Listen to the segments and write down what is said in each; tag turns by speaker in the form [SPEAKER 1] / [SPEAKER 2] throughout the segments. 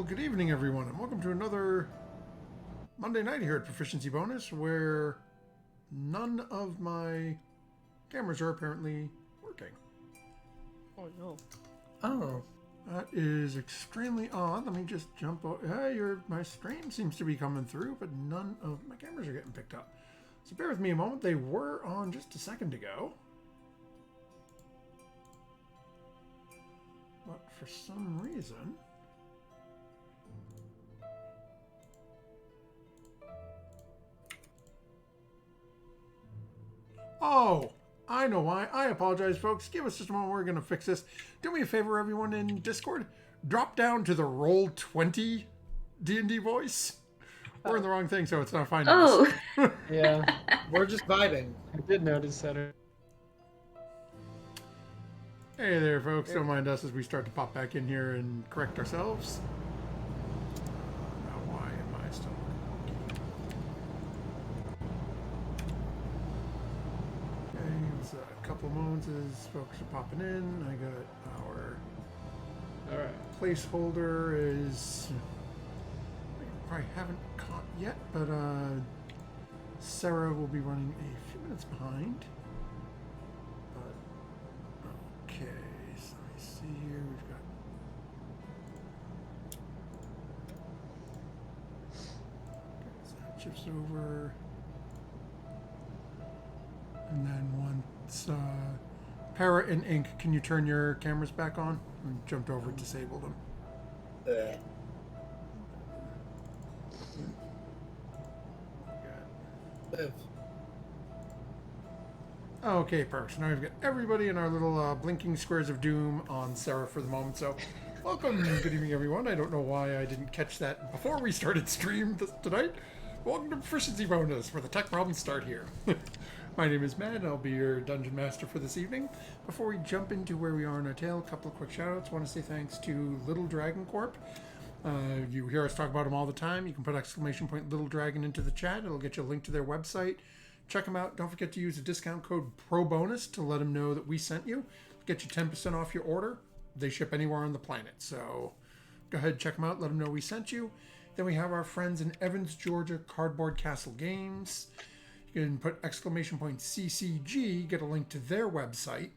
[SPEAKER 1] Well, good evening, everyone, and welcome to another Monday night here at Proficiency Bonus, where none of my cameras are apparently working.
[SPEAKER 2] Oh no.
[SPEAKER 3] Oh.
[SPEAKER 1] That is extremely odd. Let me just jump over. Hey, my stream seems to be coming through, but none of my cameras are getting picked up. So bear with me a moment. They were on just a second ago. But for some reason... Oh, I know why. I apologize, folks. Give us just a moment. We're going to fix this. Do me a favor, everyone in Discord. Drop down to the Roll20 D&D voice. We're in the wrong thing, so it's not finding us.
[SPEAKER 3] Yeah, we're just vibing. I did notice that.
[SPEAKER 1] Hey there, folks. Don't mind us as we start to pop back in here and correct ourselves. Now, why am I still... A couple moments as folks are popping in. I got our placeholder is I probably haven't caught yet, but Sarah will be running a few minutes behind. But okay, so let me see here. We've got so that shifts over. And then once Para and Ink, can you turn your cameras back on? I jumped over and disabled them. Okay, perfect. So now we've got everybody in our little blinking squares of doom on Sarah for the moment. So welcome, good evening, everyone. I don't know why I didn't catch that before we started stream tonight. Welcome to Proficiency Bonus, where the tech problems start here. My name is Matt, and I'll be your Dungeon Master for this evening. Before we jump into where we are in our tale, a couple of quick shoutouts. I want to say thanks to Little Dragon Corp. You hear us talk about them all the time. You can put ! Little Dragon into the chat. It'll get you a link to their website. Check them out. Don't forget to use the discount code PROBONUS to let them know that we sent you. Get you 10% off your order. They ship anywhere on the planet. So go ahead, check them out. Let them know we sent you. Then we have our friends in Evans, Georgia, Cardboard Castle Games. You can put ! CCG, get a link to their website.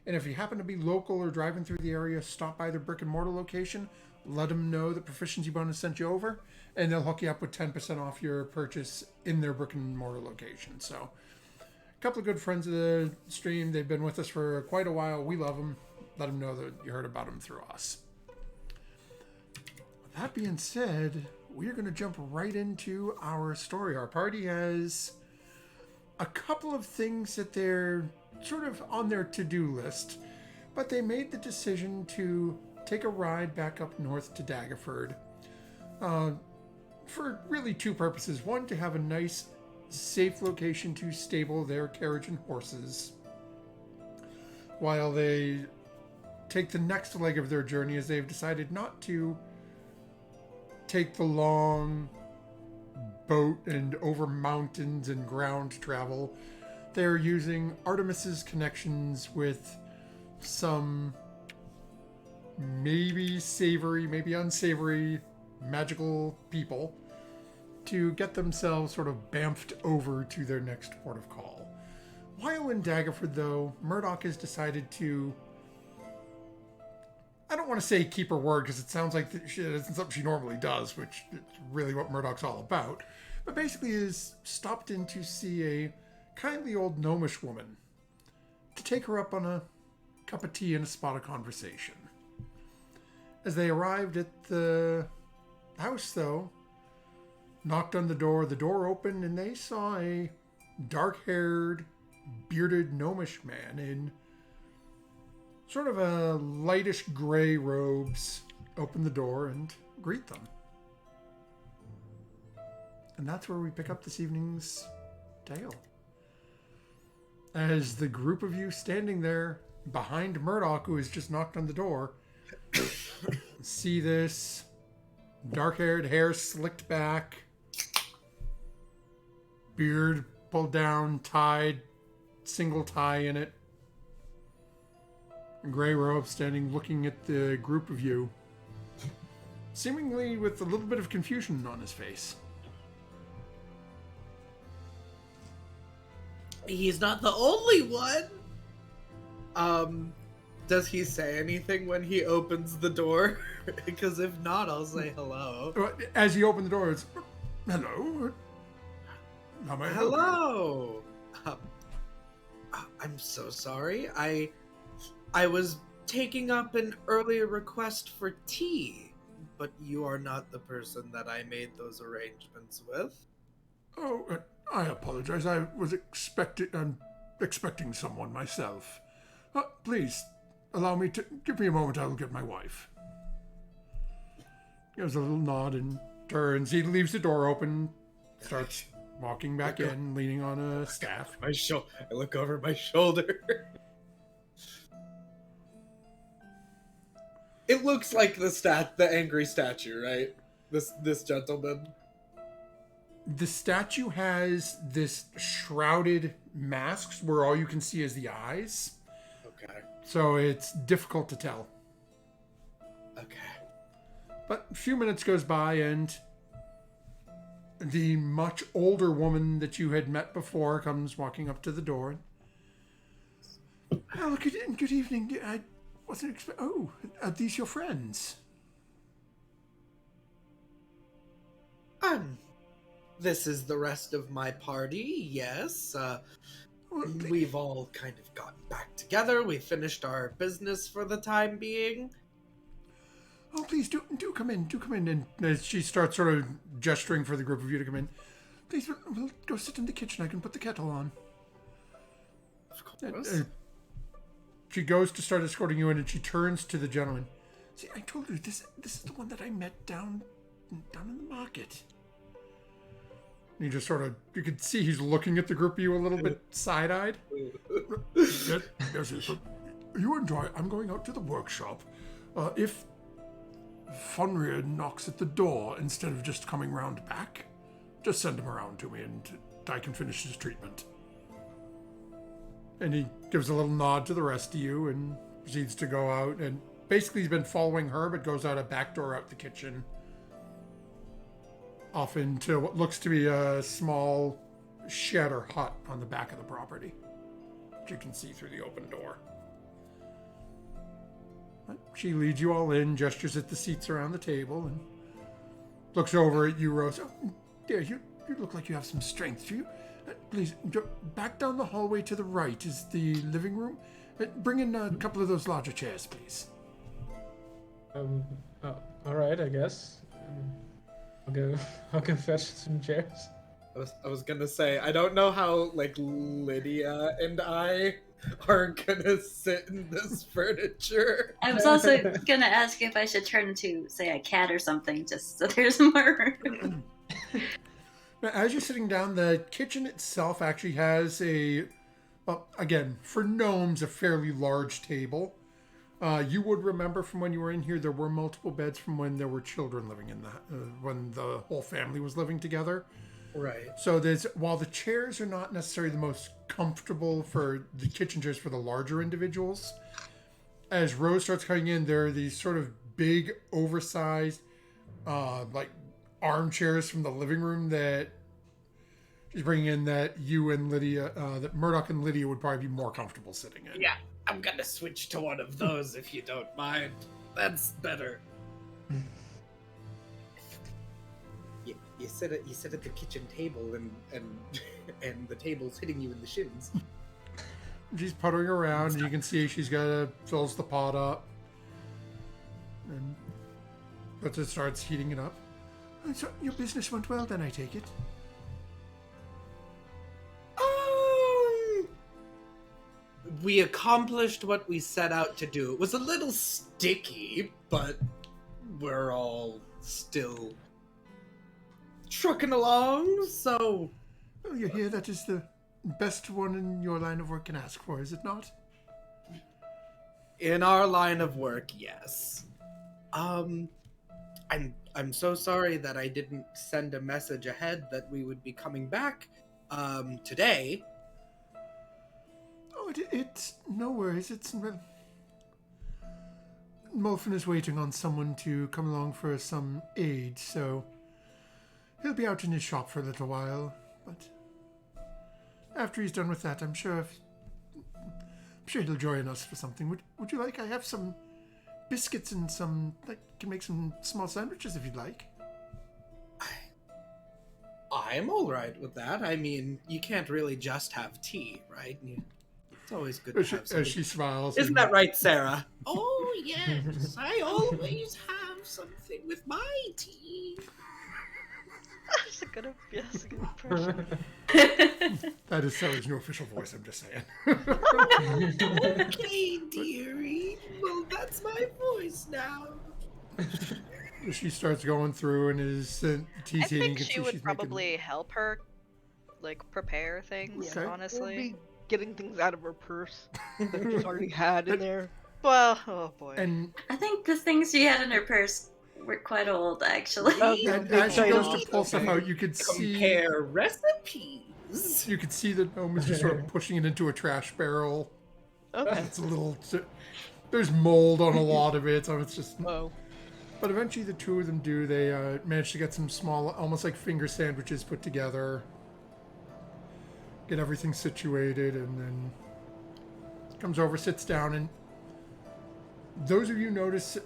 [SPEAKER 1] And if you happen to be local or driving through the area, stop by their brick and mortar location. Let them know that Proficiency Bonus sent you over, and they'll hook you up with 10% off your purchase in their brick and mortar location. So, a couple of good friends of the stream. They've been with us for quite a while. We love them. Let them know that you heard about them through us. With that being said, we're going to jump right into our story. Our party has a couple of things that they're sort of on their to-do list, but they made the decision to take a ride back up north to Daggerford for really two purposes. One, to have a nice, safe location to stable their carriage and horses while they take the next leg of their journey, as they've decided not to take the long boat and over mountains and ground travel. They're using Artemis's connections with some maybe savory, maybe unsavory magical people to get themselves sort of bamfed over to their next port of call. While in Daggerford, though, Murdock has decided to, I don't want to say keep her word, because it sounds like it isn't something she normally does, which is really what Murdock's all about, but basically is stopped in to see a kindly old gnomish woman to take her up on a cup of tea and a spot of conversation. As they arrived at the house, though, knocked on the door opened, and they saw a dark-haired, bearded gnomish man in sort of a lightish gray robes open the door and greet them. And that's where we pick up this evening's tale. As the group of you standing there behind Murdock, who has just knocked on the door, see this dark-haired, hair slicked back, beard pulled down, tied, single tie in it, gray robe standing looking at the group of you. seemingly with a little bit of confusion on his face.
[SPEAKER 3] He's not the only one. Does he say anything when he opens the door? Because if not, I'll say hello.
[SPEAKER 1] As you open the door, it's, hello? How may I help you?"
[SPEAKER 3] Hello. I'm so sorry. I was taking up an earlier request for tea, but you are not the person that I made those arrangements with.
[SPEAKER 1] Oh, I apologize. I was expecting someone myself. Please, allow me to... Give me a moment, I will get my wife. Gives a little nod and turns. He leaves the door open, starts walking back in, leaning on a staff.
[SPEAKER 3] I look over my shoulder. It looks like the angry statue, right? This gentleman.
[SPEAKER 1] The statue has this shrouded masks where all you can see is the eyes.
[SPEAKER 3] Okay.
[SPEAKER 1] So it's difficult to tell.
[SPEAKER 3] Okay.
[SPEAKER 1] But a few minutes goes by and the much older woman that you had met before comes walking up to the door. Oh, good evening. I wasn't expecting... Oh, are these your friends?
[SPEAKER 3] This is the rest of my party, yes. We've all kind of gotten back together. We finished our business for the time being.
[SPEAKER 1] Oh, please, do come in. Do come in. And as she starts sort of gesturing for the group of you to come in, please, we'll go sit in the kitchen. I can put the kettle on.
[SPEAKER 3] Of course.
[SPEAKER 1] She goes to start escorting you in, and she turns to the gentleman. See, I told you, this is the one that I met down in the market. And he just sort of, you could see he's looking at the group of you a little bit side-eyed. Yes, you enjoy it. I'm going out to the workshop. If Funrir knocks at the door instead of just coming round back, just send him around to me and I can finish his treatment. And he gives a little nod to the rest of you and proceeds to go out. And basically he's been following her, but goes out a back door out the kitchen, off into what looks to be a small shed or hut on the back of the property, which you can see through the open door. She leads you all in, gestures at the seats around the table, and looks over at you, Rose. Oh, dear, you look like you have some strength. Do you? Please, back down the hallway to the right is the living room. Bring in a couple of those larger chairs, please.
[SPEAKER 4] All right, I guess. I'll go fetch some chairs.
[SPEAKER 3] I was gonna say, I don't know how, like, Lydia and I are gonna sit in this furniture.
[SPEAKER 5] I was also gonna ask if I should turn into, say, a cat or something, just so there's more room.
[SPEAKER 1] Now, as you're sitting down, the kitchen itself actually has again, for gnomes, a fairly large table. You would remember from when you were in here, there were multiple beds from when there were children living in when the whole family was living together.
[SPEAKER 3] Right.
[SPEAKER 1] So while the chairs are not necessarily the most comfortable for the kitchen chairs for the larger individuals, as Rose starts coming in, there are these sort of big, oversized, like armchairs from the living room that she's bringing in that you and Lydia, that Murdock and Lydia would probably be more comfortable sitting in.
[SPEAKER 3] Yeah, I'm gonna switch to one of those if you don't mind. That's better. You sit at the kitchen table and the table's hitting you in the shins.
[SPEAKER 1] She's puttering around, and you can see she's fills the pot up, and but it starts heating it up. So your business went well, then, I take it.
[SPEAKER 3] We accomplished what we set out to do. It was a little sticky, but we're all still trucking along, so...
[SPEAKER 1] Well, you hear that is the best one in your line of work can ask for, is it not?
[SPEAKER 3] In our line of work, yes. I'm so sorry that I didn't send a message ahead that we would be coming back today.
[SPEAKER 1] Oh, it's no worries. It's Molfen is waiting on someone to come along for some aid, so he'll be out in his shop for a little while. But after he's done with that, I'm sure he'll join us for something. Would you like? I have some biscuits and some. I can make some small sandwiches if you'd like.
[SPEAKER 3] I'm all right with that. I mean, you can't really just have tea, right? It's always good to have something.
[SPEAKER 1] As she smiles.
[SPEAKER 3] Isn't that right, Sarah? Oh, yes. I always have something with my tea.
[SPEAKER 2] That's a good impression.
[SPEAKER 1] That is Sarah's new official voice, I'm just saying.
[SPEAKER 3] Okay, dearie. Well, that's my voice now.
[SPEAKER 1] She starts going through and is
[SPEAKER 2] I
[SPEAKER 1] teasing.
[SPEAKER 2] think she would probably help her, like, prepare things,
[SPEAKER 1] Okay.
[SPEAKER 2] honestly.
[SPEAKER 6] Or be getting things out of her purse that she's already had in there.
[SPEAKER 2] Well, oh boy.
[SPEAKER 1] And
[SPEAKER 5] I think the things she had in her purse were quite old, actually.
[SPEAKER 1] as she goes to pull stuff out, you could see.
[SPEAKER 3] Compare recipes.
[SPEAKER 1] You could see that Gnome is just sort of pushing it into a trash barrel.
[SPEAKER 6] Okay.
[SPEAKER 1] It's a little. There's mold on a lot of it, so it's just.
[SPEAKER 6] Oh.
[SPEAKER 1] But eventually, the two of them do. They manage to get some small, almost like finger sandwiches put together. Get everything situated, and then comes over, sits down, and those of you notice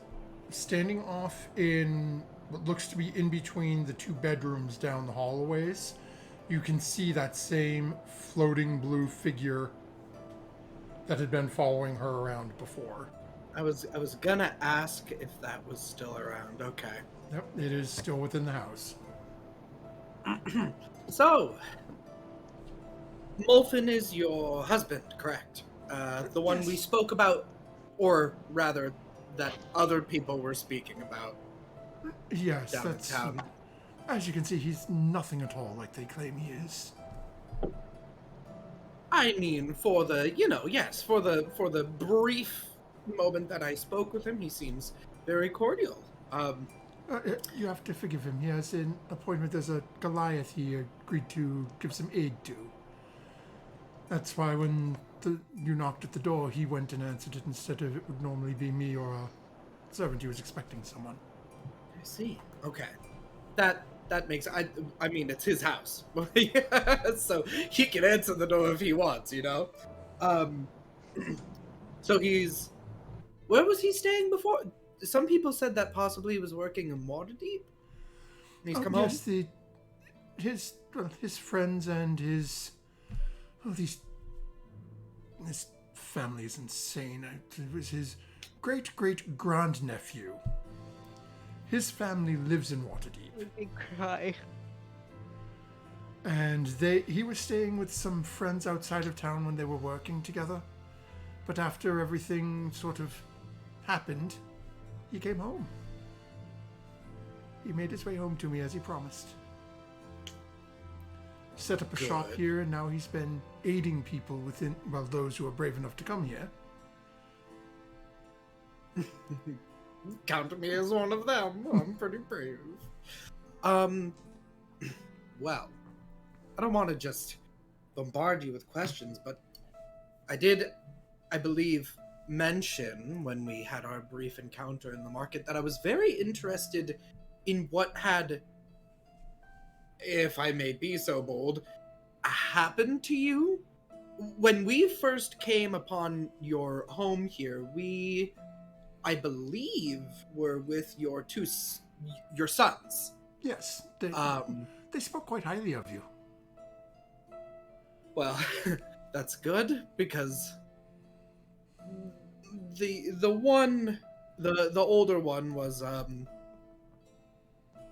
[SPEAKER 1] standing off in what looks to be in between the two bedrooms down the hallways, you can see that same floating blue figure that had been following her around before.
[SPEAKER 3] I was gonna ask if that was still around. Okay.
[SPEAKER 1] Yep, it is still within the house.
[SPEAKER 3] So, Molfen is your husband, correct? The one we
[SPEAKER 1] Yes.
[SPEAKER 3] spoke about, or rather, that other people were speaking about
[SPEAKER 1] Yes,
[SPEAKER 3] down in
[SPEAKER 1] that's.
[SPEAKER 3] town.
[SPEAKER 1] As you can see, he's nothing at all like they claim he is.
[SPEAKER 3] I mean, for the, yes, for the brief moment that I spoke with him, he seems very cordial.
[SPEAKER 1] You have to forgive him. He has an appointment as a Goliath he agreed to give some aid to. That's why when you knocked at the door, he went and answered it instead of it would normally be me or a servant. He was expecting someone.
[SPEAKER 3] I see. Okay. That makes I mean it's his house. So he can answer the door if he wants, So where was he staying before? Some people said that possibly he was working in Waterdeep. And he's come home.
[SPEAKER 1] Yes, his friends and his this family is insane. It was his great grandnephew. His family lives in Waterdeep.
[SPEAKER 6] Make me cry.
[SPEAKER 1] And he was staying with some friends outside of town when they were working together. But after everything sort of happened, he came home. He made his way home to me as he promised. Set up a shop
[SPEAKER 3] Good.
[SPEAKER 1] here, and now he's been aiding people within, well, those who are brave enough to come here.
[SPEAKER 3] Count me as one of them. I'm pretty brave. Well, I don't want to just bombard you with questions, but I believe, mention when we had our brief encounter in the market that I was very interested in what had, if I may be so bold, happened to you. When we first came upon your home here, we, I believe, were with your your sons.
[SPEAKER 1] Yes, they spoke quite highly of you.
[SPEAKER 3] Well, that's good because the older one was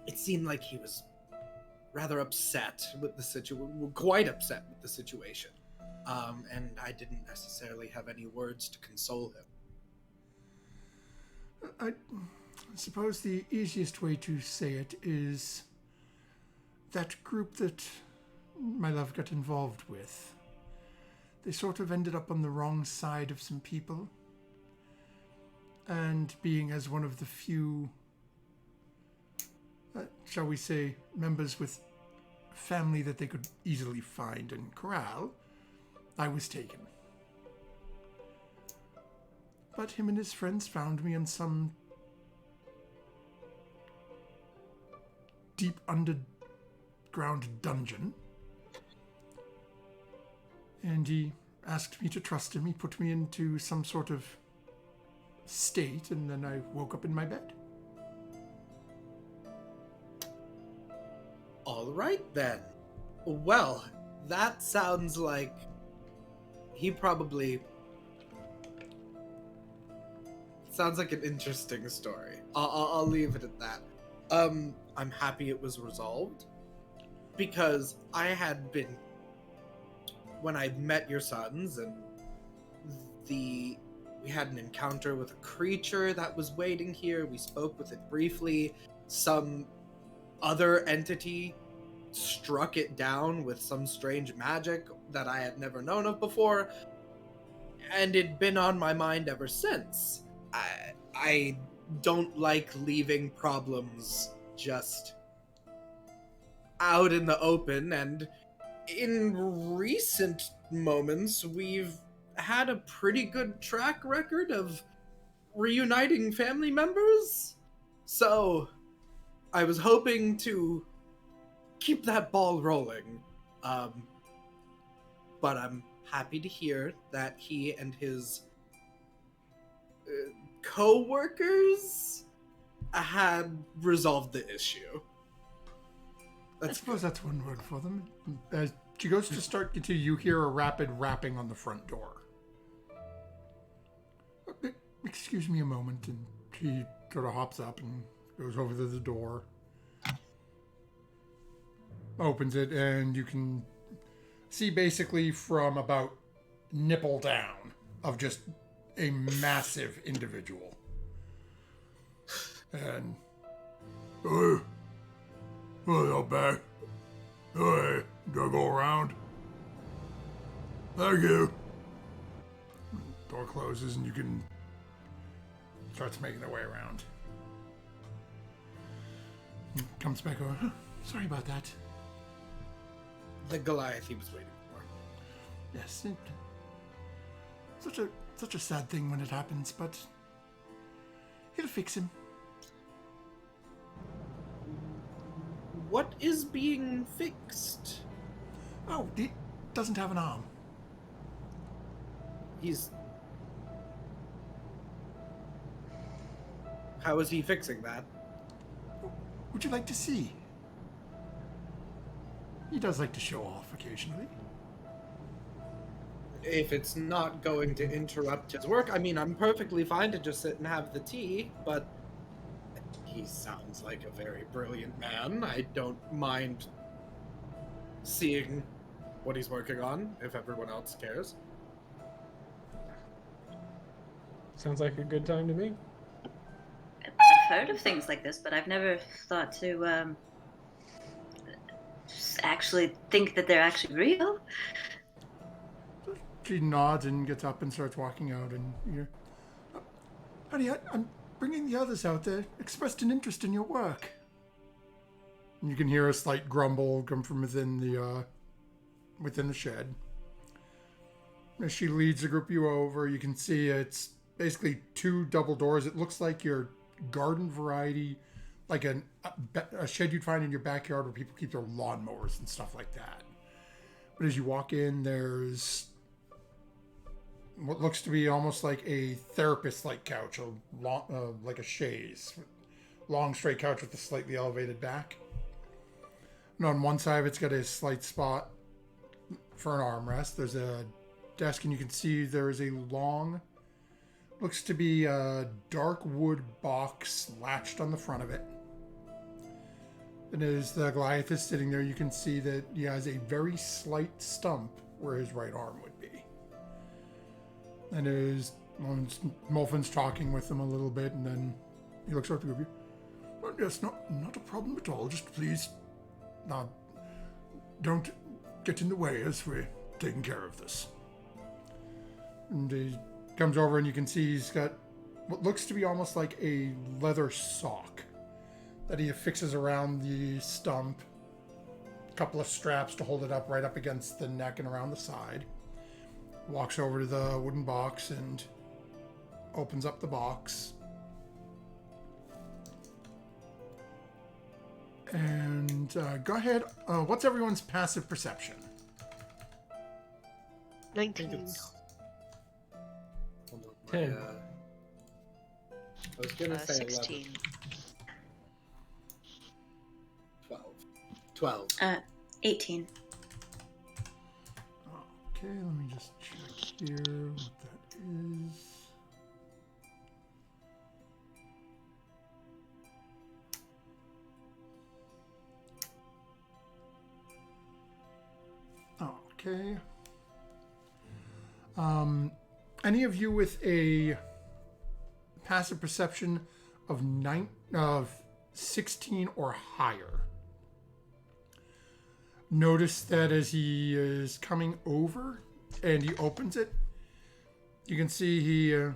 [SPEAKER 3] it seemed like he was rather upset with the situation, quite upset with the situation, and I didn't necessarily have any words to console him.
[SPEAKER 1] I suppose the easiest way to say it is that group that my love got involved with. They sort of ended up on the wrong side of some people. And being as one of the few, shall we say, members with family that they could easily find and corral, I was taken. but him and his friends found me in some deep underground dungeon. And he asked me to trust him. He put me into some sort of state, and then I woke up in my bed.
[SPEAKER 3] All right, then. Well, that sounds like he probably... Sounds like an interesting story. I'll leave it at that. I'm happy it was resolved, because I had been... When I met your sons, and we had an encounter with a creature that was waiting here. We spoke with it briefly. Some other entity struck it down with some strange magic that I had never known of before, and it'd been on my mind ever since. I don't like leaving problems just out in the open, and in recent moments, we've had a pretty good track record of reuniting family members. So, I was hoping to keep that ball rolling. But I'm happy to hear that he and his co-workers had resolved the issue.
[SPEAKER 1] I suppose that's one word for them. As she goes to start to, you hear a rapid rapping on the front door. Excuse me a moment, and he sort of hops up and goes over to the door, opens it, and you can see basically from about nipple down of just a massive individual. And hey, not bad. Hey, do I go around? Thank you. Door closes and you can starts making their way around. Comes back over. "Huh, sorry about that.
[SPEAKER 3] The Goliath he was waiting for.
[SPEAKER 1] Yes, such a sad thing when it happens, but he'll fix him.
[SPEAKER 3] What is being fixed?
[SPEAKER 1] Oh, he doesn't have an arm.
[SPEAKER 3] He's... How is he fixing that?
[SPEAKER 1] Would you like to see? He does like to show off occasionally.
[SPEAKER 3] If it's not going to interrupt his work, I mean, I'm perfectly fine to just sit and have the tea, but he sounds like a very brilliant man. I don't mind seeing what he's working on, if everyone else cares.
[SPEAKER 4] Sounds like a good time to me.
[SPEAKER 5] I've heard of things like this, but I've never thought to actually think that they're actually real.
[SPEAKER 1] She nods and gets up and starts walking out, and you're... Honey, I'm bringing the others out there. Expressed an interest in your work. And you can hear a slight grumble come from within the shed. As she leads the group you over, you can see it's basically two double doors. It looks like your garden variety, like a shed you'd find in your backyard where people keep their lawnmowers and stuff like that. But as you walk in, there's what looks to be almost like a therapist-like couch, like a chaise. Long, straight couch with a slightly elevated back. And on one side of it's got a slight spot for an armrest. There's a desk, and you can see there is a long, looks to be a dark wood box latched on the front of it. And as the Goliath is sitting there, you can see that he has a very slight stump where his right arm would be. And as Molfin's talking with him a little bit, and then he looks up to you. Well, yes, not a problem at all. Just please, don't get in the way as we're taking care of this. And he comes over, and you can see he's got what looks to be almost like a leather sock that he affixes around the stump. A couple of straps to hold it up right up against the neck and around the side. Walks over to the wooden box and opens up the box. And go ahead. What's everyone's passive perception?
[SPEAKER 6] 19.
[SPEAKER 3] Hold on,
[SPEAKER 4] 10.
[SPEAKER 3] I was gonna say
[SPEAKER 2] 16.
[SPEAKER 3] 11. 12.
[SPEAKER 5] 18.
[SPEAKER 1] Okay, let me just check here what that is. Okay. Any of you with a passive perception of 16 or higher notice that as he is coming over and he opens it, you can see he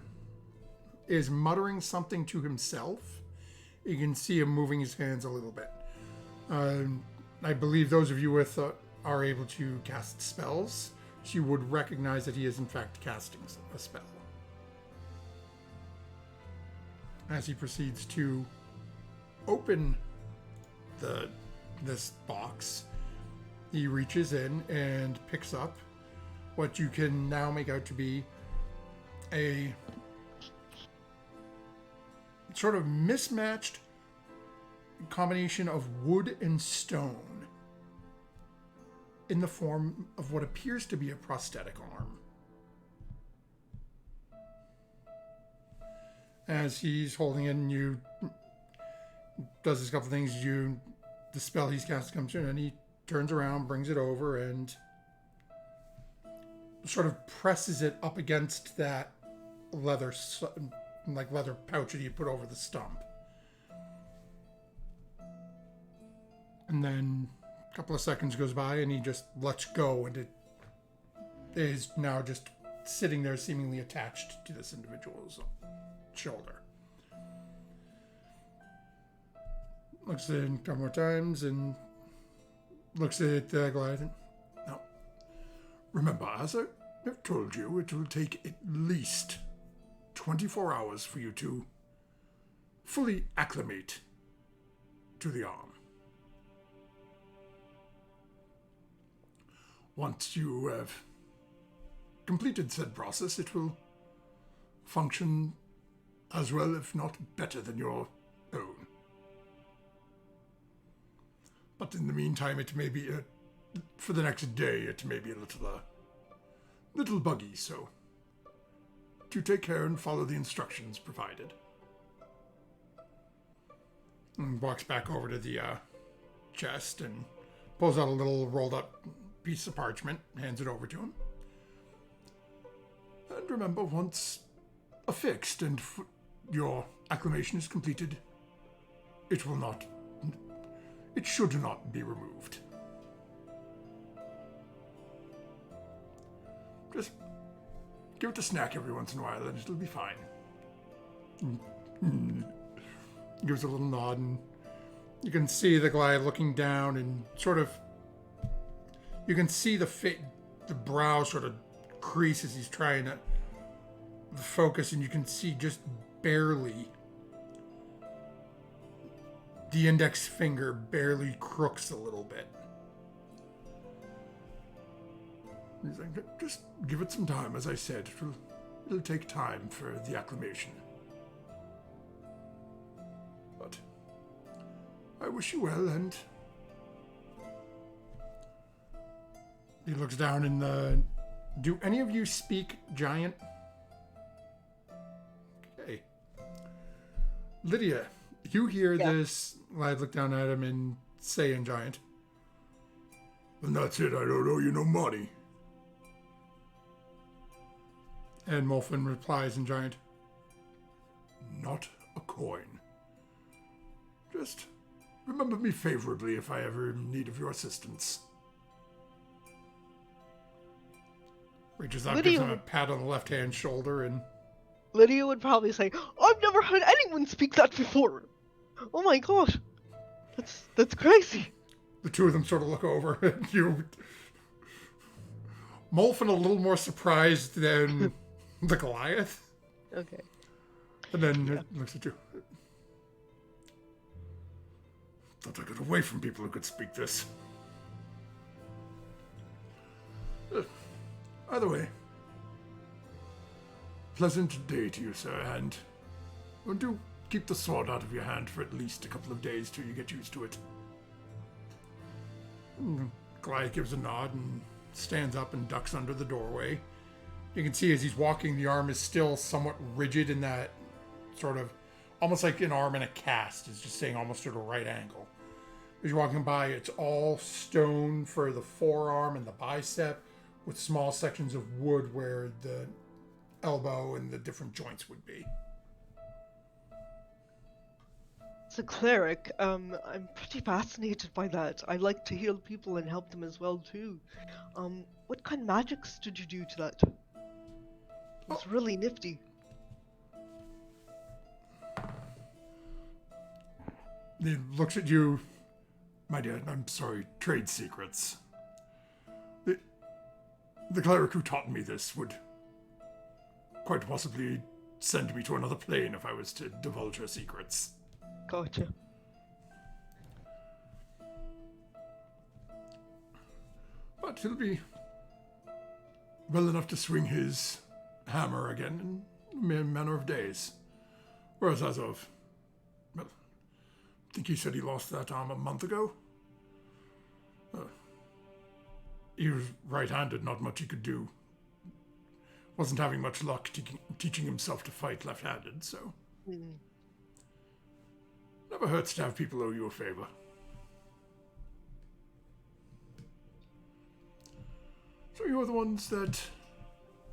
[SPEAKER 1] is muttering something to himself. You can see him moving his hands a little bit. I believe those of you with are able to cast spells. She would recognize that he is in fact casting a spell. As he proceeds to open this box, he reaches in and picks up what you can now make out to be a sort of mismatched combination of wood and stone in the form of what appears to be a prosthetic arm. As he's holding it, and you does a couple things. The spell he's cast comes in, and he turns around, brings it over, and sort of presses it up against that leather pouch that he put over the stump. And then a couple of seconds goes by, and he just lets go, and it is now just sitting there, seemingly attached to this individual's shoulder. Looks at it a couple more times and looks at the Goliath. Now, remember, as I have told you, it will take at least 24 hours for you to fully acclimate to the arm. Once you have completed said process, it will function as well, if not better, than your own. But in the meantime, it may be, for the next day, it may be a little buggy, so do take care and follow the instructions provided. And walks back over to the chest and pulls out a little rolled up piece of parchment, hands it over to him. And remember, once affixed and your acclimation is completed, it should not be removed. Just give it a snack every once in a while and it'll be fine. Gives a little nod, and you can see the Goliath looking down and sort of, you can see the brow sort of crease as he's trying to focus, and you can see just barely the index finger barely crooks a little bit. He's like, just give it some time. As I said, it'll take time for the acclimation. But I wish you well, and he looks down in do any of you speak Giant? Okay. Lydia, you hear this lad look down at him and say in Giant, "And that's it, I don't owe you no money." And Molfin replies in Giant, "Not a coin. Just remember me favorably if I ever need of your assistance." Reaches out, gives him a pat on the left-hand shoulder, and
[SPEAKER 6] Lydia would probably say, "I've never heard anyone speak that before. Oh my god, that's crazy."
[SPEAKER 1] the two of them sort of look over at you. Molfin a little more surprised than the Goliath.
[SPEAKER 6] Okay.
[SPEAKER 1] And then it looks at you. Thought I got away from people who could speak this. Either way, pleasant day to you, sir, and do keep the sword out of your hand for at least a couple of days till you get used to it. Goliath gives a nod and stands up and ducks under the doorway. You can see as he's walking, the arm is still somewhat rigid in that sort of, almost like an arm in a cast, is just saying almost at a right angle. As you're walking by, it's all stone for the forearm and the bicep, with small sections of wood where the elbow and the different joints would be.
[SPEAKER 6] As a cleric, I'm pretty fascinated by that. I like to heal people and help them as well too. What kind of magics did you do to that? It's really nifty.
[SPEAKER 1] He looks at you. My dear, I'm sorry, trade secrets. The cleric who taught me this would quite possibly send me to another plane if I was to divulge her secrets.
[SPEAKER 6] Gotcha.
[SPEAKER 1] But he'll be well enough to swing his hammer again in a mere manner of days. Whereas as of, well, I think he said he lost that arm a month ago. He was right-handed, not much he could do. Wasn't having much luck teaching himself to fight left-handed, so... Never hurts to have people owe you a favor. So you're the ones that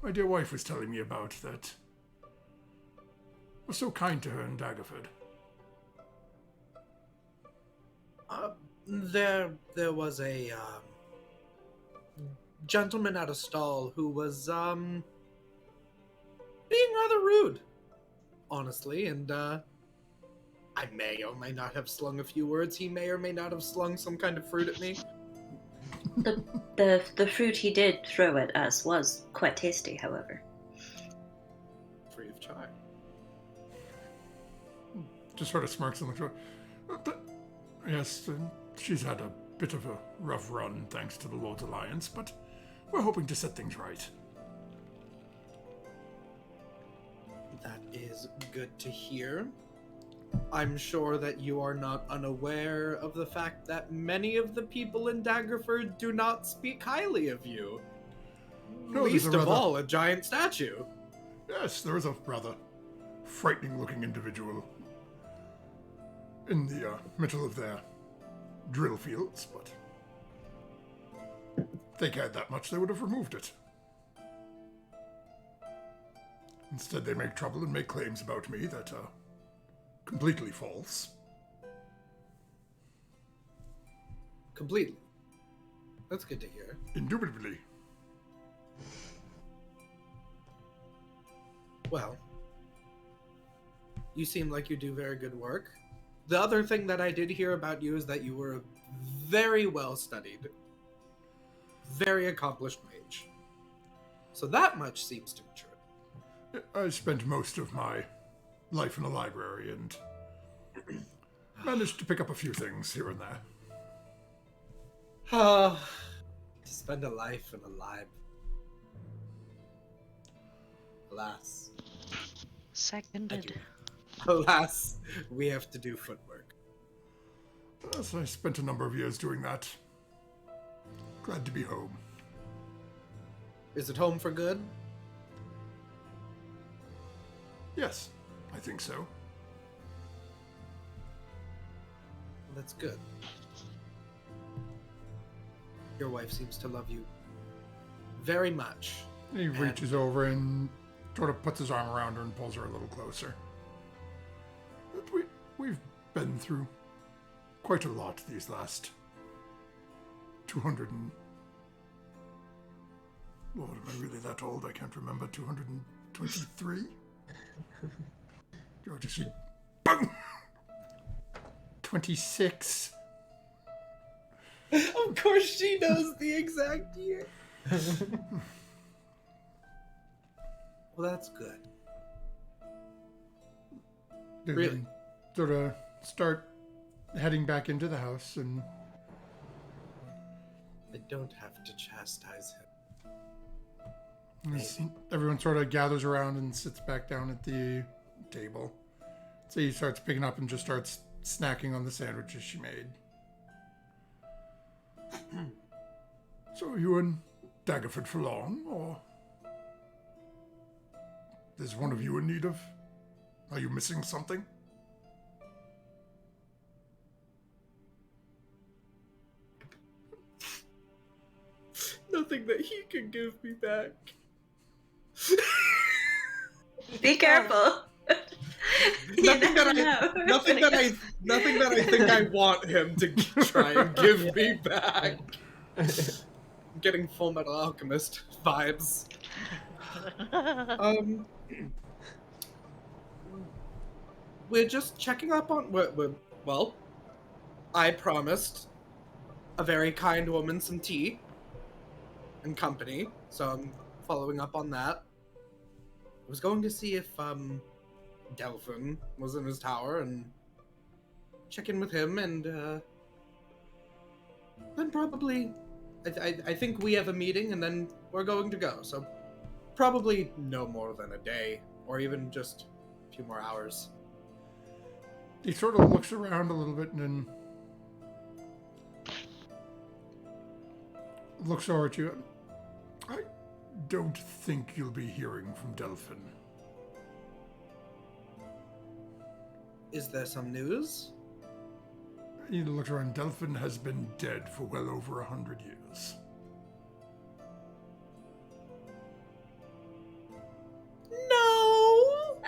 [SPEAKER 1] my dear wife was telling me about that were so kind to her in Daggerford.
[SPEAKER 3] There was a gentleman at a stall who was being rather rude, honestly, and I may or may not have slung a few words. He may or may not have slung some kind of fruit at me.
[SPEAKER 5] The fruit he did throw at us was quite tasty, however.
[SPEAKER 3] Free of charge.
[SPEAKER 1] Just sort of smirks and looks over. Yes, she's had a bit of a rough run thanks to the Lord's Alliance, but we're hoping to set things right.
[SPEAKER 3] That is good to hear. I'm sure that you are not unaware of the fact that many of the people in Daggerford do not speak highly of you.
[SPEAKER 1] No,
[SPEAKER 3] Least
[SPEAKER 1] there's a
[SPEAKER 3] of
[SPEAKER 1] rather-
[SPEAKER 3] all, a giant statue.
[SPEAKER 1] Yes, there is a rather frightening-looking individual in the middle of their drill fields, but if they cared that much, they would have removed it. Instead, they make trouble and make claims about me that are completely false.
[SPEAKER 3] Completely. That's good to hear.
[SPEAKER 1] Indubitably.
[SPEAKER 3] Well, you seem like you do very good work. The other thing that I did hear about you is that you were a very well studied, very accomplished mage. So that much seems to be true.
[SPEAKER 1] I spent most of my life in a library and managed to pick up a few things here and there.
[SPEAKER 3] To spend a life in a lib. Alas.
[SPEAKER 2] Seconded.
[SPEAKER 3] Alas, we have to do footwork.
[SPEAKER 1] Yes, I spent a number of years doing that. Glad to be home.
[SPEAKER 3] Is it home for good?
[SPEAKER 1] Yes, I think so.
[SPEAKER 3] That's good. Your wife seems to love you very much.
[SPEAKER 1] He reaches over and sort of puts his arm around her and pulls her a little closer. But we've been through quite a lot these last 200 and... Lord, am I really that old? I can't remember. 223? George, she... Bang! 26.
[SPEAKER 3] Of course she knows the exact year. Well, that's good.
[SPEAKER 1] They
[SPEAKER 3] Really?
[SPEAKER 1] then sort of start heading back into the house, and
[SPEAKER 3] I don't have to chastise him.
[SPEAKER 1] everyone sort of gathers around and sits back down at the table. So he starts picking up and just starts snacking on the sandwiches she made. So are you in Daggerford for long, or is one of you in need of? Are you missing something?
[SPEAKER 3] Nothing that he can give me back.
[SPEAKER 5] Be careful. You
[SPEAKER 3] Nothing
[SPEAKER 5] never
[SPEAKER 3] that
[SPEAKER 5] know.
[SPEAKER 3] nothing that I think I want him to try and give me back. I'm getting Full Metal Alchemist vibes. We're just checking up on. Well, I promised a very kind woman some tea and company, so I'm following up on that. I was going to see if Delphin was in his tower and check in with him, and then probably I think we have a meeting and then we're going to go. So probably no more than a day or even just a few more hours.
[SPEAKER 1] He sort of looks around a little bit and then looks over at you. I don't think you'll be hearing from Delphin.
[SPEAKER 3] Is there some news?
[SPEAKER 1] He looks around. Delphin has been dead for well over 100 years.
[SPEAKER 3] No!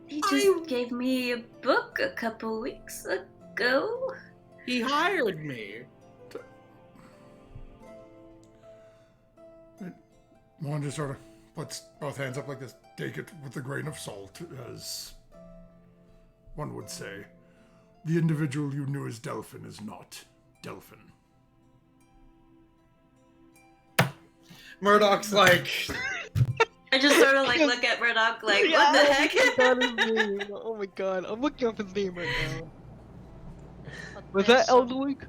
[SPEAKER 5] He just gave me a book a couple weeks ago.
[SPEAKER 3] He hired me.
[SPEAKER 1] Juan just sort of puts both hands up like this. Take it with a grain of salt, as one would say. The individual you knew as Delphin is not Delphin.
[SPEAKER 3] Murdock's like...
[SPEAKER 5] I just sort of like look at Murdock like, what the heck?
[SPEAKER 6] That is name. Oh my god, I'm looking up his name right now.
[SPEAKER 2] But
[SPEAKER 6] Was
[SPEAKER 2] there's
[SPEAKER 6] that Elder Luke?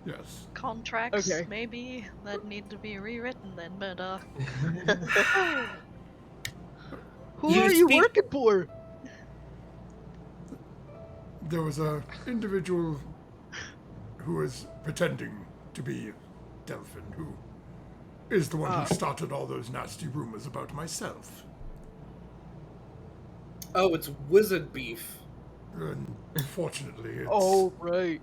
[SPEAKER 1] Yes.
[SPEAKER 2] contracts
[SPEAKER 6] Okay.
[SPEAKER 2] maybe that need to be rewritten then, but
[SPEAKER 6] Who
[SPEAKER 3] You
[SPEAKER 6] are you
[SPEAKER 3] speak-
[SPEAKER 6] working for?
[SPEAKER 1] There was a individual who is pretending to be Delphin, who is the one who started all those nasty rumors about myself.
[SPEAKER 3] Oh, it's wizard beef.
[SPEAKER 1] And fortunately, it's...
[SPEAKER 6] Oh, right.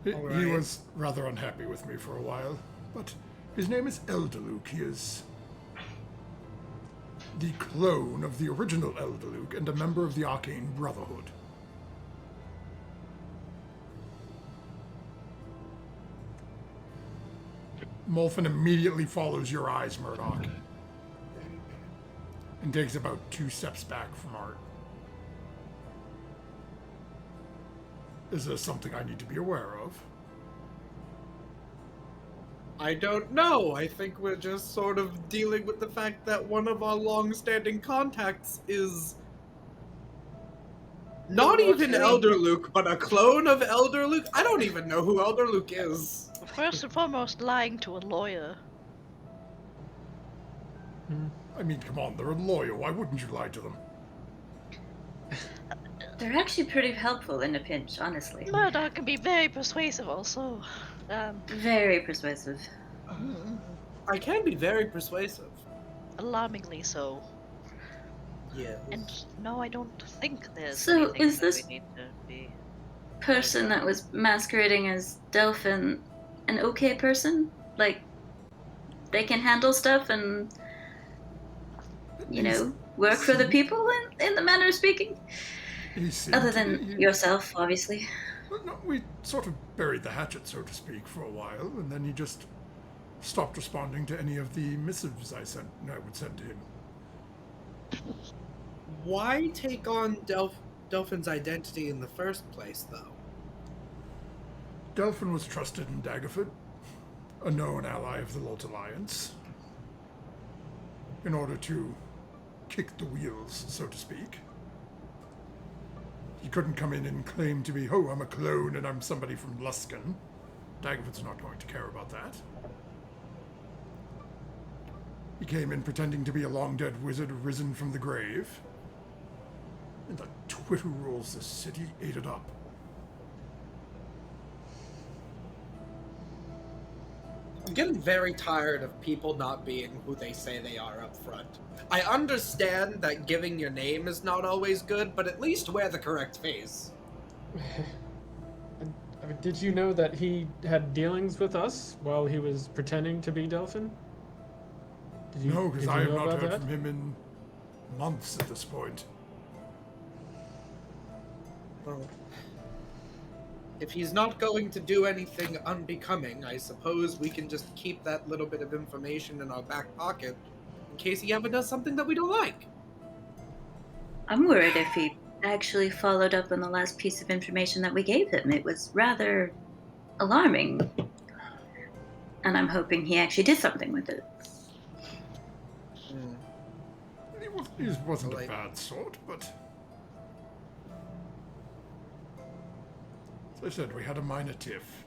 [SPEAKER 1] He
[SPEAKER 3] Alright.
[SPEAKER 1] was rather unhappy with me for a while, but his name is Elderluke. He is the clone of the original Elderluke and a member of the Arcane Brotherhood. Molfin immediately follows your eyes, Murdock, and takes about 2 steps back from Art. Is there something I need to be aware of?
[SPEAKER 3] I don't know. I think we're just sort of dealing with the fact that one of our long-standing contacts is not even Elder Luke, but a clone of Elder Luke. I don't even know who Elder Luke is.
[SPEAKER 2] first and foremost, lying to a lawyer.
[SPEAKER 1] I mean, come on, they're a lawyer. Why wouldn't you lie to them?
[SPEAKER 5] They're actually pretty helpful in a pinch, honestly.
[SPEAKER 2] Murdock can be very persuasive also.
[SPEAKER 5] Very persuasive.
[SPEAKER 3] I can be very persuasive.
[SPEAKER 2] Alarmingly so.
[SPEAKER 3] Yeah.
[SPEAKER 2] And no, I don't think there's
[SPEAKER 5] So,
[SPEAKER 2] anything
[SPEAKER 5] is
[SPEAKER 2] that
[SPEAKER 5] this-
[SPEAKER 2] we need to be...
[SPEAKER 5] Person that was masquerading as Delphin an okay person? Like, they can handle stuff and, you know, work for the people in the manner of speaking?
[SPEAKER 1] He seemed
[SPEAKER 5] Other
[SPEAKER 1] to
[SPEAKER 5] than
[SPEAKER 1] be-
[SPEAKER 5] yourself, obviously.
[SPEAKER 1] Well, no, we sort of buried the hatchet, so to speak, for a while, and then he just stopped responding to any of the missives I would send to him.
[SPEAKER 3] Why take on Delphin's identity in the first place, though?
[SPEAKER 1] Delphin was trusted in Daggerford, a known ally of the Lolt Alliance. In order to kick the wheels, so to speak. He couldn't come in and claim to be, oh, I'm a clone and I'm somebody from Luskan. Dagwood's not going to care about that. He came in pretending to be a long-dead wizard risen from the grave. And the twit who rules this city ate it up.
[SPEAKER 3] I'm getting very tired of people not being who they say they are up front. I understand that giving your name is not always good, but at least wear the correct face.
[SPEAKER 4] I mean, did you know that he had dealings with us while he was pretending to be Delphin?
[SPEAKER 1] No, because I have
[SPEAKER 4] know
[SPEAKER 1] not
[SPEAKER 4] about
[SPEAKER 1] heard
[SPEAKER 4] that?
[SPEAKER 1] from him in months at this point.
[SPEAKER 3] Well, if he's not going to do anything unbecoming, I suppose we can just keep that little bit of information in our back pocket in case he ever does something that we don't like.
[SPEAKER 5] I'm worried if he actually followed up on the last piece of information that we gave him. It was rather alarming. And I'm hoping he actually did something with it.
[SPEAKER 1] He wasn't a
[SPEAKER 3] Like-
[SPEAKER 1] bad sort, but... As I said, we had a minor tiff.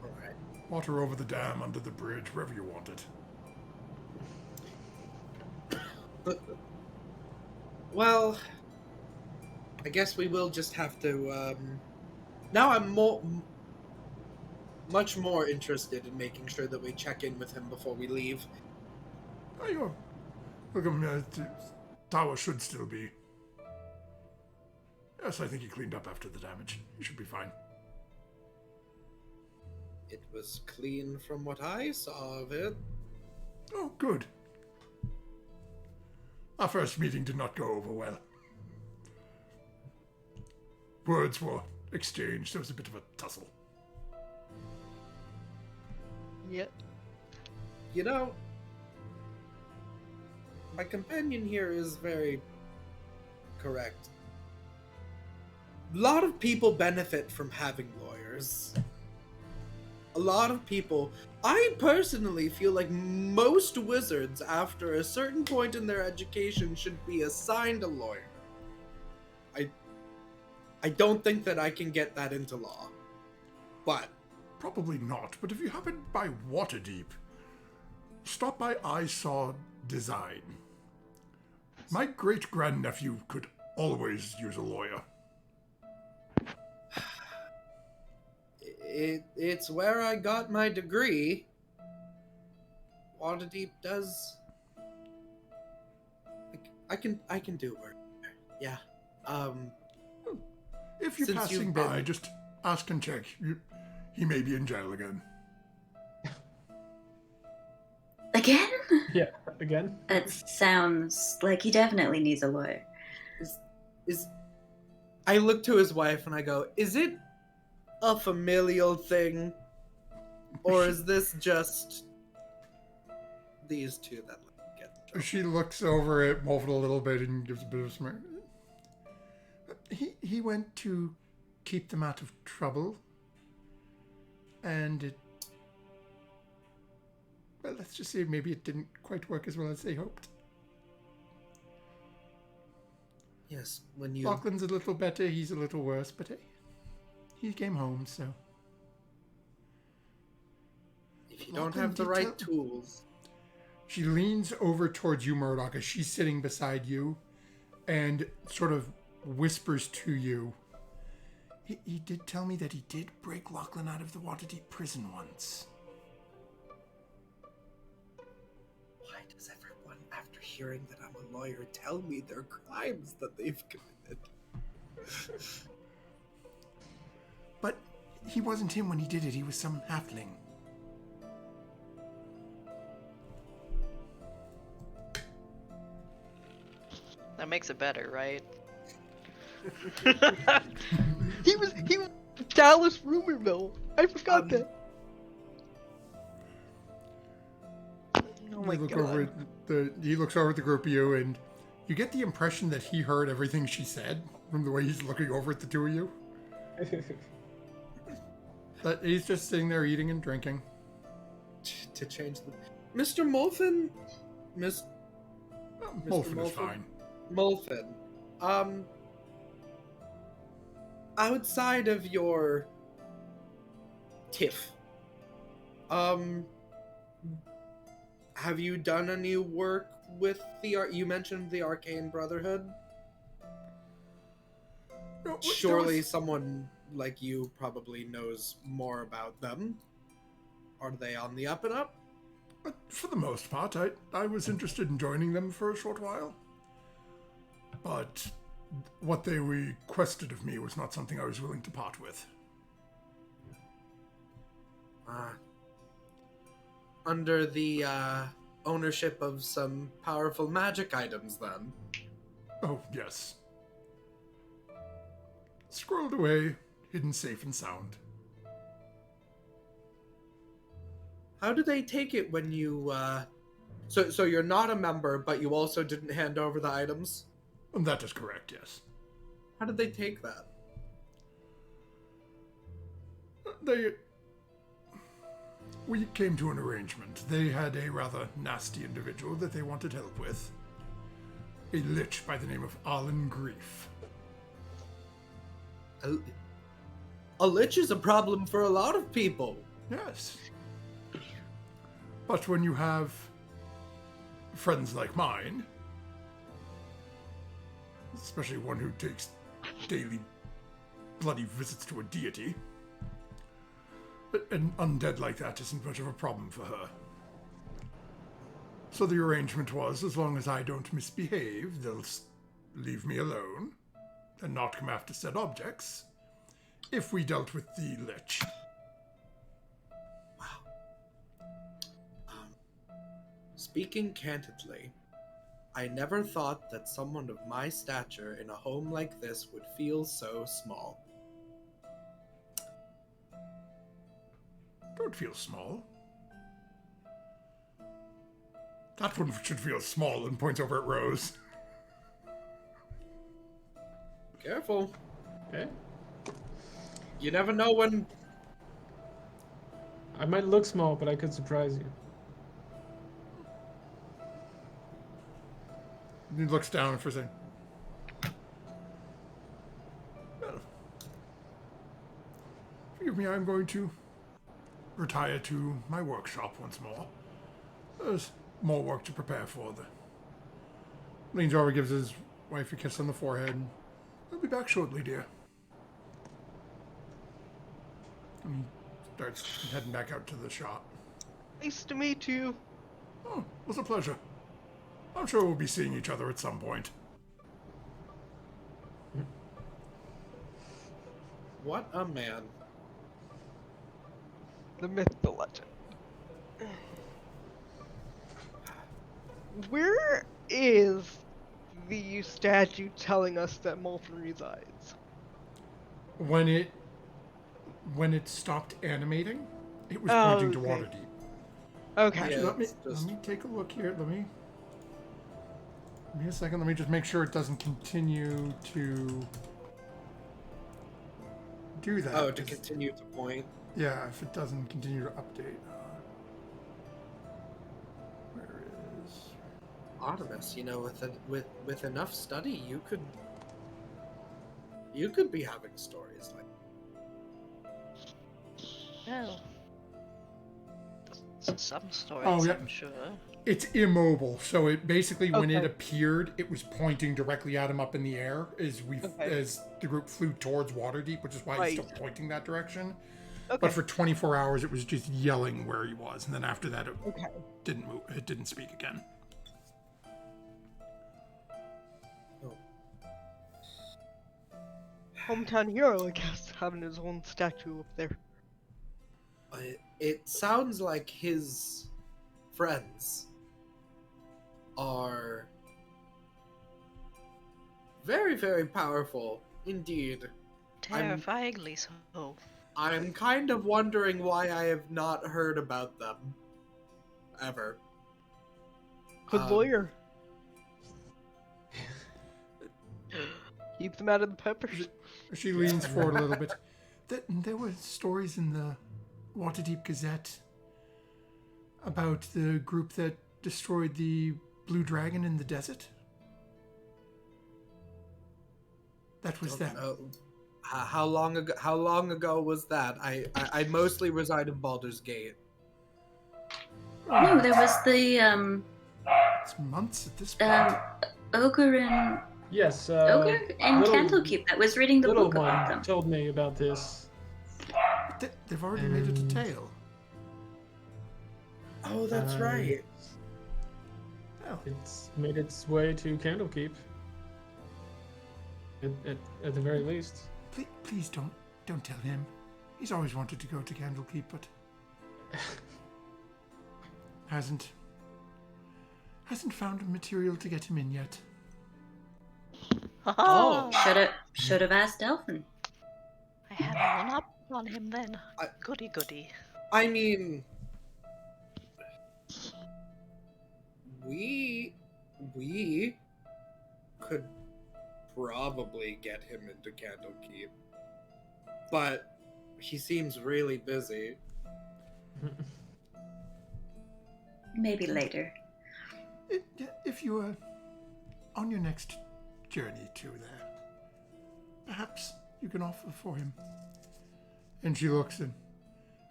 [SPEAKER 3] Alright.
[SPEAKER 1] Water over the dam, under the bridge, wherever you want it.
[SPEAKER 3] Well, I guess we will just have to, now I'm much more interested in making sure that we check in with him before we leave.
[SPEAKER 1] Oh, you're welcome. Tower should still be. Yes, I think he cleaned up after the damage. He should be fine.
[SPEAKER 3] It was clean from what I saw of it.
[SPEAKER 1] Oh, good. Our first meeting did not go over well. Words were exchanged. There was a bit of a tussle.
[SPEAKER 6] Yep.
[SPEAKER 3] You know, my companion here is very correct. A lot of people benefit from having lawyers. A lot of people. I personally feel like most wizards, after a certain point in their education, should be assigned a lawyer. I don't think that I can get that into law. But
[SPEAKER 1] Probably not, but if you happen by Waterdeep, stop by I Saw Design. My great-grandnephew could always use a lawyer.
[SPEAKER 3] it's where I got my degree. Waterdeep does. I can do work. Yeah.
[SPEAKER 1] If you're
[SPEAKER 3] Since
[SPEAKER 1] passing
[SPEAKER 3] you've
[SPEAKER 1] by,
[SPEAKER 3] been-
[SPEAKER 1] just ask and check. He may be in jail again.
[SPEAKER 5] Again?
[SPEAKER 4] Yeah, again?
[SPEAKER 5] It sounds like he definitely needs a lawyer.
[SPEAKER 3] Is I look to his wife and I go, is it a familial thing? Or is this just these two that get
[SPEAKER 1] She looks over at Mulford a little bit and gives a bit of a smirk. He went to keep them out of trouble. And it... Well, let's just say maybe it didn't quite work as well as they hoped.
[SPEAKER 3] Yes, when you
[SPEAKER 1] Lachlan's a little better, he's a little worse, but hey, he came home, so...
[SPEAKER 3] if you don't
[SPEAKER 1] Lachlan
[SPEAKER 3] have the
[SPEAKER 1] did
[SPEAKER 3] right
[SPEAKER 1] tell-
[SPEAKER 3] tools.
[SPEAKER 1] She leans over towards you, Murdock, as she's sitting beside you, and sort of whispers to you. He did tell me that he did break Lachlan out of the Waterdeep prison once.
[SPEAKER 3] Why does everyone, after hearing that I'm a lawyer, tell me their crimes that they've committed?
[SPEAKER 1] But he wasn't him when he did it. He was some halfling.
[SPEAKER 2] That makes it better, right?
[SPEAKER 6] He was Dallas rumor mill. I forgot that. Oh my
[SPEAKER 1] You look
[SPEAKER 6] god.
[SPEAKER 1] over at he looks over at the group of you, and you get the impression that he heard everything she said from the way he's looking over at the two of you. That he's just sitting there eating and drinking.
[SPEAKER 3] To change the... Mr. Molfin? Mr.
[SPEAKER 1] Molfin is
[SPEAKER 3] Molfin?
[SPEAKER 1] fine.
[SPEAKER 3] Molfin. Outside of your tiff, have you done any work with you mentioned the Arcane Brotherhood?
[SPEAKER 1] No,
[SPEAKER 3] Surely someone like you probably knows more about them. Are they on the up and up?
[SPEAKER 1] But for the most part, I was interested in joining them for a short while. But what they requested of me was not something I was willing to part with.
[SPEAKER 3] Under the ownership of some powerful magic items, then.
[SPEAKER 1] Oh, yes. Squirreled away, hidden safe and sound.
[SPEAKER 3] How do they take it when you, So you're not a member, but you also didn't hand over the items?
[SPEAKER 1] That is correct, yes.
[SPEAKER 3] How did they take that?
[SPEAKER 1] We came to an arrangement. They had a rather nasty individual that they wanted help with. A lich by the name of Alan Grief.
[SPEAKER 3] A lich is a problem for a lot of people.
[SPEAKER 1] Yes. But when you have friends like mine, especially one who takes daily bloody visits to a deity, an undead like that isn't much of a problem for her. So the arrangement was, as long as I don't misbehave, they'll leave me alone and not come after said objects if we dealt with the lich.
[SPEAKER 3] Speaking candidly, I never thought that someone of my stature in a home like this would feel so small.
[SPEAKER 1] Don't feel small. That one should feel small, and points over at Rose.
[SPEAKER 3] Careful.
[SPEAKER 4] Okay.
[SPEAKER 3] You never know when...
[SPEAKER 4] I might look small, but I could surprise you.
[SPEAKER 1] He looks down for a second. Well, forgive me, I'm going to retire to my workshop once more. There's more work to prepare for. Leans over, gives his wife a kiss on the forehead. I'll be back shortly, dear. And he starts heading back out to the shop.
[SPEAKER 6] Nice to meet you.
[SPEAKER 1] Oh, it was a pleasure. I'm sure we'll be seeing each other at some point.
[SPEAKER 3] What a man.
[SPEAKER 6] The myth, the legend. Where is the statue telling us that Molfin resides?
[SPEAKER 1] When it stopped animating, it was
[SPEAKER 6] Oh,
[SPEAKER 1] pointing to
[SPEAKER 6] okay.
[SPEAKER 1] Waterdeep.
[SPEAKER 6] Okay.
[SPEAKER 1] Actually,
[SPEAKER 3] Yeah,
[SPEAKER 1] let me
[SPEAKER 3] it's just-
[SPEAKER 1] take a look here. Let me a second. Let me just make sure it doesn't continue to do that.
[SPEAKER 3] Oh, to
[SPEAKER 1] 'cause-
[SPEAKER 3] continue to point.
[SPEAKER 1] Yeah, if it doesn't continue to update. Where is...
[SPEAKER 3] Artemis, you know, with enough study, you could be having stories like...
[SPEAKER 2] Well, some stories,
[SPEAKER 1] Oh, yeah.
[SPEAKER 2] I'm sure.
[SPEAKER 1] It's immobile, so it basically, when it
[SPEAKER 6] Okay.
[SPEAKER 1] appeared, it was pointing directly at him up in the air as
[SPEAKER 6] Okay.
[SPEAKER 1] as the group flew towards Waterdeep, which is why
[SPEAKER 6] Right.
[SPEAKER 1] it's still pointing that direction.
[SPEAKER 6] Okay.
[SPEAKER 1] But for 24 hours, it was just yelling where he was, and then after that, it
[SPEAKER 6] Okay.
[SPEAKER 1] didn't move. It didn't speak again.
[SPEAKER 6] Hometown hero, I guess, having his own statue up there.
[SPEAKER 3] It sounds like his friends are very, very powerful indeed.
[SPEAKER 2] Terrifyingly so.
[SPEAKER 3] I'm kind of wondering why I have not heard about them ever.
[SPEAKER 6] Good lawyer. Keep them out of the peppers.
[SPEAKER 1] She leans forward a little bit. There were stories in the Waterdeep Gazette About the group that destroyed the blue dragon in the desert? That was them.
[SPEAKER 3] How long ago? How long ago was that? I mostly reside in Baldur's Gate.
[SPEAKER 5] No, there was the
[SPEAKER 1] It's months at this point.
[SPEAKER 5] ogre in
[SPEAKER 4] Yes.
[SPEAKER 5] ogre in
[SPEAKER 4] little-
[SPEAKER 5] Candlekeep that was reading the
[SPEAKER 4] Little
[SPEAKER 5] book about
[SPEAKER 4] one
[SPEAKER 5] them.
[SPEAKER 4] told me about this.
[SPEAKER 1] They've already made it a tale.
[SPEAKER 3] Oh, that's right.
[SPEAKER 1] Oh,
[SPEAKER 4] It's made its way to Candlekeep. At the very least.
[SPEAKER 1] please don't tell him. He's always wanted to go to Candlekeep, but hasn't found material to get him in yet.
[SPEAKER 3] Oh.
[SPEAKER 5] Should have asked Delphin.
[SPEAKER 2] I have one up on him then.
[SPEAKER 3] I-
[SPEAKER 2] Goody goody.
[SPEAKER 3] I mean, we could probably get him into Candlekeep, but he seems really busy.
[SPEAKER 5] Maybe later.
[SPEAKER 1] If you are on your next journey to there, perhaps you can offer for him. And she looks, and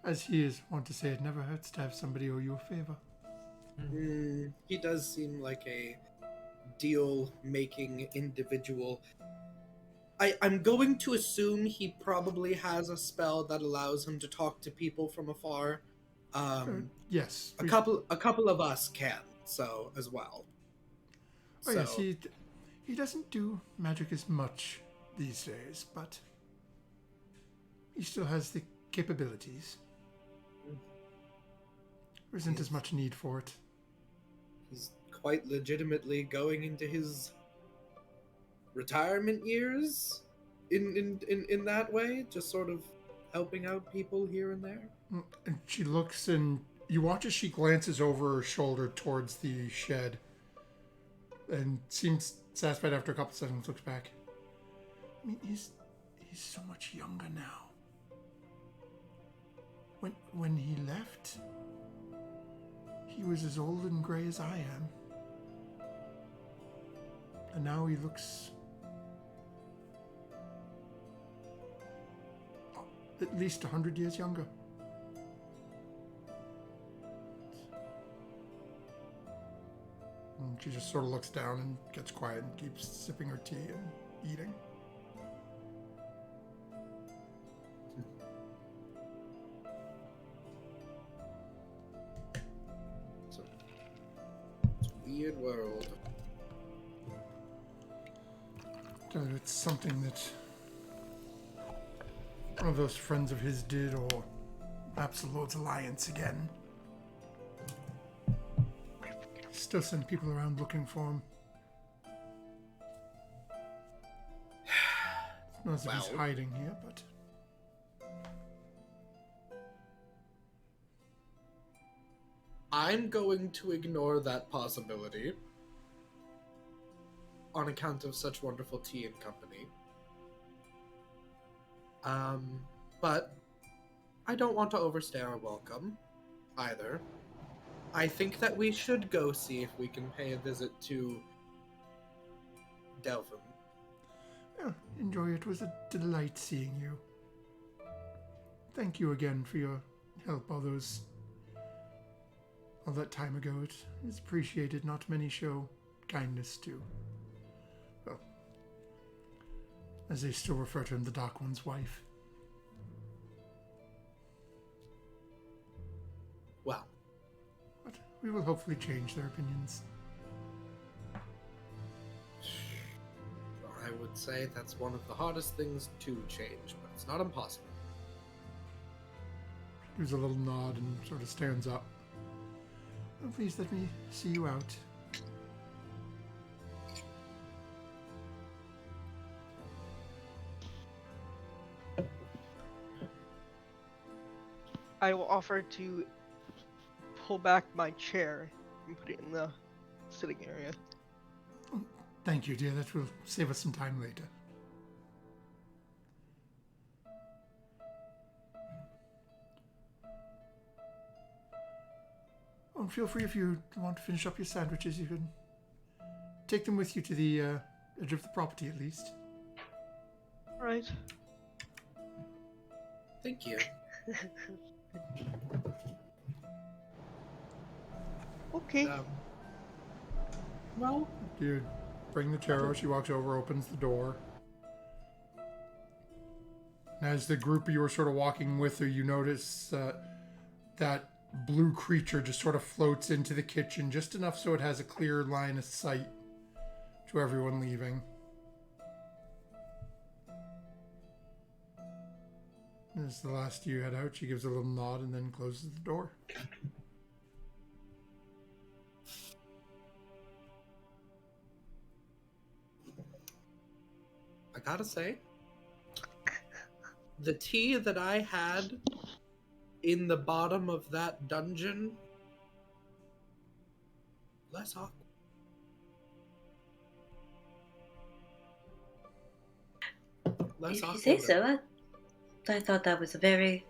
[SPEAKER 1] as he is wont to say, it never hurts to have somebody owe you a favor.
[SPEAKER 3] He does seem like a deal-making individual. I'm going to assume he probably has a spell that allows him to talk to people from afar.
[SPEAKER 1] Yes.
[SPEAKER 3] A couple of us can, so as well.
[SPEAKER 1] Oh yes, he doesn't do magic as much these days, but he still has the capabilities. There isn't as much need for it.
[SPEAKER 3] He's quite legitimately going into his retirement years in that way, just sort of helping out people here and there.
[SPEAKER 1] And she looks, and you watch as she glances over her shoulder towards the shed and seems satisfied after a couple seconds, looks back. I mean, he's so much younger now. When he left, he was as old and gray as I am. And now he looks at least 100 years younger. And she just sort of looks down and gets quiet and keeps sipping her tea and eating.
[SPEAKER 3] It's a weird world.
[SPEAKER 1] It's something that one of those friends of his did, or perhaps the Lord's Alliance again. Still send people around looking for him. It's not as if he's
[SPEAKER 3] Well.
[SPEAKER 1] hiding here, but
[SPEAKER 3] I'm going to ignore that possibility on account of such wonderful tea and company. But I don't want to overstay our welcome either. I think that we should go see if we can pay a visit to Delphin.
[SPEAKER 1] yeah, enjoy. It was a delight seeing you. Thank you again for your help all that time ago. It is appreciated. Not many show kindness to, well, as they still refer to him, the Dark One's wife.
[SPEAKER 3] Well,
[SPEAKER 1] But we will hopefully change their opinions.
[SPEAKER 3] I would say that's one of the hardest things to change, but it's not impossible.
[SPEAKER 1] Gives a little nod and sort of stands up. Oh, please let me see you out.
[SPEAKER 6] I will offer to pull back my chair and put it in the sitting area.
[SPEAKER 1] Thank you, dear. That will save us some time later. and feel free if you want to finish up your sandwiches. You can take them with you to the edge of the property, at least.
[SPEAKER 6] Right.
[SPEAKER 3] Thank you.
[SPEAKER 6] Okay.
[SPEAKER 3] Well,
[SPEAKER 1] You bring the tarot. She walks over, opens the door. And as the group you were sort of walking with her, you notice that blue creature just sort of floats into the kitchen, just enough so it has a clear line of sight to everyone leaving. As the last of you head out, she gives a little nod and then closes the door.
[SPEAKER 3] I gotta say, the tea that I had in the bottom of that dungeon, less awkward. Less
[SPEAKER 5] If you
[SPEAKER 3] awkward.
[SPEAKER 5] say so, I thought that was a very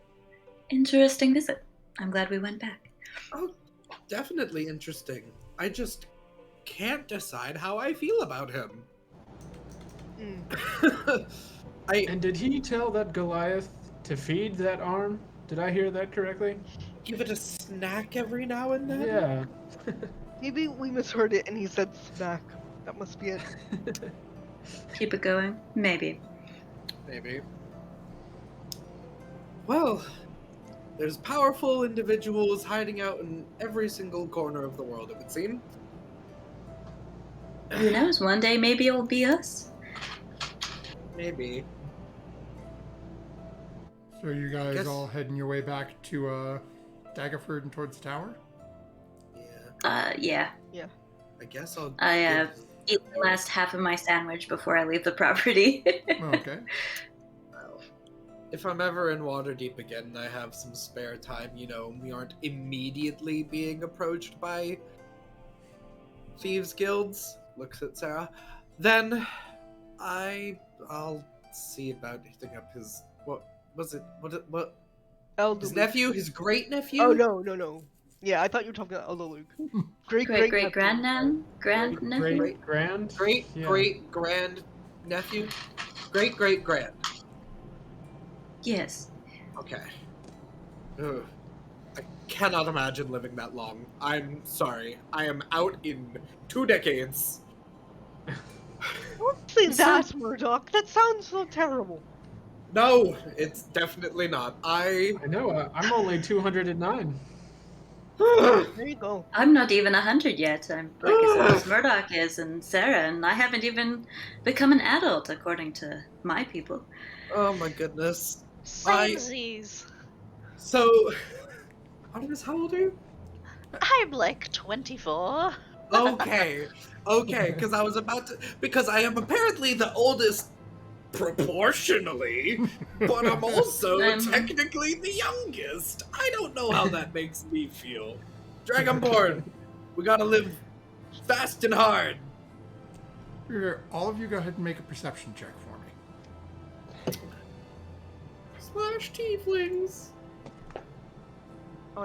[SPEAKER 5] interesting visit. I'm glad we went back.
[SPEAKER 3] Oh, definitely interesting. I just can't decide how I feel about him.
[SPEAKER 6] Mm.
[SPEAKER 4] And did he tell that Goliath to feed that arm? Did I hear that correctly?
[SPEAKER 3] Give it a snack every now and then?
[SPEAKER 4] Yeah.
[SPEAKER 6] Maybe we misheard it and he said snack. That must be it.
[SPEAKER 5] Keep it going? Maybe.
[SPEAKER 3] Maybe. Well, there's powerful individuals hiding out in every single corner of the world, it would seem.
[SPEAKER 5] Who knows? One day maybe it'll be us.
[SPEAKER 3] Maybe.
[SPEAKER 1] So you guys
[SPEAKER 3] Guess-
[SPEAKER 1] all heading your way back to Daggerford and towards the tower?
[SPEAKER 3] Yeah.
[SPEAKER 5] Yeah.
[SPEAKER 3] I guess I'll.
[SPEAKER 5] I eat the last half of my sandwich before I leave the property.
[SPEAKER 1] Okay.
[SPEAKER 3] Well, if I'm ever in Waterdeep again and I have some spare time, we aren't immediately being approached by thieves guilds. Looks at Sarah. Then I'll see about hitting up his what
[SPEAKER 6] Elder
[SPEAKER 3] his
[SPEAKER 6] Luke.
[SPEAKER 3] nephew, his great nephew.
[SPEAKER 6] Oh no. Yeah, I thought you were talking about Elder Luke. Great
[SPEAKER 5] Great
[SPEAKER 6] nephew.
[SPEAKER 5] grandnan? Grand nephew?
[SPEAKER 3] Great-
[SPEAKER 4] Grand?
[SPEAKER 3] Great
[SPEAKER 4] Yeah.
[SPEAKER 3] great grand nephew. Great grand.
[SPEAKER 5] Yes.
[SPEAKER 3] Okay. Ugh. I cannot imagine living that long. I'm sorry. I am out in 2 decades.
[SPEAKER 6] Don't say
[SPEAKER 5] It
[SPEAKER 6] that, Murdock. That sounds so terrible.
[SPEAKER 3] No, it's definitely not.
[SPEAKER 4] I know, I'm only 209.
[SPEAKER 6] There you go.
[SPEAKER 5] I'm not even 100 yet. I'm like as old as Murdock is and Sarah, and I haven't even become an adult according to my people.
[SPEAKER 3] Oh my goodness.
[SPEAKER 2] Samesies.
[SPEAKER 3] So, Artemis, how old are you?
[SPEAKER 2] I'm like 24.
[SPEAKER 3] Okay, because I was about to. Because I am apparently the oldest proportionally, but I'm also technically the youngest. I don't know how that makes me feel. Dragonborn, we gotta live fast and hard.
[SPEAKER 1] Here, all of you go ahead and make a perception check for me.
[SPEAKER 3] Slash tieflings.
[SPEAKER 6] Oh,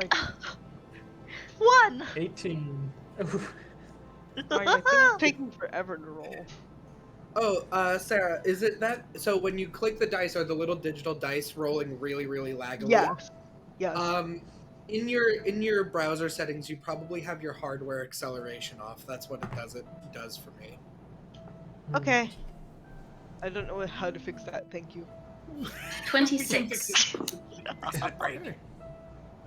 [SPEAKER 2] 1.
[SPEAKER 4] 18.
[SPEAKER 6] I think it's taking forever to roll.
[SPEAKER 3] Oh, Sarah, is it that? So when you click the dice, are the little digital dice rolling really, really laggily?
[SPEAKER 6] Yes. Yes.
[SPEAKER 3] In your browser settings, you probably have your hardware acceleration off. That's what it does for me.
[SPEAKER 6] Okay. I don't know how to fix that. Thank you.
[SPEAKER 5] 26.
[SPEAKER 1] Okay.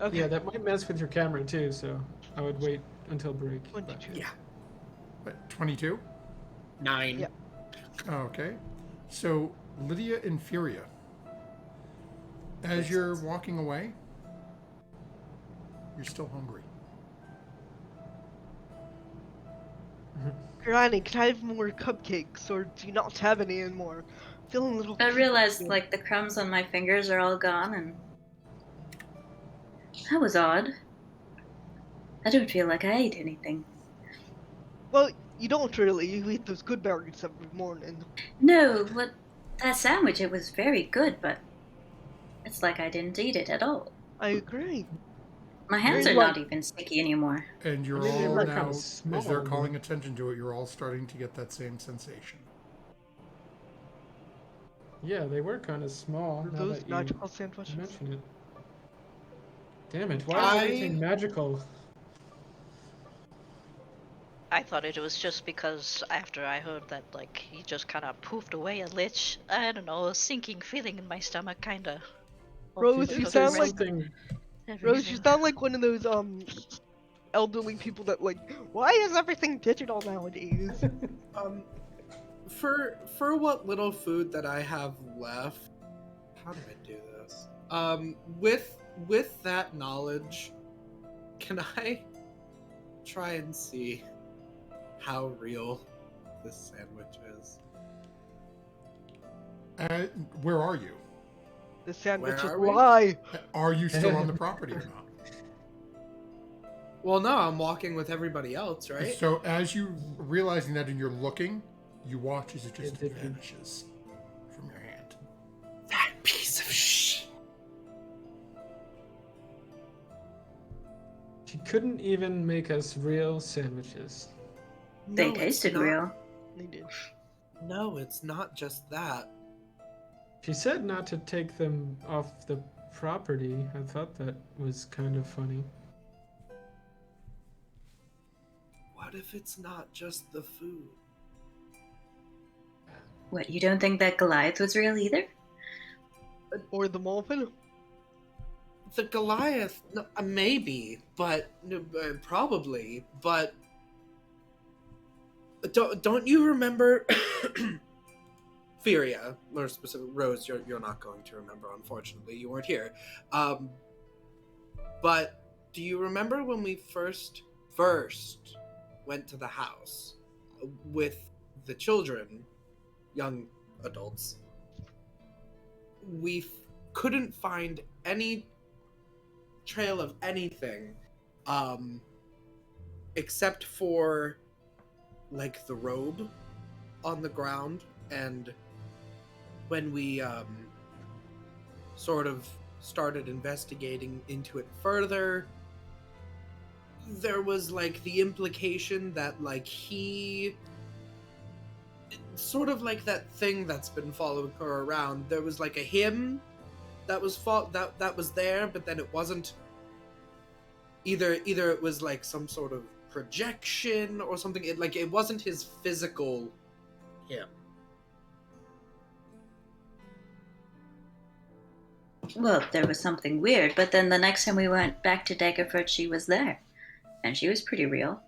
[SPEAKER 6] Okay.
[SPEAKER 4] Yeah, that might mess with your camera too, so I would wait until break.
[SPEAKER 6] 22.
[SPEAKER 3] Yeah.
[SPEAKER 1] What, 22?
[SPEAKER 3] 9.
[SPEAKER 6] Yeah.
[SPEAKER 1] Okay. So, Lydia and Furia, as you're walking away, you're still hungry.
[SPEAKER 6] Granny, can I have more cupcakes, or do you not have any anymore? Feeling a little.
[SPEAKER 5] I realized like the crumbs on my fingers are all gone, and that was odd. I don't feel like I ate anything.
[SPEAKER 6] Well, you don't really. You eat those good berries every morning.
[SPEAKER 5] No, what that sandwich, it was very good, but it's like I didn't eat it at all.
[SPEAKER 6] I agree.
[SPEAKER 5] My hands are not even sticky anymore.
[SPEAKER 1] And you're
[SPEAKER 4] I mean, they
[SPEAKER 1] all
[SPEAKER 4] were
[SPEAKER 1] now,
[SPEAKER 4] kinda
[SPEAKER 1] as
[SPEAKER 4] small,
[SPEAKER 1] they're
[SPEAKER 4] but-
[SPEAKER 1] calling attention to it, you're all starting to get that same sensation.
[SPEAKER 4] Yeah, they were kind of small.
[SPEAKER 6] Are
[SPEAKER 4] Now
[SPEAKER 6] those
[SPEAKER 4] that you
[SPEAKER 6] magical sandwiches?
[SPEAKER 4] mention it. Damn it! Why
[SPEAKER 3] I-
[SPEAKER 4] is everything magical?
[SPEAKER 2] I thought it was just because after I heard that, like, he just kind of poofed away a lich. I don't know, a sinking feeling in my stomach, kind of.
[SPEAKER 6] Rose,
[SPEAKER 4] Did
[SPEAKER 6] you
[SPEAKER 4] say
[SPEAKER 6] sound like
[SPEAKER 4] something.
[SPEAKER 6] Rose, you sound like one of those elderly people that like, why is everything digital nowadays?
[SPEAKER 3] For what little food that I have left, how do I do this? With that knowledge, can I try and see how real this sandwich is?
[SPEAKER 1] Where are you?
[SPEAKER 6] The sandwich is
[SPEAKER 3] Where
[SPEAKER 6] a
[SPEAKER 3] are we?
[SPEAKER 6] lie.
[SPEAKER 1] Are you still on the property or not?
[SPEAKER 3] Well, no, I'm walking with everybody else, right?
[SPEAKER 1] So as you realizing that and you're looking, you watch as it just
[SPEAKER 4] It did.
[SPEAKER 1] vanishes from your hand.
[SPEAKER 3] That piece of shit.
[SPEAKER 4] She couldn't even make us real sandwiches.
[SPEAKER 5] They
[SPEAKER 3] No, it's
[SPEAKER 5] tasted
[SPEAKER 3] not-
[SPEAKER 5] real.
[SPEAKER 6] They did.
[SPEAKER 3] No, it's not just that.
[SPEAKER 4] She said not to take them off the property. I thought that was kind of funny.
[SPEAKER 3] What if it's not just the food?
[SPEAKER 5] What, you don't think that Goliath was real either?
[SPEAKER 6] Or the muffin?
[SPEAKER 3] The Goliath, no, maybe, but probably, but don't you remember Furia, or specific Rose? You're not going to remember, unfortunately. You weren't here. But do you remember when we first went to the house with the children, young adults? We couldn't find any trail of anything except for like the robe on the ground, and when we sort of started investigating into it further, there was like the implication that like he sort of like that thing that's been following her around, there was like a him that was that was there, but then it wasn't. Either it was like some sort of projection or something. It wasn't his physical him.
[SPEAKER 5] Well, there was something weird, but then the next time we went back to Daggerford, she was there. And she was pretty real.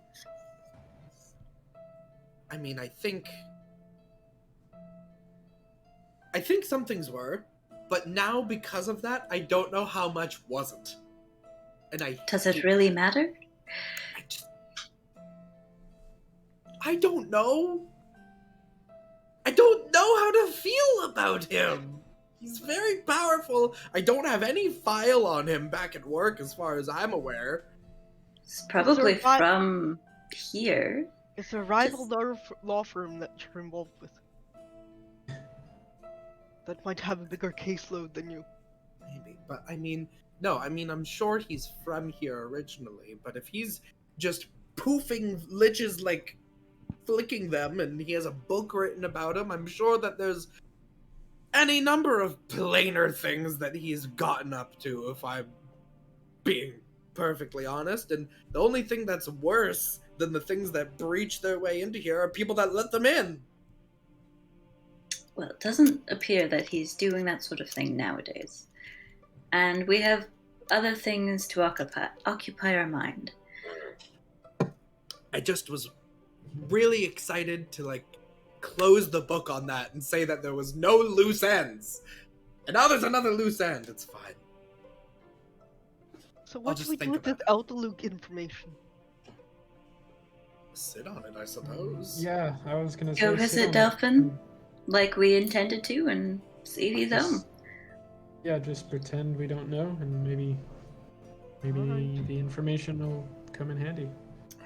[SPEAKER 3] I mean, I think some things were, but now because of that, I don't know how much wasn't. And
[SPEAKER 5] Does it really matter?
[SPEAKER 3] I don't know. I don't know how to feel about him. He's very powerful. I don't have any file on him back at work as far as I'm aware.
[SPEAKER 5] It's probably
[SPEAKER 6] Survive-
[SPEAKER 5] from here.
[SPEAKER 6] It's a rival law firm that you're involved with. That might have a bigger caseload than you.
[SPEAKER 3] Maybe, but I mean, no, I mean, I'm sure he's from here originally, but if he's just poofing liches, like flicking them, and he has a book written about him, I'm sure that there's any number of plainer things that he's gotten up to, if I'm being perfectly honest. And the only thing that's worse than the things that breach their way into here are people that let them in.
[SPEAKER 5] Well, it doesn't appear that he's doing that sort of thing nowadays. And we have other things to occupy our mind.
[SPEAKER 3] I just was really excited to like close the book on that and say that there was no loose ends. And now there's another loose end. It's fine.
[SPEAKER 6] So what do
[SPEAKER 3] just
[SPEAKER 6] we do
[SPEAKER 3] think
[SPEAKER 6] with this
[SPEAKER 3] about
[SPEAKER 6] Outlook information?
[SPEAKER 3] Sit on it, I suppose.
[SPEAKER 4] Yeah, I was gonna say.
[SPEAKER 5] Go
[SPEAKER 4] sit
[SPEAKER 5] visit
[SPEAKER 4] on it.
[SPEAKER 5] Delphin, like we intended to, and see if he's home.
[SPEAKER 4] Yeah, just pretend we don't know, and maybe
[SPEAKER 6] Alright.
[SPEAKER 4] the information will come in handy.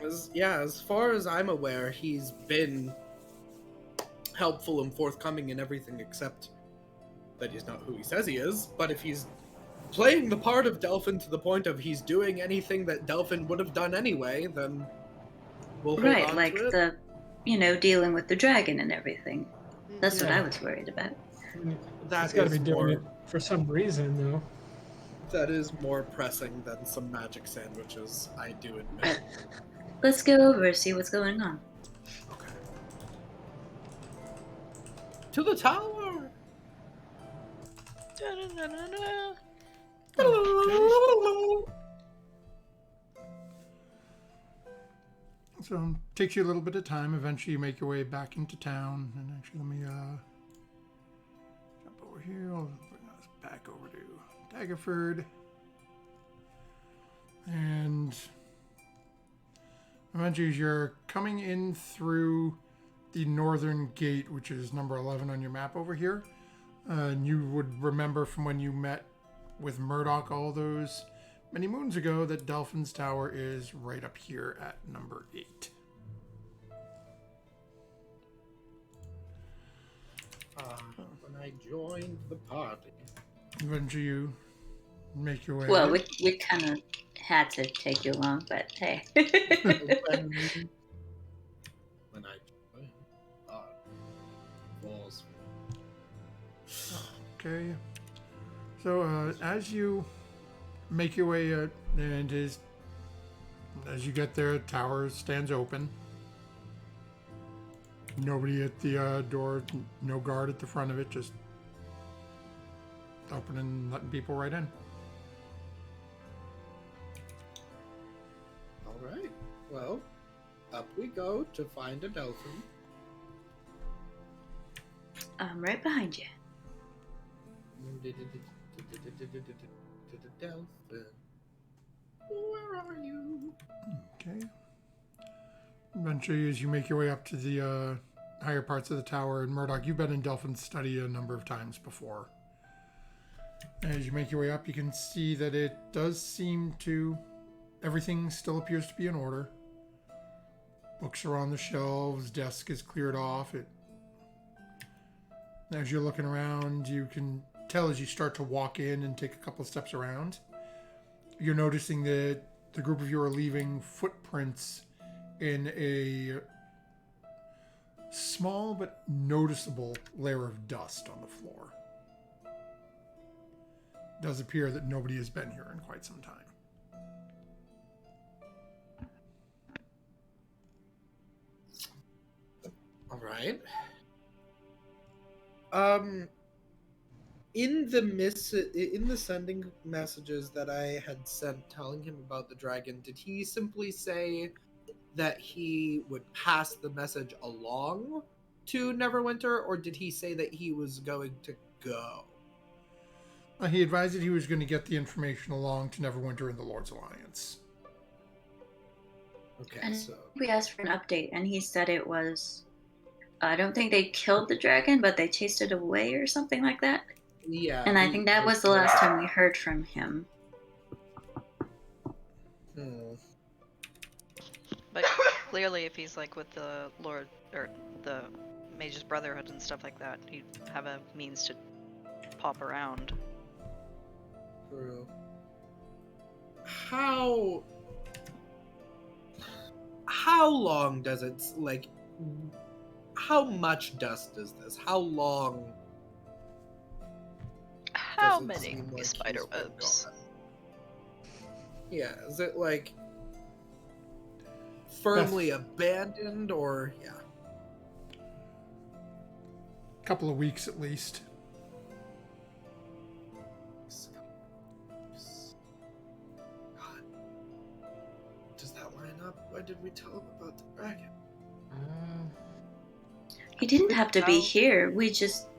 [SPEAKER 3] As far as I'm aware, he's been helpful and forthcoming in everything except that he's not who he says he is. But if he's playing the part of Delphin to the point of he's doing anything that Delphin would have done anyway, then we'll hold
[SPEAKER 5] Right,
[SPEAKER 3] on
[SPEAKER 5] like
[SPEAKER 3] to it.
[SPEAKER 5] the, dealing with the dragon and everything. That's what
[SPEAKER 4] Yeah.
[SPEAKER 5] I was worried about.
[SPEAKER 4] I mean,
[SPEAKER 3] That
[SPEAKER 4] he's got to
[SPEAKER 3] is
[SPEAKER 4] be doing
[SPEAKER 3] more-
[SPEAKER 4] it for some reason, though.
[SPEAKER 3] That is more pressing than some magic sandwiches, I do admit.
[SPEAKER 5] Let's go over, see what's going on.
[SPEAKER 3] Okay. To the tower!
[SPEAKER 2] Da-da-da-da-da.
[SPEAKER 1] So it takes you a little bit of time. Eventually you make your way back into town. And actually, let me jump over here. I'll bring us back over to Daggerford. And eventually you're coming in through the northern gate, which is number 11 on your map over here. And you would remember from when you met with Murdock all those many moons ago that Delphin's Tower is right up here at number 8.
[SPEAKER 3] When I joined the party.
[SPEAKER 1] Eventually you make your way.
[SPEAKER 5] Well, we kind of had to take you along, but hey.
[SPEAKER 3] when I joined balls.
[SPEAKER 1] Okay. So as you make your way and as you get there, tower stands open. Nobody at the door, no guard at the front of it, just open and letting people right in.
[SPEAKER 3] Alright. Well, up we go to find a Delphin.
[SPEAKER 5] I'm right behind you.
[SPEAKER 3] Delphin. Where are you?
[SPEAKER 1] Okay. Eventually, as you make your way up to the higher parts of the tower, and Murdock, you've been in Delphin's study a number of times before. As you make your way up, you can see that it does seem to... Everything still appears to be in order. Books are on the shelves, desk is cleared off. As you're looking around, you can tell as you start to walk in and take a couple of steps around, you're noticing that the group of you are leaving footprints in a small but noticeable layer of dust on the floor. It does appear that nobody has been here in quite some time.
[SPEAKER 3] All right. In the sending messages that I had sent telling him about the dragon, did he simply say that he would pass the message along to Neverwinter, or did he say that he was going to go?
[SPEAKER 1] He advised that he was going to get the information along to Neverwinter and the Lord's Alliance.
[SPEAKER 3] Okay,
[SPEAKER 5] And
[SPEAKER 3] so
[SPEAKER 5] we asked for an update, and he said it was... I don't think they killed the dragon, but they chased it away or something like that.
[SPEAKER 3] yeah,
[SPEAKER 5] And I think that was the last time we heard from him.
[SPEAKER 2] But clearly, if he's like with the Lord or the Mage's Brotherhood and stuff like that, he'd have a means to pop around.
[SPEAKER 3] True. How long does it like? How much dust is this? How long?
[SPEAKER 2] How
[SPEAKER 3] does it
[SPEAKER 2] many
[SPEAKER 3] seem like
[SPEAKER 2] spider
[SPEAKER 3] he's been
[SPEAKER 2] webs?
[SPEAKER 3] gone? Yeah, is it like firmly abandoned or yeah?
[SPEAKER 1] A couple of weeks at least.
[SPEAKER 3] God. Does that line up? Why did we tell him about the dragon?
[SPEAKER 5] He didn't have to be
[SPEAKER 2] How-
[SPEAKER 5] here.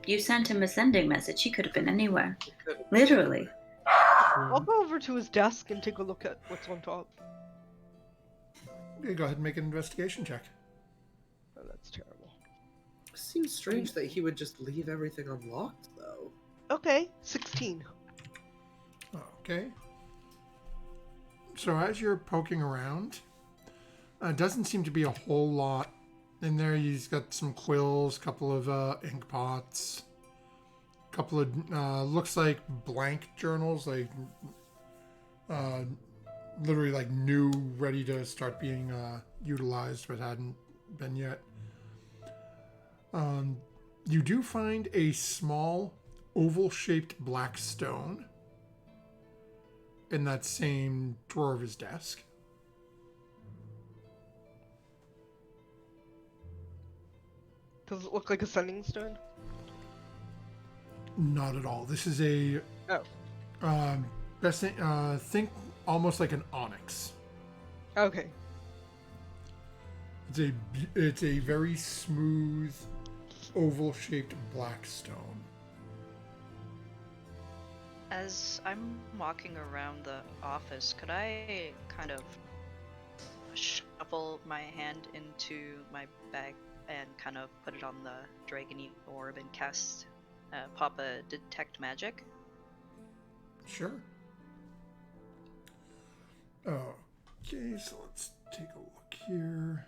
[SPEAKER 5] You sent him a sending message. He could have been anywhere.
[SPEAKER 3] It could have-
[SPEAKER 5] Literally.
[SPEAKER 6] I'll go over to his desk and take a look at what's on top.
[SPEAKER 1] Okay, go ahead and make an investigation check.
[SPEAKER 6] Oh, that's terrible.
[SPEAKER 3] Seems strange that he would just leave everything unlocked, though.
[SPEAKER 6] Okay, 16.
[SPEAKER 1] Okay. So as you're poking around, doesn't seem to be a whole lot in there. He's got some quills, a couple of ink pots, couple of looks like blank journals, like literally like new, ready to start being utilized, but hadn't been yet. You do find a small oval-shaped black stone in that same drawer of his desk.
[SPEAKER 6] Does it look like a sending stone?
[SPEAKER 1] Not at all. This is a
[SPEAKER 6] Oh.
[SPEAKER 1] best thing, think almost like an onyx.
[SPEAKER 6] Okay.
[SPEAKER 1] It's a very smooth, oval-shaped black stone.
[SPEAKER 2] As I'm walking around the office, could I kind of shuffle my hand into my bag and kind of put it on the dragony orb and cast, pop a detect magic?
[SPEAKER 1] Sure. Okay, so let's take a look here.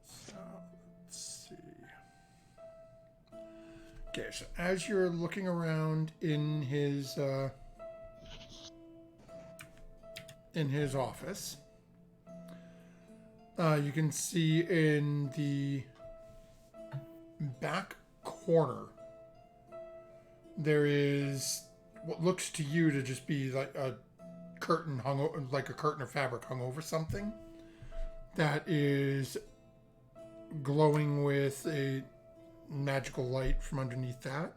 [SPEAKER 1] So, let's see. Okay, so as you're looking around in his office, you can see in the back corner there is what looks to you to just be like a curtain hung over, like a curtain of fabric hung over something that is glowing with a magical light from underneath that.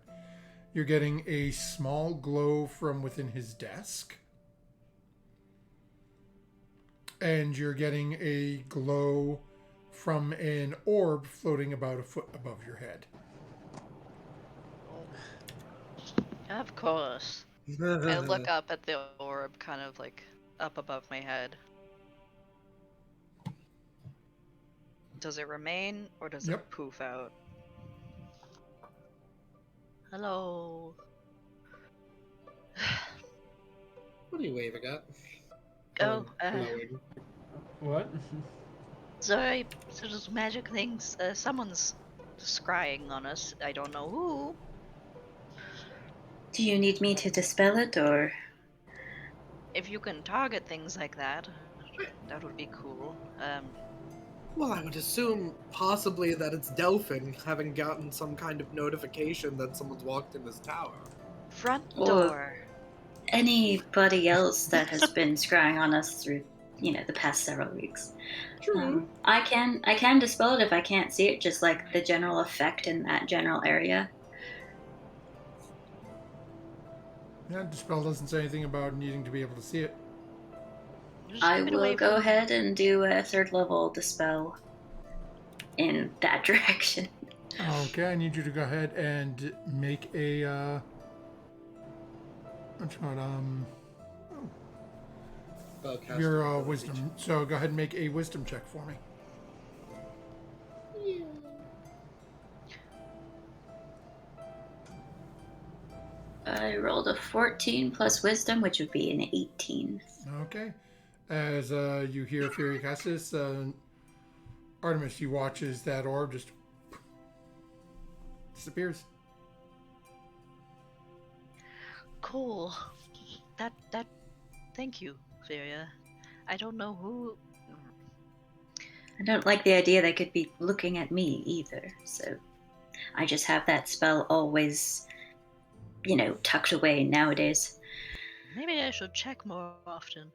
[SPEAKER 1] You're getting a small glow from within his desk. And you're getting a glow from an orb floating about a foot above your head.
[SPEAKER 2] Of course. I look up at the orb, kind of like up above my head. Does it remain, or does
[SPEAKER 1] Yep.
[SPEAKER 2] it poof out? Hello.
[SPEAKER 3] What are you waving at?
[SPEAKER 2] Oh,
[SPEAKER 3] Glowing.
[SPEAKER 4] What?
[SPEAKER 2] sorry, so those magic things. Someone's scrying on us. I don't know who.
[SPEAKER 5] Do you need me to dispel it, or?
[SPEAKER 2] If you can target things like that, that would be cool.
[SPEAKER 3] Well, I would assume possibly that it's Delphin, having gotten some kind of notification that someone's walked in his tower.
[SPEAKER 2] Front
[SPEAKER 5] Or-
[SPEAKER 2] door.
[SPEAKER 5] Anybody else that has been scrying on us through, the past several weeks.
[SPEAKER 3] True.
[SPEAKER 5] I can dispel it if I can't see it, just like the general effect in that general area.
[SPEAKER 1] Yeah, Dispel doesn't say anything about needing to be able to see it.
[SPEAKER 2] Just
[SPEAKER 5] I
[SPEAKER 2] get away
[SPEAKER 5] will go
[SPEAKER 2] from-
[SPEAKER 5] ahead and do a 3rd level dispel in that direction.
[SPEAKER 1] Okay, I need you to go ahead and make a what's it called?
[SPEAKER 3] Spellcaster
[SPEAKER 1] Your
[SPEAKER 3] ability.
[SPEAKER 1] wisdom. So go ahead and make a wisdom check for me.
[SPEAKER 5] I rolled a 14 plus wisdom, which would be an 18.
[SPEAKER 1] Okay. As you hear Furicasis, Artemis, you watch as that orb just disappears.
[SPEAKER 2] Cool. That. Thank you, Feria. I don't know who.
[SPEAKER 5] I don't like the idea they could be looking at me either, so I just have that spell always, tucked away nowadays.
[SPEAKER 2] Maybe I should check more often.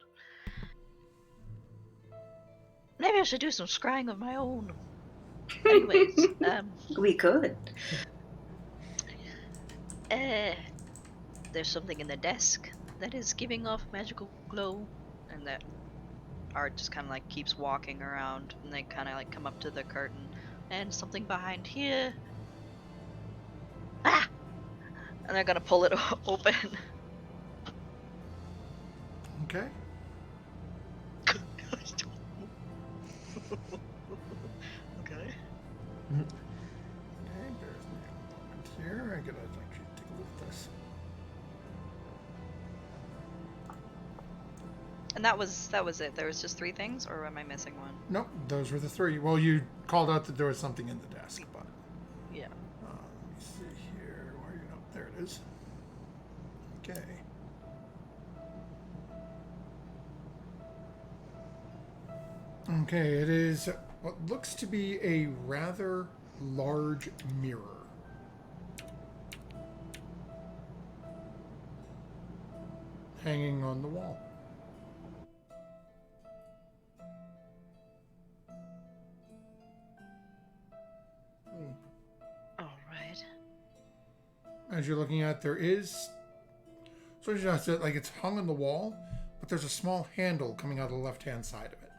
[SPEAKER 2] Maybe I should do some scrying of my own. Anyways,
[SPEAKER 5] We could.
[SPEAKER 2] there's something in the desk that is giving off magical glow, and that Art just kind of like keeps walking around, and they kind of like come up to the curtain, and something behind here. Ah! And they're gonna pull it open.
[SPEAKER 1] Okay.
[SPEAKER 2] Okay.
[SPEAKER 1] Okay, there's me a moment here. I gotta actually take a look at this.
[SPEAKER 2] And that was it. There was just 3 things, or am I missing one?
[SPEAKER 1] Nope, those were the 3. Well, you called out that there was something in the desk, but
[SPEAKER 2] Yeah.
[SPEAKER 1] let me see here. Where are you? No, there it is. Okay. Okay, it is what looks to be a rather large mirror. Hanging on the wall.
[SPEAKER 2] All right.
[SPEAKER 1] As you're looking at, there is. So you just like it's hung on the wall, but there's a small handle coming out of the left-hand side of it.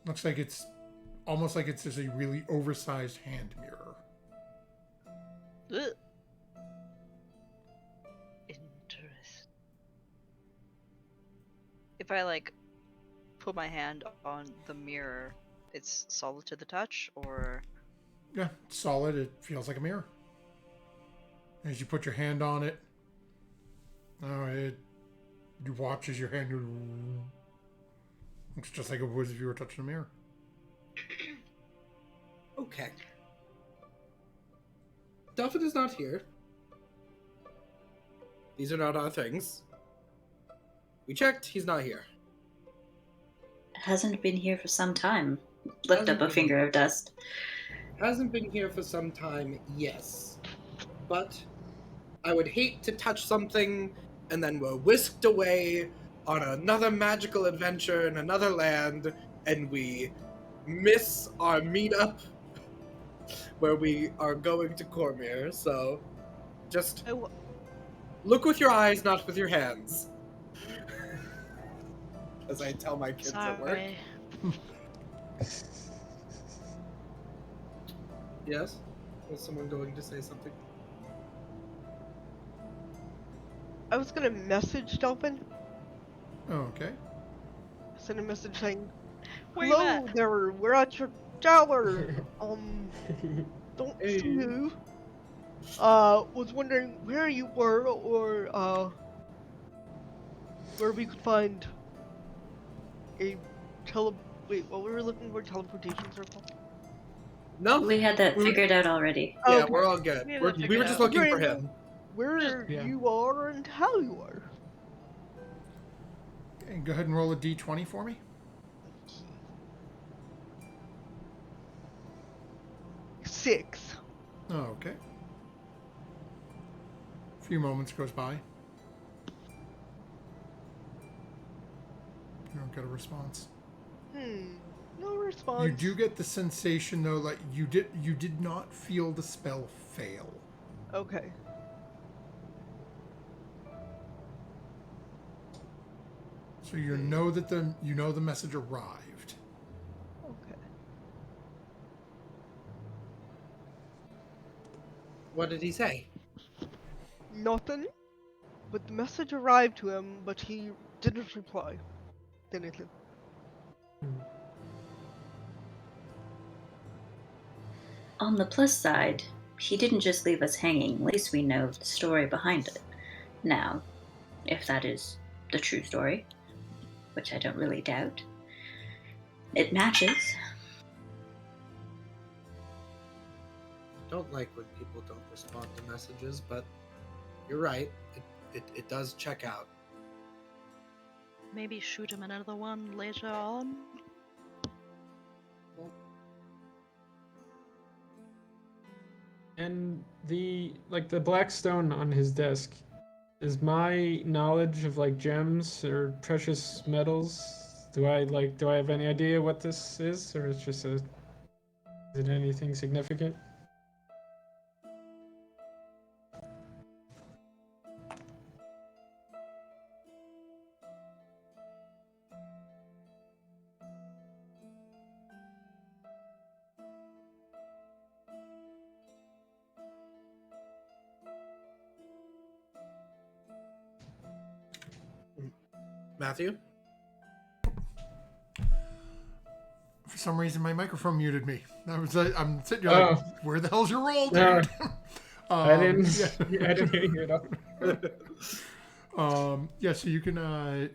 [SPEAKER 1] Looks like it's almost like it's just a really oversized hand mirror.
[SPEAKER 2] Ugh. Interesting. If I like put my hand on the mirror, it's solid to the touch, or
[SPEAKER 1] Yeah, it's solid. It feels like a mirror. As you put your hand on it, you watch as your hand looks just like it would if you were touching a mirror.
[SPEAKER 3] Okay. Delphin is not here. These are not our things. We checked, he's not here.
[SPEAKER 5] Hasn't been here for some time. Lift up a finger of dust.
[SPEAKER 3] Hasn't been here for some time, yes. But I would hate to touch something and then we're whisked away on another magical adventure in another land and we miss our meetup where we are going to Cormyr, so just look with your eyes, not with your hands. As I tell my kids at work.
[SPEAKER 2] sorry.
[SPEAKER 3] Yes? Was someone going to say something?
[SPEAKER 6] I was gonna message Delphin.
[SPEAKER 1] Oh, okay.
[SPEAKER 6] Send a message saying,
[SPEAKER 2] Where you
[SPEAKER 6] "Hello
[SPEAKER 2] at?
[SPEAKER 6] there, we're at your tower. Don't
[SPEAKER 3] Hey.
[SPEAKER 6] see you. Was wondering where you were, or where we could find a Wait, what were we looking for? Teleportation circle?
[SPEAKER 3] No?
[SPEAKER 5] We had that figured out already.
[SPEAKER 3] Yeah,
[SPEAKER 6] Okay.
[SPEAKER 3] we're all good.
[SPEAKER 2] We have
[SPEAKER 3] We're-
[SPEAKER 2] that
[SPEAKER 3] we were
[SPEAKER 2] figured
[SPEAKER 3] just
[SPEAKER 2] out.
[SPEAKER 3] looking for
[SPEAKER 6] Right,
[SPEAKER 3] him.
[SPEAKER 6] Where
[SPEAKER 4] Yeah.
[SPEAKER 6] you are and how you are.
[SPEAKER 1] Okay, go ahead and roll a d20 for me.
[SPEAKER 6] 6.
[SPEAKER 1] Oh, okay. A few moments goes by. You don't get a response.
[SPEAKER 6] No response.
[SPEAKER 1] You do get the sensation though, like you did not feel the spell fail.
[SPEAKER 6] Okay.
[SPEAKER 1] So you know that the message arrived.
[SPEAKER 6] Okay.
[SPEAKER 3] What did he say?
[SPEAKER 6] Nothing. But the message arrived to him, but he didn't reply. Anything.
[SPEAKER 5] On the plus side, he didn't just leave us hanging. At least we know the story behind it. Now, if that is the true story, which I don't really doubt, it matches.
[SPEAKER 3] Don't like when people don't respond to messages, but you're right. It does check out.
[SPEAKER 2] Maybe shoot him another one later on.
[SPEAKER 4] And the black stone on his desk, is my knowledge of like gems or precious metals, do I have any idea what this is, or is it anything significant?
[SPEAKER 3] Matthew?
[SPEAKER 1] For some reason, my microphone muted me. I'm sitting here like, where the hell's your roll, dude?
[SPEAKER 4] I didn't.
[SPEAKER 1] Yeah.
[SPEAKER 4] I didn't hear it all.
[SPEAKER 1] Yeah, so you can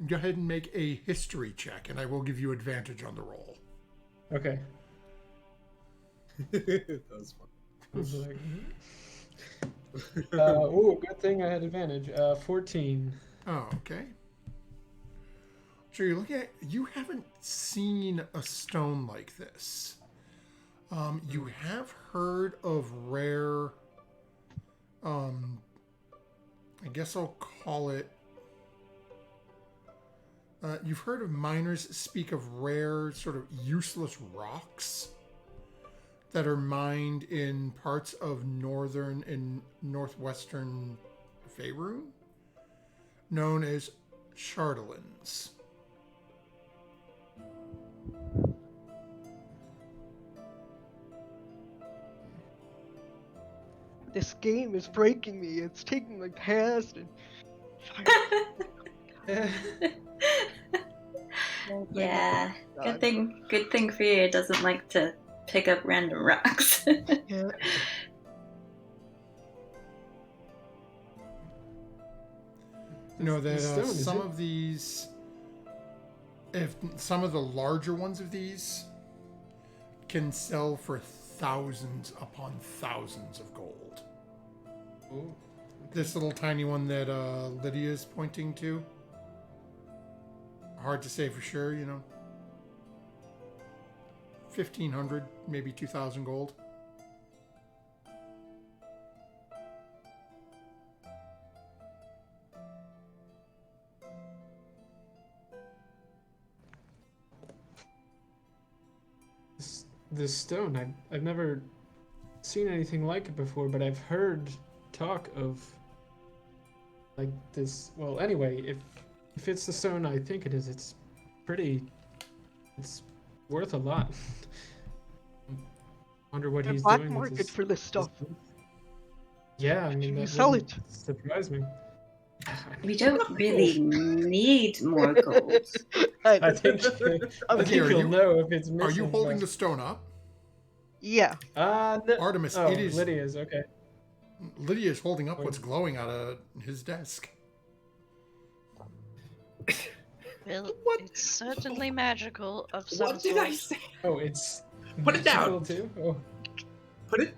[SPEAKER 1] go ahead and make a history check, and I will give you advantage on the roll.
[SPEAKER 4] Okay.
[SPEAKER 3] That was fun.
[SPEAKER 4] I was like, ooh, good thing I had advantage. 14.
[SPEAKER 1] Oh, okay. So you're looking at, you haven't seen a stone like this. You have heard of rare, I guess I'll call it, you've heard of miners speak of rare, sort of useless rocks that are mined in parts of northern and northwestern Faerun, known as Chardolins.
[SPEAKER 6] This game is breaking me. It's taking my past and.
[SPEAKER 5] Yeah.
[SPEAKER 6] God.
[SPEAKER 5] Good thing for you. It doesn't like to pick up random rocks.
[SPEAKER 6] Yeah.
[SPEAKER 1] You know that
[SPEAKER 4] stone, is
[SPEAKER 1] some
[SPEAKER 4] it?
[SPEAKER 1] of these, if some of the larger ones of these, can sell for thousands upon thousands of gold.
[SPEAKER 4] Ooh.
[SPEAKER 1] This little tiny one that Lydia is pointing to, hard to say for sure, you know. 1,500, maybe 2,000 gold.
[SPEAKER 4] This stone, I've never seen anything like it before, but I've heard talk of like this. Well, anyway, if it's the stone I think it is, it's worth a lot. Wonder what
[SPEAKER 6] The
[SPEAKER 4] he's
[SPEAKER 6] black
[SPEAKER 4] doing with
[SPEAKER 6] market
[SPEAKER 4] this
[SPEAKER 6] for this stuff.
[SPEAKER 4] Yeah, I mean,
[SPEAKER 6] You
[SPEAKER 4] that
[SPEAKER 6] sell
[SPEAKER 4] wouldn't
[SPEAKER 6] it.
[SPEAKER 4] surprise me.
[SPEAKER 5] We don't really need more gold.
[SPEAKER 4] I think
[SPEAKER 1] Okay, are
[SPEAKER 4] you'll
[SPEAKER 1] you-
[SPEAKER 4] know if it's missing.
[SPEAKER 1] Are you holding the
[SPEAKER 4] but-
[SPEAKER 1] stone up?
[SPEAKER 6] Yeah.
[SPEAKER 4] No.
[SPEAKER 1] Artemis,
[SPEAKER 4] Oh,
[SPEAKER 1] it is.
[SPEAKER 4] Lydia's okay.
[SPEAKER 1] Lydia is holding up what's glowing out of his desk.
[SPEAKER 2] Well,
[SPEAKER 3] What?
[SPEAKER 2] it's certainly magical of some
[SPEAKER 3] What did I
[SPEAKER 2] sort.
[SPEAKER 3] say?
[SPEAKER 4] Oh, it's
[SPEAKER 3] Put it down.
[SPEAKER 4] magical too? Oh.
[SPEAKER 3] Put it.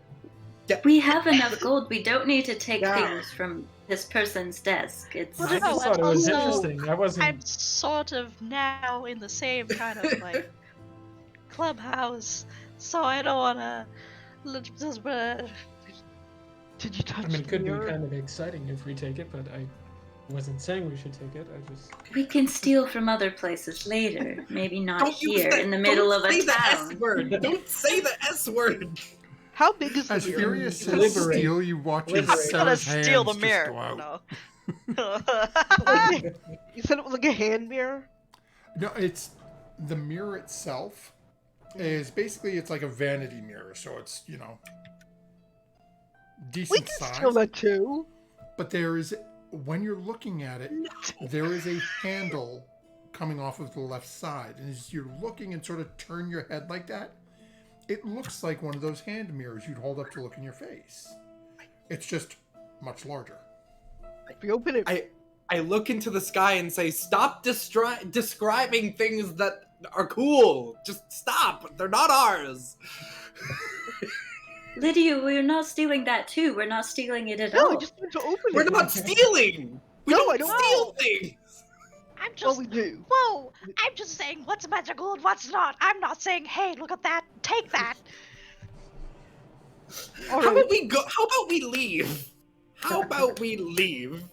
[SPEAKER 5] We have enough gold. We don't need to take
[SPEAKER 3] Yeah.
[SPEAKER 5] things from this person's desk. It's
[SPEAKER 2] Well,
[SPEAKER 4] I
[SPEAKER 2] no,
[SPEAKER 4] just thought it was
[SPEAKER 2] also-
[SPEAKER 4] interesting. I wasn't.
[SPEAKER 2] I'm sort of now in the same kind of like clubhouse, so I don't wanna.
[SPEAKER 6] Did you touch
[SPEAKER 4] I mean, it
[SPEAKER 6] the
[SPEAKER 4] could be
[SPEAKER 6] mirror?
[SPEAKER 4] kind of exciting if we take it, but I wasn't saying we should take it. I just.
[SPEAKER 5] we can steal from other places later. Maybe not
[SPEAKER 3] Don't use
[SPEAKER 5] here
[SPEAKER 3] that-
[SPEAKER 5] in the middle
[SPEAKER 3] don't
[SPEAKER 5] of
[SPEAKER 3] say
[SPEAKER 5] a
[SPEAKER 3] the S
[SPEAKER 5] town.
[SPEAKER 3] word. Don't say the S word.
[SPEAKER 6] How big is the
[SPEAKER 1] As
[SPEAKER 6] mirror?
[SPEAKER 1] Furious says
[SPEAKER 4] Liberate.
[SPEAKER 1] steal, you watch his
[SPEAKER 4] Liberate.
[SPEAKER 2] I'm gonna
[SPEAKER 1] Sarah's
[SPEAKER 2] steal the
[SPEAKER 1] hands
[SPEAKER 2] mirror.
[SPEAKER 1] just go out.
[SPEAKER 2] No.
[SPEAKER 6] You said it was like a hand mirror?
[SPEAKER 1] No, it's the mirror itself is basically it's like a vanity mirror, so it's, you know,
[SPEAKER 6] We
[SPEAKER 1] decent
[SPEAKER 6] can
[SPEAKER 1] size.
[SPEAKER 6] steal that too.
[SPEAKER 1] But there is, when you're looking at it, there is a handle coming off of the left side, and as you're looking and sort of turn your head like that, it looks like one of those hand mirrors you'd hold up to look in your face. It's just much larger.
[SPEAKER 6] If we open it,
[SPEAKER 3] I look into the sky and say, "Stop describing things that are cool. Just stop. They're not ours."
[SPEAKER 5] Lydia, we're not stealing that too. We're not stealing it at
[SPEAKER 6] no, I
[SPEAKER 5] all.
[SPEAKER 6] just want to open
[SPEAKER 3] We're
[SPEAKER 6] it.
[SPEAKER 3] not stealing. We
[SPEAKER 6] No,
[SPEAKER 3] don't
[SPEAKER 6] I don't
[SPEAKER 3] steal
[SPEAKER 2] know.
[SPEAKER 3] things.
[SPEAKER 2] I'm
[SPEAKER 6] Well,
[SPEAKER 2] just.
[SPEAKER 6] we do.
[SPEAKER 2] Whoa! I'm just saying what's magical and what's not. I'm not saying, hey, look at that, take that.
[SPEAKER 6] All
[SPEAKER 3] How
[SPEAKER 6] right.
[SPEAKER 3] about we go? How about we leave? How about we leave?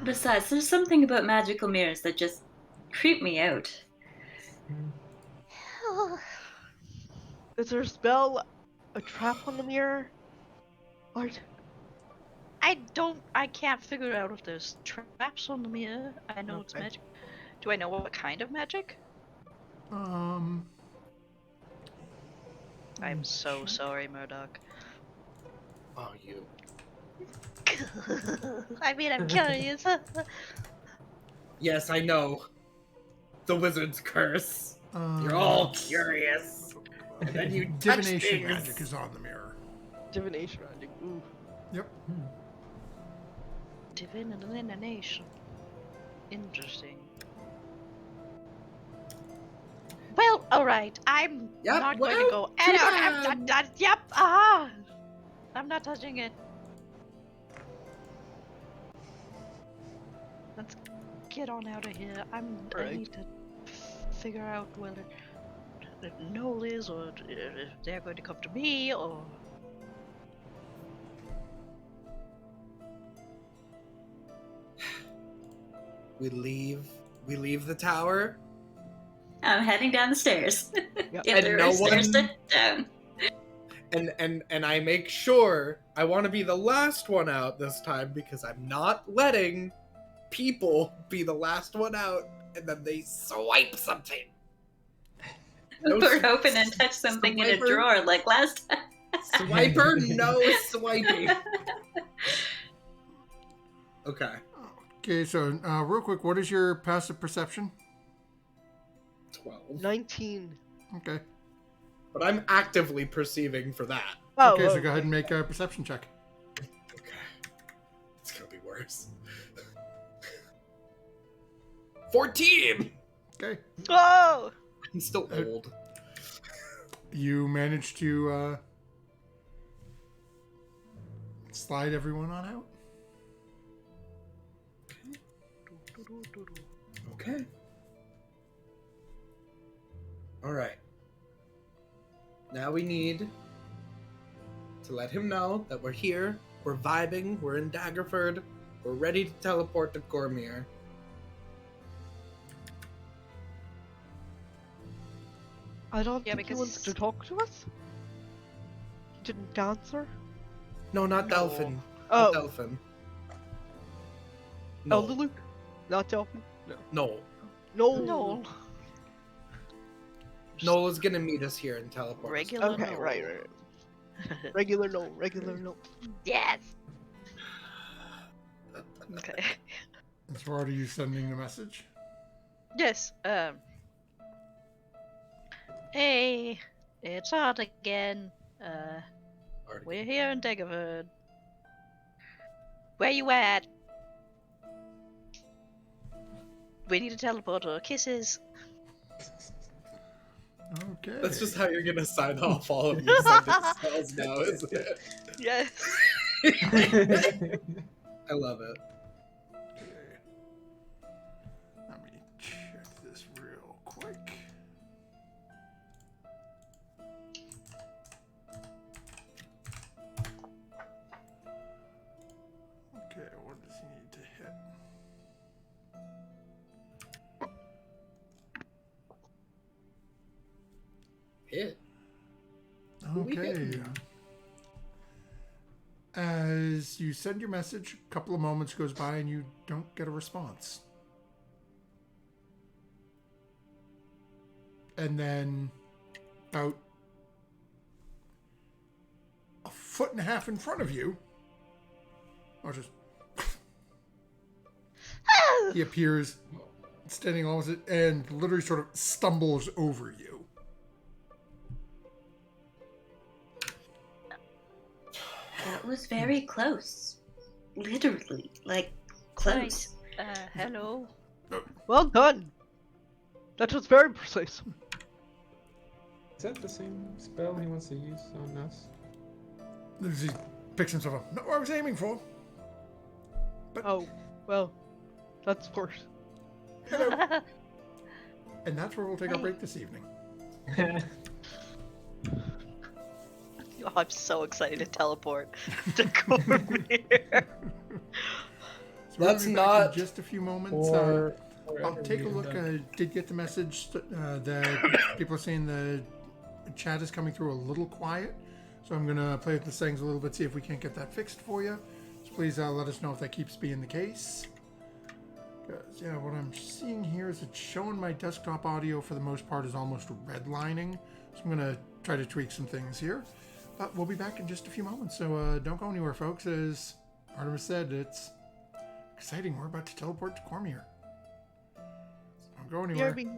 [SPEAKER 5] Besides, there's something about magical mirrors that just creep me out.
[SPEAKER 6] Is there a spell, a trap on the mirror? Art?
[SPEAKER 2] I can't figure out if there's traps on the mirror. I know it's
[SPEAKER 6] Okay.
[SPEAKER 2] magic. Do I know what kind of magic? I'm so sorry, Murdock.
[SPEAKER 3] Oh, you.
[SPEAKER 2] I mean, I'm curious.
[SPEAKER 3] Yes, I know. The wizard's curse. You're all curious. And then you touch
[SPEAKER 1] Divination
[SPEAKER 3] things.
[SPEAKER 1] magic is on the mirror.
[SPEAKER 6] Divination magic. Ooh.
[SPEAKER 1] Yep.
[SPEAKER 2] Divine elimination. Interesting. Well, alright. I'm
[SPEAKER 3] Yep,
[SPEAKER 2] not going to
[SPEAKER 3] well,
[SPEAKER 2] go.
[SPEAKER 3] too
[SPEAKER 2] I'm
[SPEAKER 3] bad.
[SPEAKER 2] yep, aha! I'm not touching it. Let's get on out of here. I
[SPEAKER 6] Right.
[SPEAKER 2] need to figure out whether Noel is or if they're going to come to me or.
[SPEAKER 3] We leave the tower.
[SPEAKER 5] I'm heading down the stairs.
[SPEAKER 6] Yep.
[SPEAKER 5] If
[SPEAKER 3] And
[SPEAKER 5] there
[SPEAKER 3] no
[SPEAKER 5] are stairs
[SPEAKER 3] one-
[SPEAKER 5] down.
[SPEAKER 3] And I make sure I want to be the last one out this time because I'm not letting people be the last one out and then they swipe something. No
[SPEAKER 5] Or open and touch something in a
[SPEAKER 3] swiper.
[SPEAKER 5] drawer like last time.
[SPEAKER 3] Swiper, no swiping. Okay.
[SPEAKER 1] Okay, so real quick, what is your passive perception?
[SPEAKER 3] 12.
[SPEAKER 6] 19.
[SPEAKER 1] Okay.
[SPEAKER 3] But I'm actively perceiving for that.
[SPEAKER 6] Oh,
[SPEAKER 1] Okay, so go ahead and make a perception check.
[SPEAKER 3] Okay. It's gonna be worse. 14!
[SPEAKER 1] Okay.
[SPEAKER 2] Oh!
[SPEAKER 3] I'm still old.
[SPEAKER 1] You managed to slide everyone on out.
[SPEAKER 3] Okay. Alright. Now we need to let him know that we're here, we're vibing, we're in Daggerford, we're ready to teleport to Gormir.
[SPEAKER 6] I don't
[SPEAKER 2] Yeah,
[SPEAKER 6] think he
[SPEAKER 2] because
[SPEAKER 6] wants to talk to us. He didn't answer.
[SPEAKER 3] No, not
[SPEAKER 2] No.
[SPEAKER 3] Delphin.
[SPEAKER 6] Oh,
[SPEAKER 3] Not Delphin. No.
[SPEAKER 6] Elder Luke? Not Delphin?
[SPEAKER 3] No.
[SPEAKER 6] No.
[SPEAKER 2] No.
[SPEAKER 3] Noel's gonna meet us here and teleport. us.
[SPEAKER 2] Regular
[SPEAKER 6] Okay,
[SPEAKER 2] no.
[SPEAKER 6] right. Regular no.
[SPEAKER 2] Yes! Okay.
[SPEAKER 1] So are you sending the message?
[SPEAKER 2] Yes, Hey, it's Art again.
[SPEAKER 3] Already.
[SPEAKER 2] We're here in Daggerford. Where you at? We need to teleport her. Kisses.
[SPEAKER 1] Okay.
[SPEAKER 3] That's just how you're gonna sign off all of your sending spells now, isn't it?
[SPEAKER 2] Yes.
[SPEAKER 3] I love it.
[SPEAKER 1] Okay. Let me check this real quick. Okay, what does he need to hit?
[SPEAKER 3] Hit. Who we
[SPEAKER 1] Okay.
[SPEAKER 3] hitting?
[SPEAKER 1] As you send your message, a couple of moments goes by and you don't get a response. And then about a foot and a half in front of you, or just he appears standing almost and literally sort of stumbles over you.
[SPEAKER 5] That was very close. Literally, like, close.
[SPEAKER 2] Hello.
[SPEAKER 6] Well done. That was very precise.
[SPEAKER 4] Is that the same spell he wants to use on us?
[SPEAKER 1] As he picks himself up. Not what I was aiming for.
[SPEAKER 6] Oh, well, that's worse.
[SPEAKER 1] Hello. And that's where we'll take our break this evening.
[SPEAKER 2] Oh, I'm so excited to teleport to Cormier.
[SPEAKER 1] So we'll
[SPEAKER 3] That's
[SPEAKER 1] be back
[SPEAKER 3] not-
[SPEAKER 1] in just a few moments.
[SPEAKER 4] Or
[SPEAKER 1] I'll take a look. I did get the message that people are saying the chat is coming through a little quiet. So I'm going to play with the settings a little bit, see if we can't get that fixed for you. So please let us know if that keeps being the case. Because, yeah, what I'm seeing here is it's showing my desktop audio for the most part is almost redlining. So I'm going to try to tweak some things here. But we'll be back in just a few moments. So don't go anywhere, folks. As Artemis said, it's exciting. We're about to teleport to Cormier. Don't go anywhere.
[SPEAKER 6] Yerby.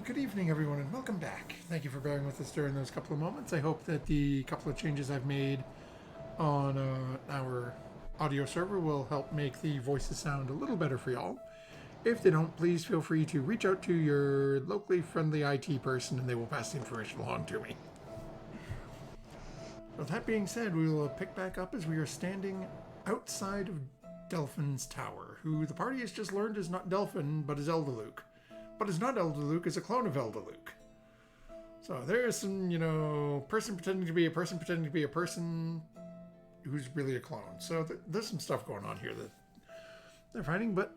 [SPEAKER 1] good evening, everyone, and welcome back. Thank you for bearing with us during those couple of moments. I hope that the couple of changes I've made on our audio server will help make the voices sound a little better for y'all. If they don't, please feel free to reach out to your locally friendly IT person and they will pass the information along to me. With that being said, we will pick back up as we are standing outside of Delphin's tower, who the party has just learned is not Delphin, but is Eldeluke. But is not Eldeluke, is a clone of Eldeluke. So there is some, person pretending to be a person pretending to be a person who's really a clone. So there's some stuff going on here that they're fighting, but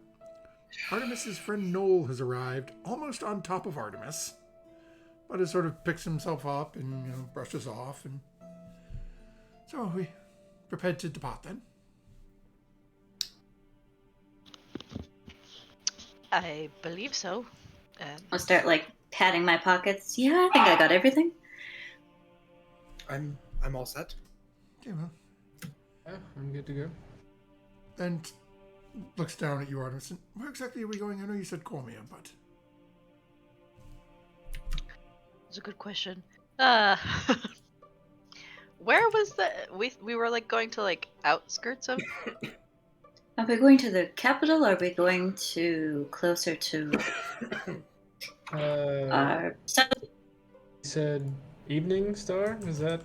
[SPEAKER 1] Artemis's friend Noel has arrived almost on top of Artemis, but has sort of picks himself up and brushes off, and so we prepared to depart then.
[SPEAKER 2] I believe so.
[SPEAKER 5] I'll start patting my pockets. Yeah, I think I got everything.
[SPEAKER 3] I'm all set.
[SPEAKER 1] Okay, well,
[SPEAKER 4] Yeah, I'm good to go.
[SPEAKER 1] and looks down at you, Artemis, and where exactly are we going? I know you said Cormia, but
[SPEAKER 2] It's a good question. Where was the we were going to outskirts of?
[SPEAKER 5] Are we going to the capital? Or are we going to closer to our south?
[SPEAKER 4] You said Evening Star? Is that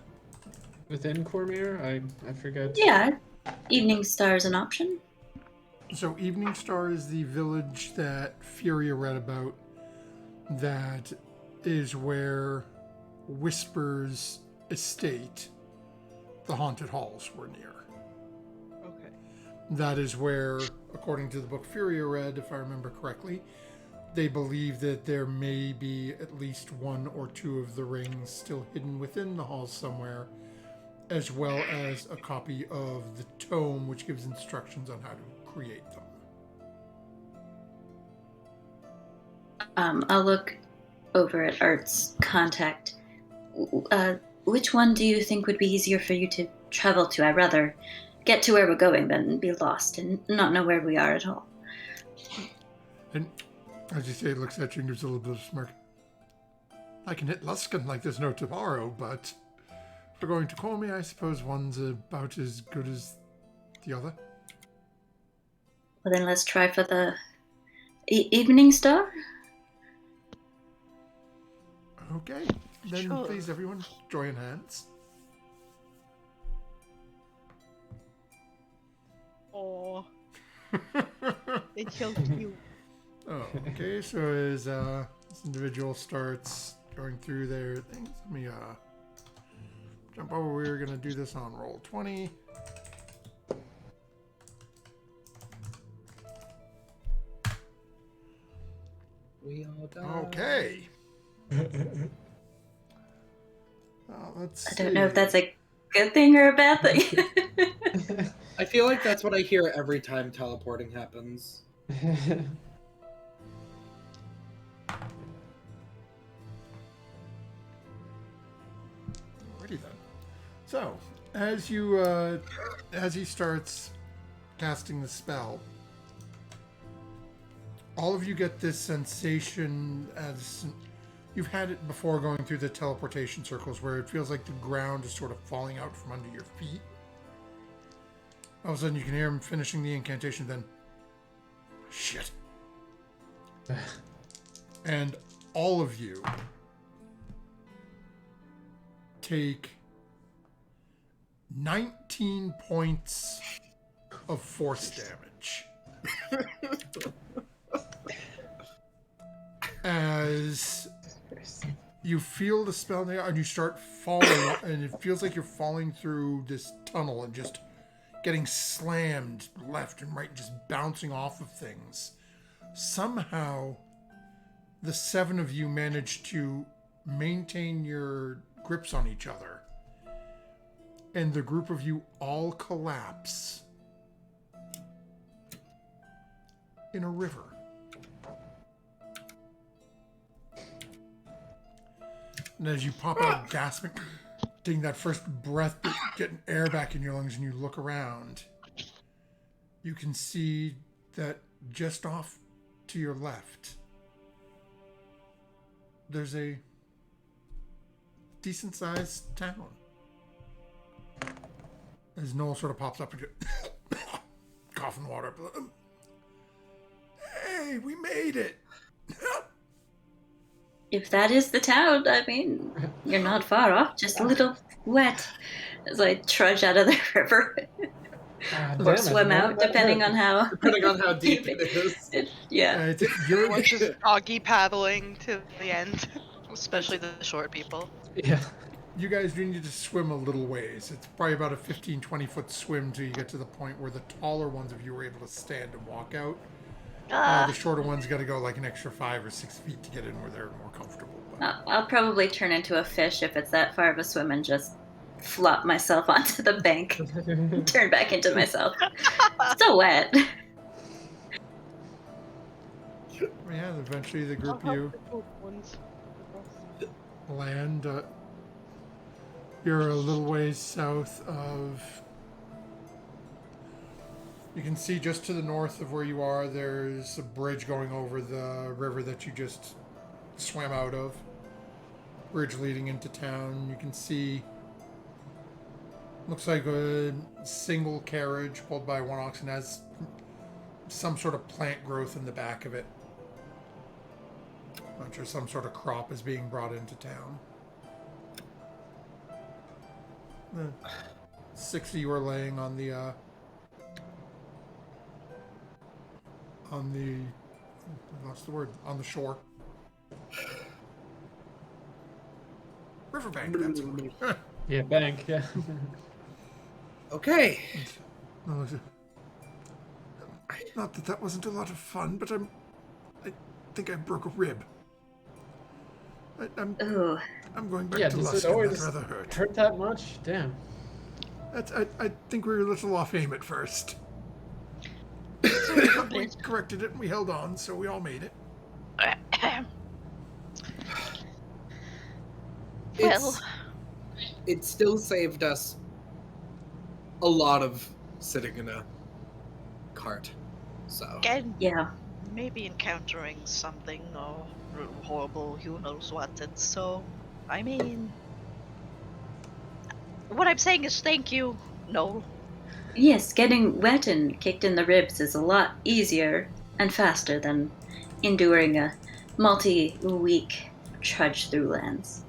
[SPEAKER 4] within Cormier? I forget.
[SPEAKER 5] Yeah, Evening Star is an option.
[SPEAKER 1] so Evening Star is the village that Furia read about. That is where Whisper's estate, the haunted halls, were near.
[SPEAKER 6] Okay.
[SPEAKER 1] That is where, according to the book Furia read, if I remember correctly, they believe that there may be at least one or two of the rings still hidden within the halls somewhere, as well as a copy of the tome which gives instructions on how to create them.
[SPEAKER 5] I'll look over at Art's contact. Which one do you think would be easier for you to travel to? I'd rather get to where we're going than be lost and not know where we are at all.
[SPEAKER 1] And as you say, it looks at you and gives a little bit of a smirk. I can hit Luskan like there's no tomorrow, but if we're going to call me, I suppose one's about as good as the other.
[SPEAKER 5] Well, then let's try for the Evening Star.
[SPEAKER 1] Okay, then
[SPEAKER 2] Sure.
[SPEAKER 1] please everyone, join hands.
[SPEAKER 6] Oh, it's so cute.
[SPEAKER 1] Oh, okay, so as this individual starts going through their things, let me jump over. We're gonna do this on roll 20.
[SPEAKER 3] We all die.
[SPEAKER 1] Okay. Let's see.
[SPEAKER 5] I don't know if that's a good thing or a bad thing.
[SPEAKER 3] I feel like that's what I hear every time teleporting happens.
[SPEAKER 1] Alrighty then. So, as he starts casting the spell, all of you get this sensation as you've had it before going through the teleportation circles where it feels like the ground is sort of falling out from under your feet. All of a sudden you can hear him finishing the incantation, then shit. And all of you take 19 points of force damage. As you feel the spell there and you start falling, and it feels like you're falling through this tunnel and just getting slammed left and right, just bouncing off of things. Somehow, the 7 of you manage to maintain your grips on each other, and the group of you all collapse in a river. And as you pop out gasping, taking that first breath, getting air back in your lungs, and you look around, you can see that just off to your left there's a decent-sized town. As Noel sort of pops up and goes, coughing water. Hey, we made it!
[SPEAKER 5] If that is the town, I mean, you're not far off, just a little wet. As I trudge out of the river. Or swim out, depending on how
[SPEAKER 3] deep it is.
[SPEAKER 5] Yeah.
[SPEAKER 1] You're,
[SPEAKER 7] Everyone's just doggy paddling to the end, especially the short people.
[SPEAKER 4] Yeah.
[SPEAKER 1] you guys do need to swim a little ways. It's probably about a 15, 20-foot swim till you get to the point where the taller ones of you are able to stand and walk out. The shorter ones got to go like an extra 5 or 6 feet to get in where they're more comfortable. But...
[SPEAKER 5] I'll probably turn into a fish if it's that far of a swim and just flop myself onto the bank. Turn back into myself. So wet.
[SPEAKER 1] Yeah, eventually the group you land. You're a little ways south of... You can see just to the north of where you are, there's a bridge going over the river that you just swam out of. Bridge leading into town. You can see... Looks like a single carriage pulled by one oxen has some sort of plant growth in the back of it. Not sure, some sort of crop is being brought into town. The 6 of you are laying on the I lost the word, on the shore. Riverbank, that's the word.
[SPEAKER 4] Yeah, bank, yeah.
[SPEAKER 3] Okay.
[SPEAKER 1] Not that that wasn't a lot of fun, but I think I broke a rib. I'm going back to
[SPEAKER 4] does
[SPEAKER 1] Luskin.
[SPEAKER 4] it always
[SPEAKER 1] That rather hurt.
[SPEAKER 4] hurt that much? Damn.
[SPEAKER 1] I think we were a little off aim at first. We corrected it and we held on, so we all made it.
[SPEAKER 2] Well,
[SPEAKER 3] It still saved us a lot of sitting in a cart. So
[SPEAKER 2] again,
[SPEAKER 5] Yeah.
[SPEAKER 2] maybe encountering something or horrible, who knows what. And so, I mean, what I'm saying is thank you, Noel.
[SPEAKER 5] Yes, getting wet and kicked in the ribs is a lot easier and faster than enduring a multi-week trudge through lands.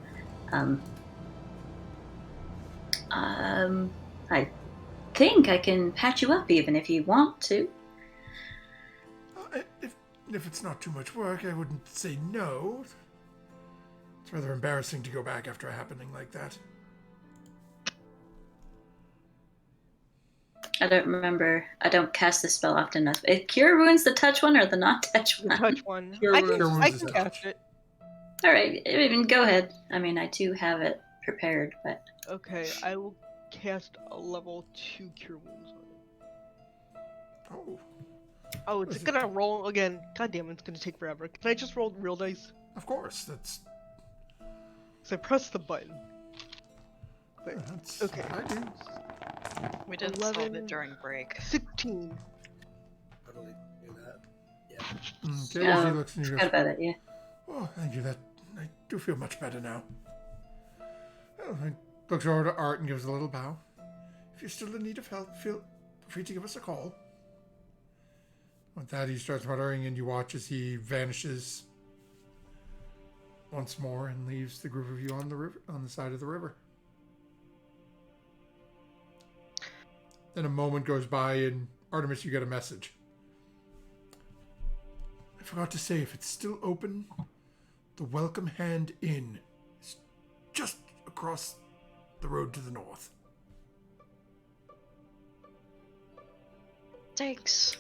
[SPEAKER 5] I think I can patch you up even if you want to.
[SPEAKER 1] If it's not too much work, I wouldn't say no. It's rather embarrassing to go back after a happening like that.
[SPEAKER 5] I don't remember. I don't cast the spell often enough. Cure Wounds the touch one or the not touch one?
[SPEAKER 6] Touch one.
[SPEAKER 3] Cure
[SPEAKER 6] I
[SPEAKER 3] Wounds
[SPEAKER 6] can
[SPEAKER 1] is
[SPEAKER 6] catch it.
[SPEAKER 5] All right, I mean, go ahead. I mean, I do have it prepared, but
[SPEAKER 6] Okay, I will cast a level 2 Cure Wounds on it.
[SPEAKER 1] Oh,
[SPEAKER 6] Oh, it's gonna roll again. God damn it, it's gonna take forever. Can I just roll real dice?
[SPEAKER 1] of course. That's...
[SPEAKER 6] So I press the button. Wait,
[SPEAKER 1] That's
[SPEAKER 6] okay.
[SPEAKER 1] I do.
[SPEAKER 2] We didn't solve
[SPEAKER 6] 11.
[SPEAKER 2] it during break.
[SPEAKER 6] 16.
[SPEAKER 3] totally do that.
[SPEAKER 1] Okay, as he looks and he
[SPEAKER 5] forgot
[SPEAKER 1] goes,
[SPEAKER 5] about it, yeah.
[SPEAKER 1] oh, thank you. That I do feel much better now. Well, he looks over to Art and gives a little bow. If you're still in need of help, feel free to give us a call. With that, he starts muttering, and you watch as he vanishes once more and leaves the group of you on the river, on the side of the river. Then a moment goes by, and Artemis, you get a message. I forgot to say, if it's still open, the Welcome Hand Inn is just across the road to the north.
[SPEAKER 2] Thanks.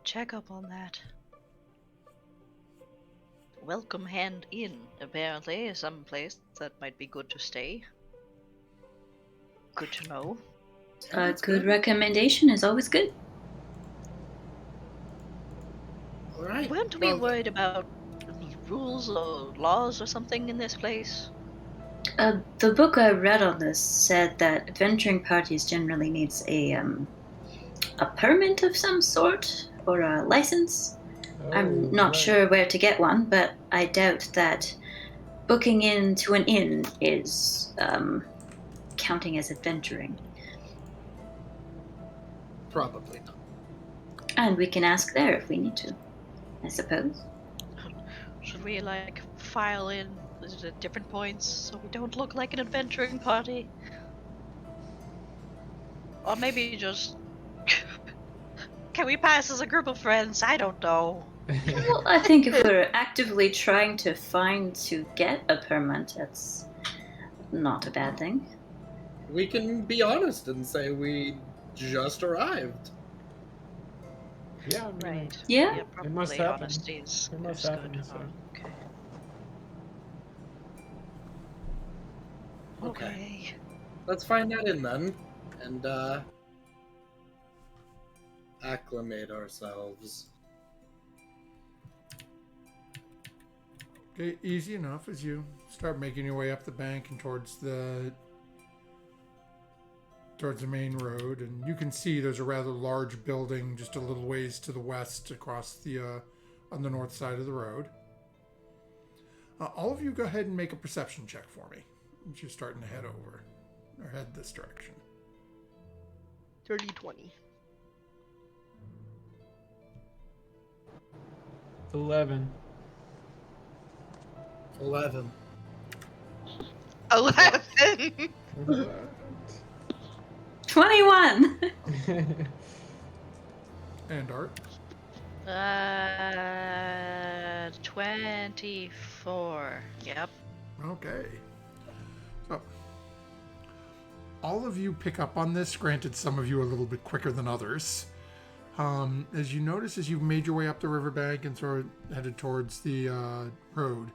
[SPEAKER 2] Check up on that. Welcome Hand Inn, apparently, some place that might be good to stay. Good to know.
[SPEAKER 5] A good recommendation is always good.
[SPEAKER 3] All right.
[SPEAKER 2] Weren't we worried about any rules or laws or something in this place?
[SPEAKER 5] The book I read on this said that adventuring parties generally needs a permit of some sort or a license. I'm not
[SPEAKER 4] right.
[SPEAKER 5] sure where to get one, but I doubt that booking into an inn is counting as adventuring.
[SPEAKER 3] Probably not.
[SPEAKER 5] And we can ask there if we need to, I suppose.
[SPEAKER 2] Should we like file in at different points so we don't look like an adventuring party? Or maybe just can we pass as a group of friends? I don't know.
[SPEAKER 5] Well, I think if we're actively trying to get a permit, that's not a bad thing.
[SPEAKER 3] We can be honest and say we just arrived.
[SPEAKER 4] Yeah, I mean,
[SPEAKER 2] Right.
[SPEAKER 5] Yeah.
[SPEAKER 2] Probably
[SPEAKER 4] must happen.
[SPEAKER 2] honesty is
[SPEAKER 4] It must
[SPEAKER 2] is
[SPEAKER 4] happen,
[SPEAKER 2] good.
[SPEAKER 4] so.
[SPEAKER 2] Okay.
[SPEAKER 3] Okay.
[SPEAKER 2] Okay.
[SPEAKER 3] Let's find that in then, and acclimate ourselves.
[SPEAKER 1] Okay, easy enough as you start making your way up the bank and towards the main road, and you can see there's a rather large building just a little ways to the west across the on the north side of the road. All of you go ahead and make a perception check for me as you're starting to head over or head this direction.
[SPEAKER 6] 30-20.
[SPEAKER 4] 11.
[SPEAKER 3] 11.
[SPEAKER 7] 11.
[SPEAKER 5] 21!
[SPEAKER 1] And Art.
[SPEAKER 2] 24. Yep.
[SPEAKER 1] Okay. So, all of you pick up on this, granted some of you a little bit quicker than others. As you notice, as you've made your way up the riverbank and sort of headed towards the road,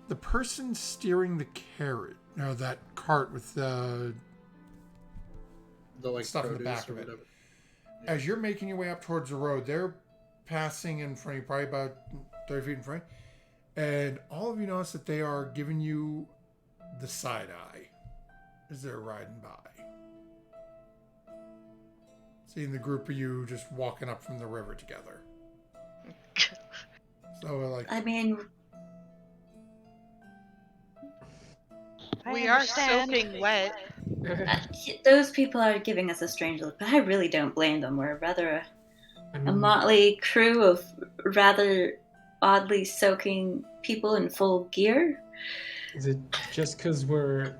[SPEAKER 1] the person steering the carrot, that cart with the
[SPEAKER 3] The
[SPEAKER 1] stuff in the back of it. As you're making your way up towards the road, they're passing in front of you, probably about 30 feet in front, and all of you notice that they are giving you the side eye as they're riding by. Seeing the group of you just walking up from the river together. So, like,
[SPEAKER 5] I mean,
[SPEAKER 7] We are soaking wet.
[SPEAKER 5] those people are giving us a strange look, but I really don't blame them. We're rather
[SPEAKER 4] I
[SPEAKER 5] a
[SPEAKER 4] mean,
[SPEAKER 5] motley crew of rather oddly soaking people in full gear.
[SPEAKER 4] is it just because we're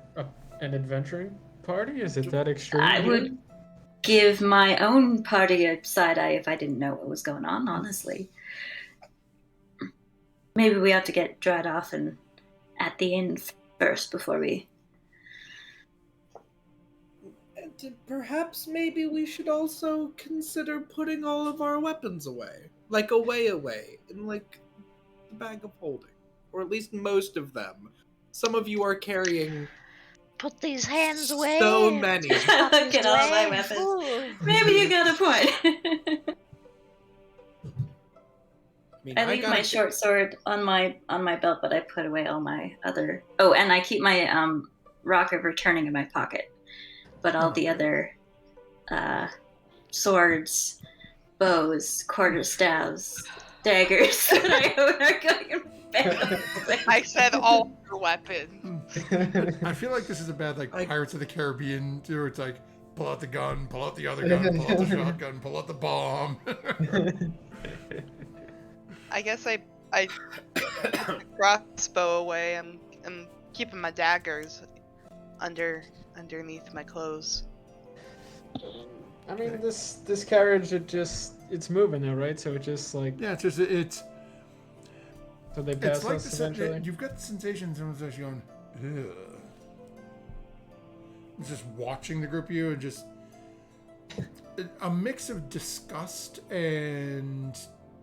[SPEAKER 4] an adventuring party? Is it that extreme?
[SPEAKER 5] I
[SPEAKER 4] here?
[SPEAKER 5] would give my own party a side eye if I didn't know what was going on, honestly. Maybe we have to get dried off and at the inn first before we...
[SPEAKER 3] And perhaps maybe we should also consider putting all of our weapons away. Like away, in like the bag of holding. Or at least most of them. Some of you are carrying
[SPEAKER 2] Put these hands away.
[SPEAKER 3] so many.
[SPEAKER 5] Look at all my weapons.
[SPEAKER 2] Ooh.
[SPEAKER 5] Maybe you got a point.
[SPEAKER 3] mean,
[SPEAKER 5] I leave
[SPEAKER 3] gotta
[SPEAKER 5] my short sword on my belt, but I put away all my other... Oh, and I keep my Rock of Returning in my pocket. But all the other swords, bows, quarterstaffs, daggers that I own are going in bed.
[SPEAKER 7] I said all your weapons.
[SPEAKER 1] I feel like this is a bad, like, Pirates of the Caribbean, too. It's like, pull out the gun, pull out the other gun, pull out the shotgun, pull out the bomb.
[SPEAKER 7] I guess I put the crossbow away. I'm keeping my daggers underneath my clothes.
[SPEAKER 4] I mean, this carriage, it's moving now, right? So it just like...
[SPEAKER 1] Yeah, it's
[SPEAKER 4] So they pass
[SPEAKER 1] like
[SPEAKER 4] us eventually?
[SPEAKER 1] you've got the sensation someone's actually going, ugh. It's just watching the group of you and just a mix of disgust and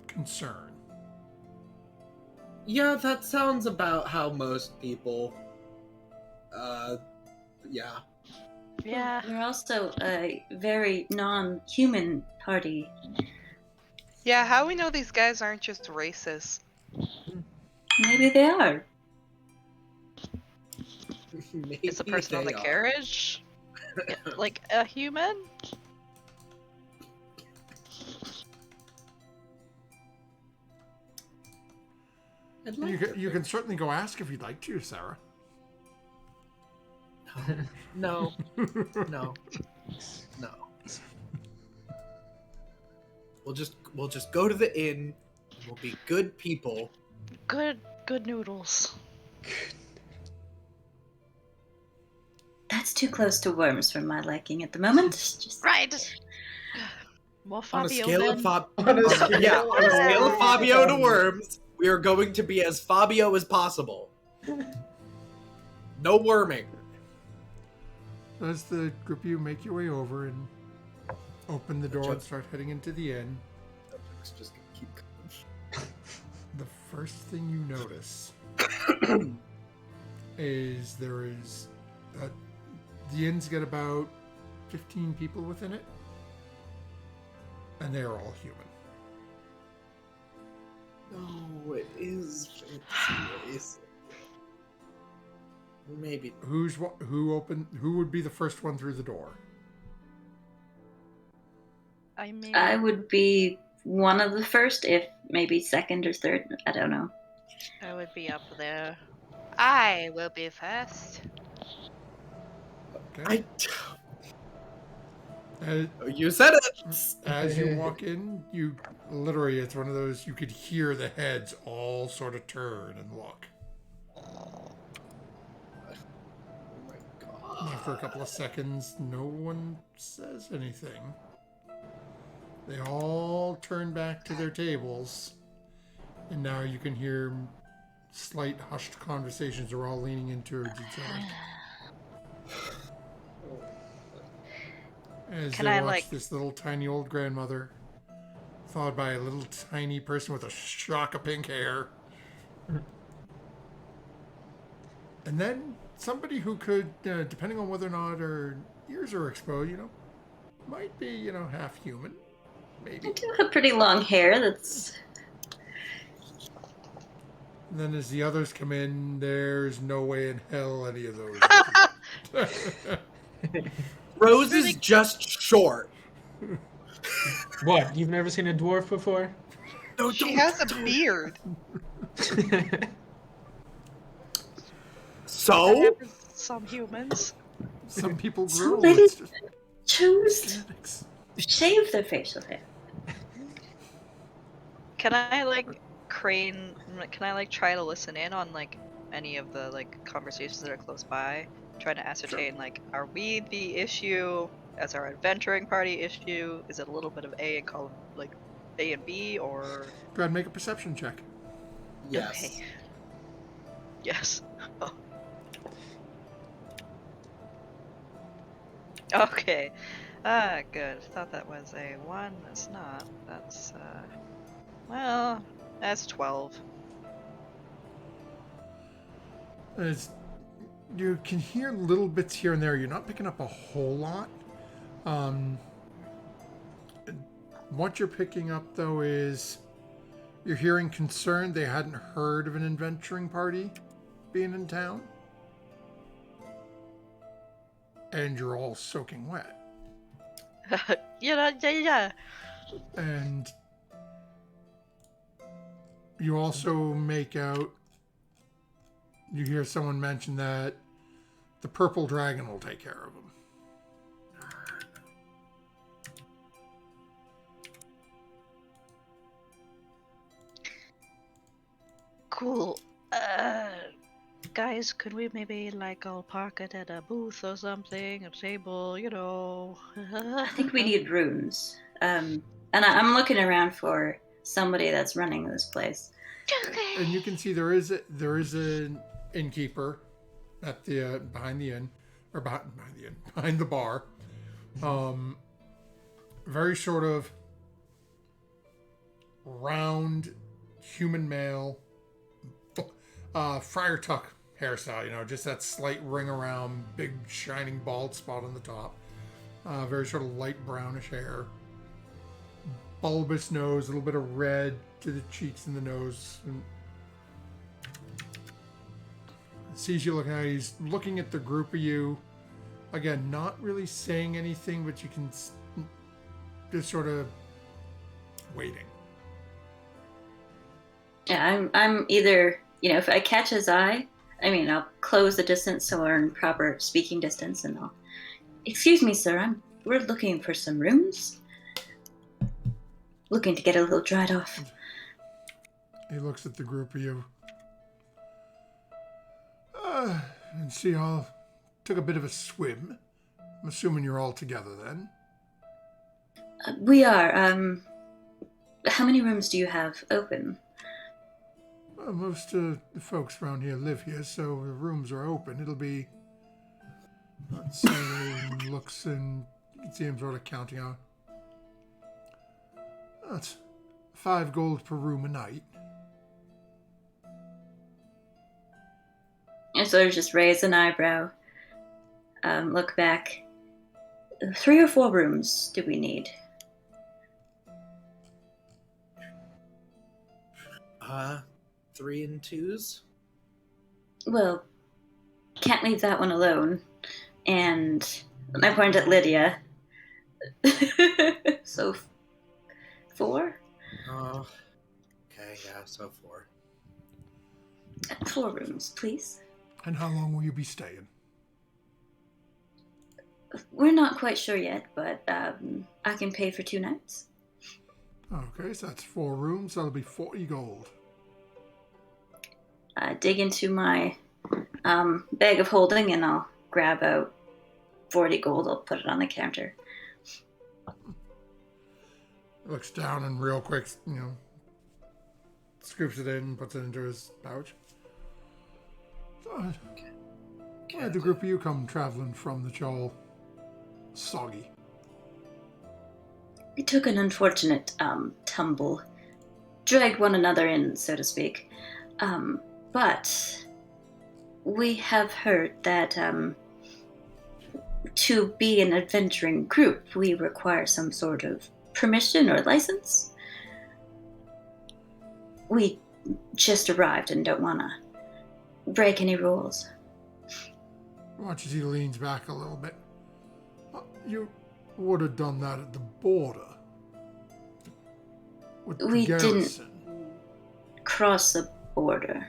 [SPEAKER 1] concern.
[SPEAKER 3] Yeah, that sounds about how most people. Yeah.
[SPEAKER 2] Yeah.
[SPEAKER 5] We're also a very non-human party.
[SPEAKER 7] Yeah, how we know these guys aren't just racist?
[SPEAKER 5] Maybe they are.
[SPEAKER 3] Maybe
[SPEAKER 2] Is the person on
[SPEAKER 3] they
[SPEAKER 2] the
[SPEAKER 3] are.
[SPEAKER 2] carriage like a human?
[SPEAKER 3] I'd
[SPEAKER 1] You
[SPEAKER 3] like
[SPEAKER 1] can,
[SPEAKER 3] to
[SPEAKER 1] you can certainly go ask if you'd like to, Sarah.
[SPEAKER 3] No. No. No. We'll just go to the inn. We'll be good people.
[SPEAKER 2] Good noodles.
[SPEAKER 5] That's too close to worms for my liking at the moment. Just
[SPEAKER 2] Right. More
[SPEAKER 3] On a
[SPEAKER 2] Fabio
[SPEAKER 3] scale
[SPEAKER 2] men.
[SPEAKER 3] of
[SPEAKER 4] On a scale
[SPEAKER 3] on a scale of
[SPEAKER 4] of-
[SPEAKER 3] Fabio to worms, we are going to be as Fabio as possible. No worming.
[SPEAKER 1] As the group of you make your way over and open the door and
[SPEAKER 3] Just-
[SPEAKER 1] start heading into the inn,
[SPEAKER 3] It's just gonna keep
[SPEAKER 1] the first thing you notice is the inn's got about 15 people within it, and they're all human.
[SPEAKER 3] No, it is fantasy race. Maybe.
[SPEAKER 1] Who would be the first one through the door?
[SPEAKER 2] I mean,
[SPEAKER 5] I would be one of the first, if maybe second or third. I don't know.
[SPEAKER 2] I would be up there.
[SPEAKER 7] I will be first.
[SPEAKER 1] Okay.
[SPEAKER 3] You said it.
[SPEAKER 1] As you walk in, it's one of those, you could hear the heads all sort of turn and look.
[SPEAKER 3] Oh my god.
[SPEAKER 1] After a couple of seconds, no one says anything. They all turn back to their tables, and now you can hear slight hushed conversations. They're all leaning into each other. As
[SPEAKER 2] Can
[SPEAKER 1] they
[SPEAKER 2] I,
[SPEAKER 1] watch
[SPEAKER 2] like-
[SPEAKER 1] this little tiny old grandmother, followed by a little tiny person with a shock of pink hair. And then somebody who could, depending on whether or not her ears are exposed, might be, half human. Maybe.
[SPEAKER 5] I do have pretty long hair. That's
[SPEAKER 1] And then as the others come in, there's no way in hell any of those.
[SPEAKER 3] Rose is just short.
[SPEAKER 4] What? You've never seen a dwarf before?
[SPEAKER 3] No,
[SPEAKER 7] She
[SPEAKER 3] don't-
[SPEAKER 7] has a
[SPEAKER 3] don't-
[SPEAKER 7] beard.
[SPEAKER 3] So?
[SPEAKER 2] Some humans.
[SPEAKER 1] Some people
[SPEAKER 5] Some
[SPEAKER 1] grow.
[SPEAKER 5] ladies-
[SPEAKER 1] It's just
[SPEAKER 5] choose
[SPEAKER 1] genetics.
[SPEAKER 5] to shave their facial hair.
[SPEAKER 2] Can I try to listen in on any of the conversations that are close by, trying to ascertain are we the issue as our adventuring party issue? Is it a little bit of A and column A and B, or
[SPEAKER 1] Go ahead and make a perception check.
[SPEAKER 3] Yes.
[SPEAKER 2] Okay. Yes. Oh. Okay. Good. Thought that was a 1. That's not. That's that's 12.
[SPEAKER 1] You can hear little bits here and there. You're not picking up a whole lot. What you're picking up, though, is you're hearing concern they hadn't heard of an adventuring party being in town. And you're all soaking wet.
[SPEAKER 2] Yeah.
[SPEAKER 1] And you also make out, you hear someone mention that the purple dragon will take care of them.
[SPEAKER 2] Cool. Guys, could we maybe all park it at a booth or something, a table,
[SPEAKER 5] I think we need rooms. And I'm looking around for somebody that's running this place.
[SPEAKER 1] And you can see there is an innkeeper at the behind the bar. Very sort of round human male, friar tuck hairstyle. Just that slight ring around, big shining bald spot on the top. Very sort of light brownish hair, bulbous nose, a little bit of red to the cheeks and the nose. And sees you looking at it. He's looking at the group of you. Again, not really saying anything, but you can just sort of waiting.
[SPEAKER 5] Yeah, I'm either, if I catch his eye, I'll close the distance so we're in proper speaking distance, and I'll, excuse me, sir, we're looking for some rooms. Looking to get a little dried off.
[SPEAKER 1] He looks at the group of you. And see y'all took a bit of a swim. I'm assuming you're all together then.
[SPEAKER 5] We are. How many rooms do you have open?
[SPEAKER 1] Well, most of the folks around here live here, so the rooms are open. It'll be... Let's say he looks and you can see him sort of counting out. That's 5 gold per room a night.
[SPEAKER 5] I sort of just raise an eyebrow, look back. 3 or 4 rooms do we need?
[SPEAKER 3] 3 and 2s?
[SPEAKER 5] Well, can't leave that one alone. And I point at Lydia. So, 4?
[SPEAKER 3] Okay, yeah, so 4.
[SPEAKER 5] 4 rooms, please.
[SPEAKER 1] And how long will you be staying?
[SPEAKER 5] We're not quite sure yet, but I can pay for 2 nights.
[SPEAKER 1] Okay, so that's 4 rooms. That'll be 40 gold.
[SPEAKER 5] Dig into my bag of holding, and I'll grab out 40 gold. I'll put it on the counter.
[SPEAKER 1] Looks down and real quick, scoops it in and puts it into his pouch. So, why'd the group of you come traveling from the all soggy?
[SPEAKER 5] We took an unfortunate tumble. Dragged one another in, so to speak. But we have heard that to be an adventuring group, we require some sort of permission or license. We just arrived and don't want to break any rules.
[SPEAKER 1] Watch as he leans back a little bit. You would have done that at the border. With the
[SPEAKER 5] We
[SPEAKER 1] garrison.
[SPEAKER 5] didn't cross the border.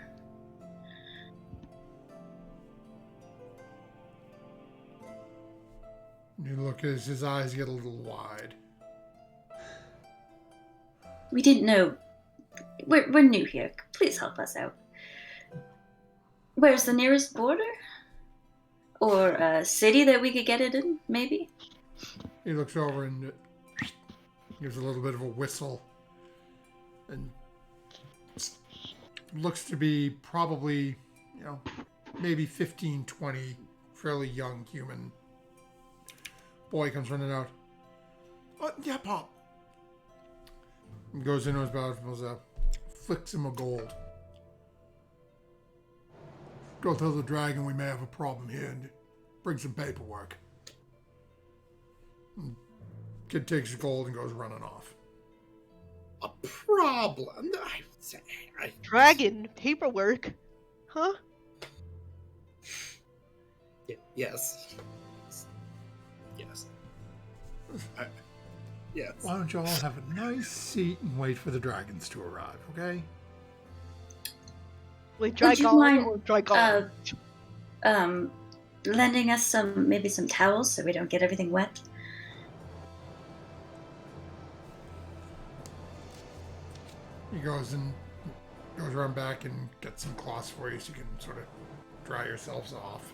[SPEAKER 1] You look as his eyes get a little wide.
[SPEAKER 5] We didn't know. We're new here. Please help us out. Where's the nearest border? Or a city that we could get it in, maybe?
[SPEAKER 1] He looks over and gives a little bit of a whistle. And looks to be probably, maybe 15, 20, fairly young human. Boy comes running out. Oh, yeah, Pop. And goes into his bag, flicks him a gold. Go tell the dragon we may have a problem here and bring some paperwork. And kid takes his gold and goes running off.
[SPEAKER 3] A problem?
[SPEAKER 6] Dragon paperwork, huh?
[SPEAKER 3] Yes. Yes. Yes.
[SPEAKER 1] Why don't you all have a nice seat and wait for the dragons to arrive, okay?
[SPEAKER 6] Like
[SPEAKER 5] Would you
[SPEAKER 6] Dragon
[SPEAKER 5] mind,
[SPEAKER 6] or Dragon?
[SPEAKER 5] lending us maybe some towels so we don't get everything wet?
[SPEAKER 1] He goes around back and gets some cloths for you so you can sort of dry yourselves off.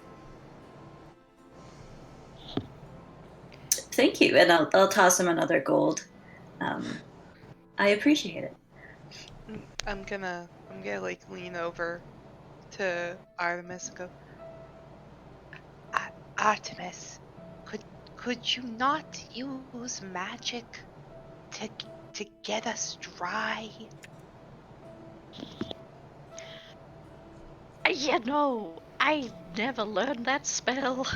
[SPEAKER 5] Thank you, and I'll toss him another gold. I appreciate it.
[SPEAKER 7] I'm gonna like lean over to Artemis and go, Artemis, could you not use magic to get us dry?
[SPEAKER 8] I never learned that spell.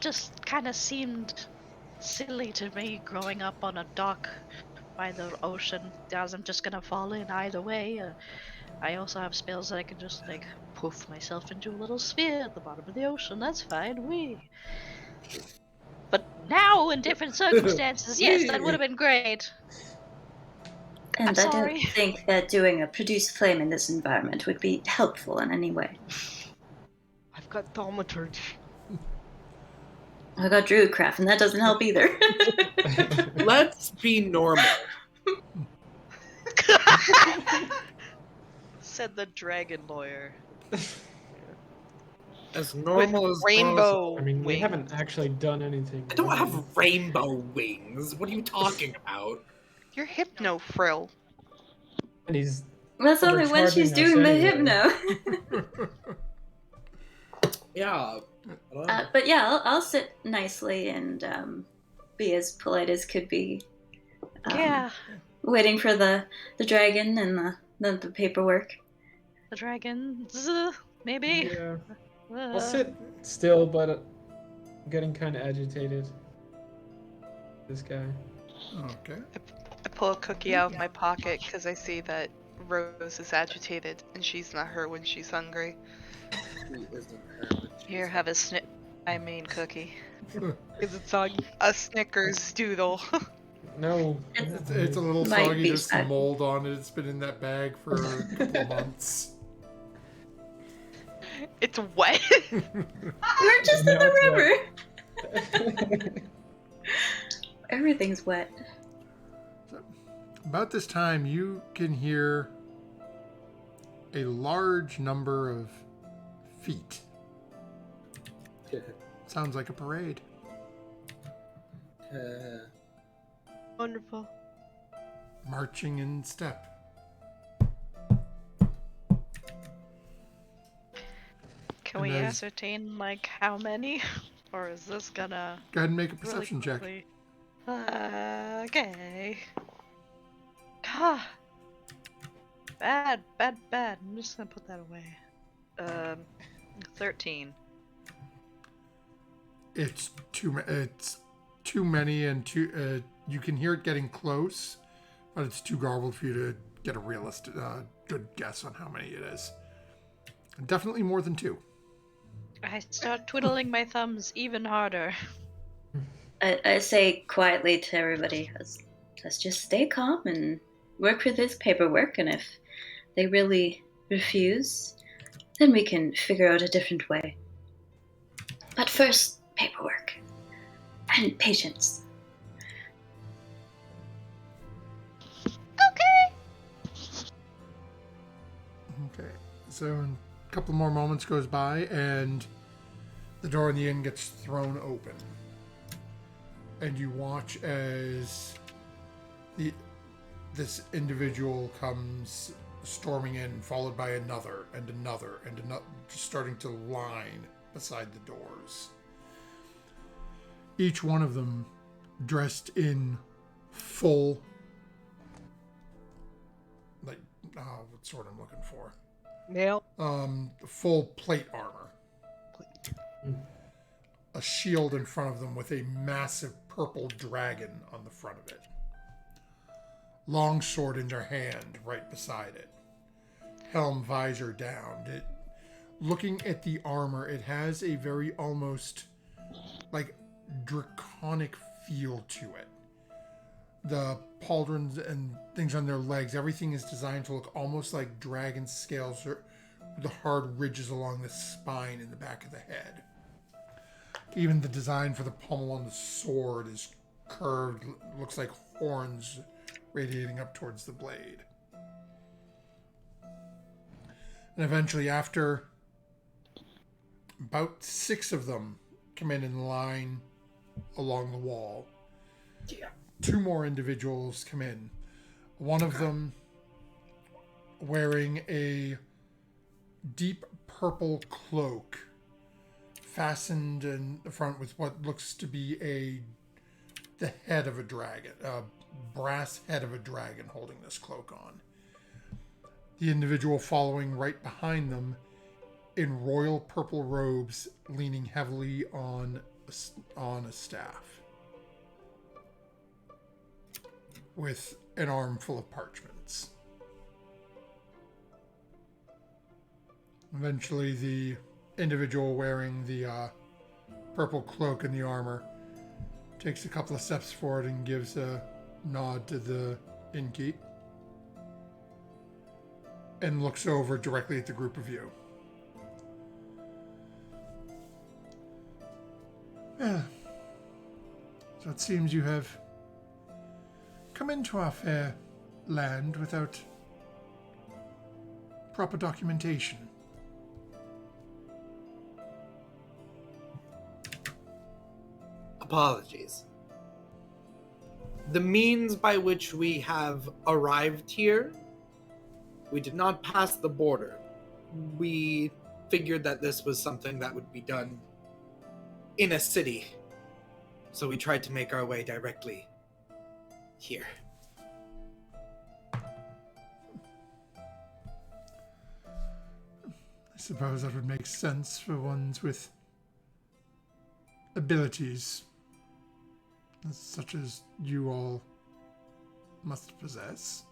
[SPEAKER 8] Just kind of seemed silly to me growing up on a dock by the ocean, as I'm just gonna fall in either way. I also have spells that I can just like poof myself into a little sphere at the bottom of the ocean. That's fine, But now, in different circumstances, yes, that would have been great.
[SPEAKER 5] And
[SPEAKER 8] I'm
[SPEAKER 5] I
[SPEAKER 8] sorry.
[SPEAKER 5] don't think that doing a produce flame in this environment would be helpful in any way.
[SPEAKER 6] I've got thaumaturgy.
[SPEAKER 5] I got druidcraft, and that doesn't help either.
[SPEAKER 3] Let's be normal.
[SPEAKER 2] Said the dragon lawyer.
[SPEAKER 3] As
[SPEAKER 7] With
[SPEAKER 3] normal as
[SPEAKER 7] rainbow
[SPEAKER 4] I mean, we
[SPEAKER 7] wings.
[SPEAKER 4] haven't actually done anything.
[SPEAKER 3] I don't
[SPEAKER 4] wrong.
[SPEAKER 3] have rainbow wings. What are you talking about?
[SPEAKER 7] You're hypno frill.
[SPEAKER 4] And he's
[SPEAKER 5] That's only when she's
[SPEAKER 4] Overcharging us
[SPEAKER 5] doing the
[SPEAKER 4] anyway.
[SPEAKER 5] hypno.
[SPEAKER 3] Yeah. I don't know.
[SPEAKER 5] But yeah, I'll sit nicely and be as polite as could be.
[SPEAKER 8] Yeah,
[SPEAKER 5] Waiting for the dragon and the paperwork.
[SPEAKER 8] the dragons, maybe.
[SPEAKER 4] Yeah.
[SPEAKER 8] Uh,
[SPEAKER 4] I'll sit still, but getting kind of agitated. This guy.
[SPEAKER 1] Okay.
[SPEAKER 7] I pull a cookie out of my pocket because I see that Rose is agitated and she's not her when she's hungry.
[SPEAKER 3] She isn't her, but she's-
[SPEAKER 2] Here, have a cookie.
[SPEAKER 6] Is it soggy?
[SPEAKER 7] A Snickers doodle.
[SPEAKER 4] No.
[SPEAKER 1] It's a little
[SPEAKER 5] Might
[SPEAKER 1] soggy.
[SPEAKER 5] be
[SPEAKER 1] There's some
[SPEAKER 5] sad.
[SPEAKER 1] mold on it. It's been in that bag for a couple of months.
[SPEAKER 7] It's wet.
[SPEAKER 5] We're just in the river. Everything's wet.
[SPEAKER 1] About this time, you can hear a large number of feet. Sounds like a parade.
[SPEAKER 6] Wonderful.
[SPEAKER 1] Marching in step.
[SPEAKER 2] Can we
[SPEAKER 1] And as-
[SPEAKER 2] ascertain like how many, or is this gonna
[SPEAKER 1] Go ahead and make a
[SPEAKER 2] really
[SPEAKER 1] perception check.
[SPEAKER 2] quickly- Okay. Ah. Bad. I'm just gonna put that away. 13.
[SPEAKER 1] It's too many, and too. You can hear it getting close, but it's too garbled for you to get a realistic, good guess on how many it is. Definitely more than 2.
[SPEAKER 8] I start twiddling my thumbs even harder.
[SPEAKER 5] I say quietly to everybody, let's just stay calm and work for this paperwork, and if they really refuse, then we can figure out a different way. But first, paperwork. And patience.
[SPEAKER 1] Okay, so a couple more moments goes by, and the door in the inn gets thrown open, and you watch as this individual comes storming in, followed by another and another and another, just starting to line beside the doors. Each one of them dressed in full, like, what sword I'm looking for?
[SPEAKER 6] Nail.
[SPEAKER 1] Full plate armor. A shield in front of them with a massive purple dragon on the front of it. Long sword in their hand right beside it. Helm visor down. Looking at the armor, it has a very almost like draconic feel to it. The pauldrons and things on their legs, everything is designed to look almost like dragon scales or the hard ridges along the spine in the back of the head. Even the design for the pommel on the sword is curved, looks like horns radiating up towards the blade. And eventually, after about 6 of them come in line along the wall,
[SPEAKER 3] Yeah.
[SPEAKER 1] 2 more individuals come in. One of them wearing a deep purple cloak fastened in the front with what looks to be the head of a dragon, a brass head of a dragon holding this cloak on. The individual following right behind them in royal purple robes, leaning heavily on a staff with an arm full of parchments. Eventually, the individual wearing the purple cloak and the armor takes a couple of steps forward and gives a nod to the innkeep. and looks over directly at the group of you. Well, so it seems you have come into our fair land without proper documentation.
[SPEAKER 3] Apologies. The means by which we have arrived here, we did not pass the border. We figured that this was something that would be done in a city, so we tried to make our way directly here.
[SPEAKER 1] I suppose that would make sense for ones with abilities such as you all must possess.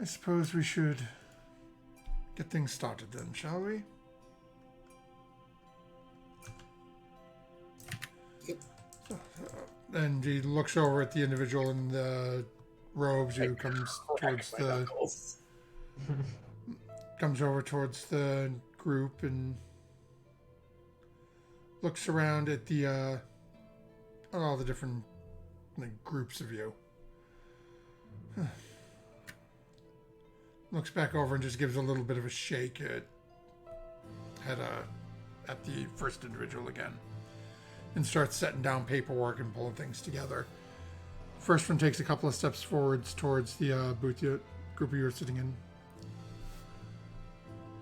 [SPEAKER 1] I suppose we should get things started then, shall we? And he looks over at the individual in the robes who comes over towards the group and looks around at the all the different groups of you. Looks back over and just gives a little bit of a shake at the first individual again, and starts setting down paperwork and pulling things together. First one takes a couple of steps forwards towards the group you were sitting in.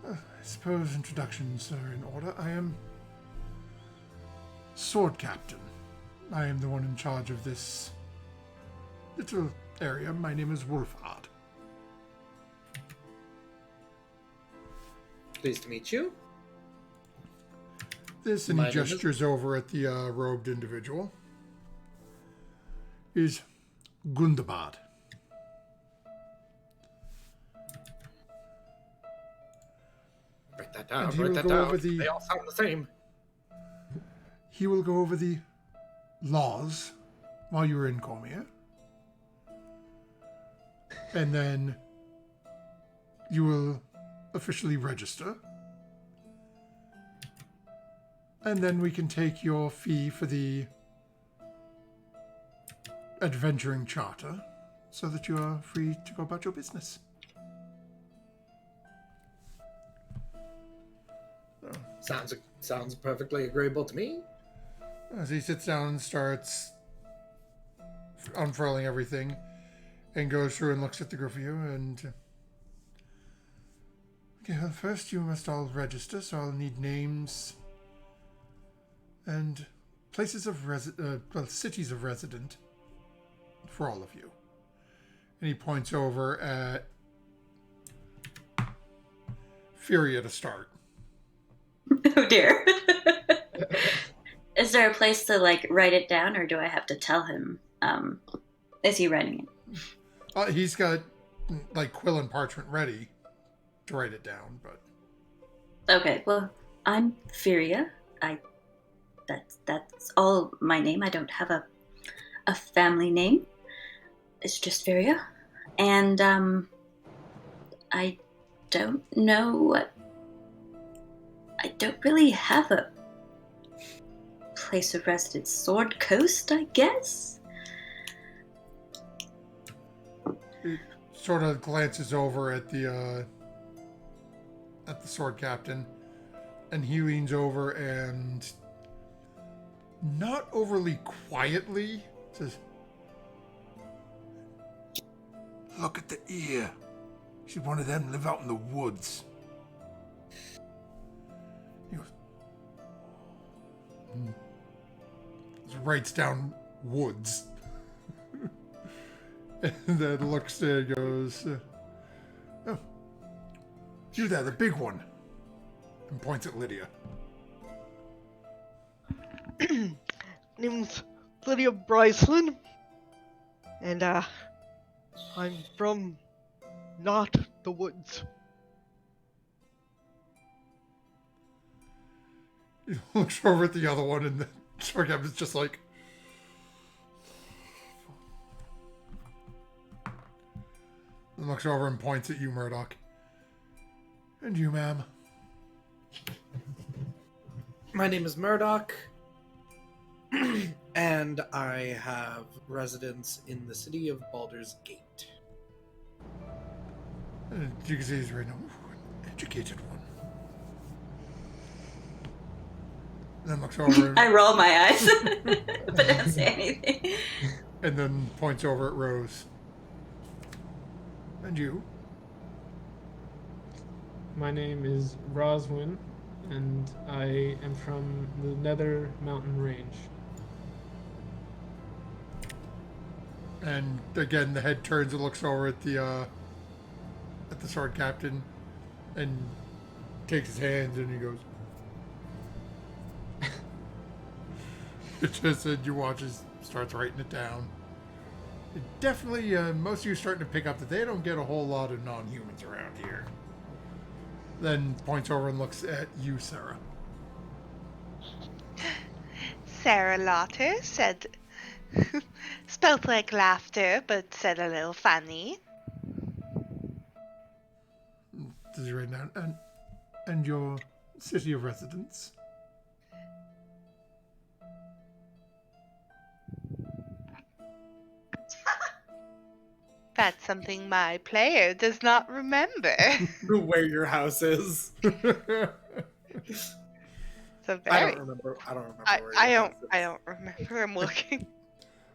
[SPEAKER 1] I suppose introductions are in order. I am Sword Captain. I am the one in charge of this little area. My name is Wolfhard.
[SPEAKER 3] Pleased to meet you.
[SPEAKER 1] This, and he gestures over at the robed individual, is Gundabad.
[SPEAKER 3] Write that down.
[SPEAKER 1] And he
[SPEAKER 3] Write
[SPEAKER 1] will
[SPEAKER 3] that
[SPEAKER 1] go
[SPEAKER 3] down.
[SPEAKER 1] over the-
[SPEAKER 3] They all sound the same.
[SPEAKER 1] He will go over the laws while you are in Cormier. And then you will officially register. And then we can take your fee for the adventuring charter so that you are free to go about your business.
[SPEAKER 3] Sounds perfectly agreeable to me.
[SPEAKER 1] As he sits down and starts unfurling everything and goes through and looks at the group of you and... Okay, well, first you must all register, so I'll need names and places of cities of resident for all of you. And he points over at Furia to start.
[SPEAKER 5] Oh dear. Is there a place to write it down, or do I have to tell him? Is he writing it?
[SPEAKER 1] He's got quill and parchment ready to write it down, but
[SPEAKER 5] Okay, well, I'm Furia. That's all my name. I don't have a family name. It's just Furia. And I don't know I don't really have a place of residence. Sword Coast, I guess?
[SPEAKER 1] he sort of glances over at the sword captain, and he leans over and, not overly quietly, says, "Look at the ear. She's one of them live out in the woods." He goes, writes down woods. And then looks there and goes, "Oh, you there, the big one." And points at Lydia.
[SPEAKER 6] Name's Lydia Bryceland, and I'm from not the woods.
[SPEAKER 1] He looks over at the other one, and the sword captain's just like, And looks over and points at you, Murdock. And you, ma'am.
[SPEAKER 3] My name is Murdock, and I have residence in the city of Baldur's Gate.
[SPEAKER 1] And you can see he's right now. An educated one. And then looks over.
[SPEAKER 5] I roll my eyes, but don't say anything.
[SPEAKER 1] And then points over at Rose. And you?
[SPEAKER 4] My name is Roswin, and I am from the Nether Mountain Range.
[SPEAKER 1] And again, the head turns and looks over at the sword captain, and takes his hands and he goes. It just said you watch as starts writing it down. It definitely, most of you are starting to pick up that they don't get a whole lot of non-humans around here. Then points over and looks at you, Sarah.
[SPEAKER 7] Sarah Laughter said, spelled like laughter, but said a little funny.
[SPEAKER 1] Does he write down? And your city of residence?
[SPEAKER 7] That's something my player does not remember.
[SPEAKER 3] Where your house is.
[SPEAKER 7] So
[SPEAKER 3] I
[SPEAKER 7] very.
[SPEAKER 3] don't remember. I don't remember.
[SPEAKER 7] I,
[SPEAKER 3] where
[SPEAKER 7] I
[SPEAKER 3] your
[SPEAKER 7] don't.
[SPEAKER 3] house is.
[SPEAKER 7] I don't remember. I'm looking.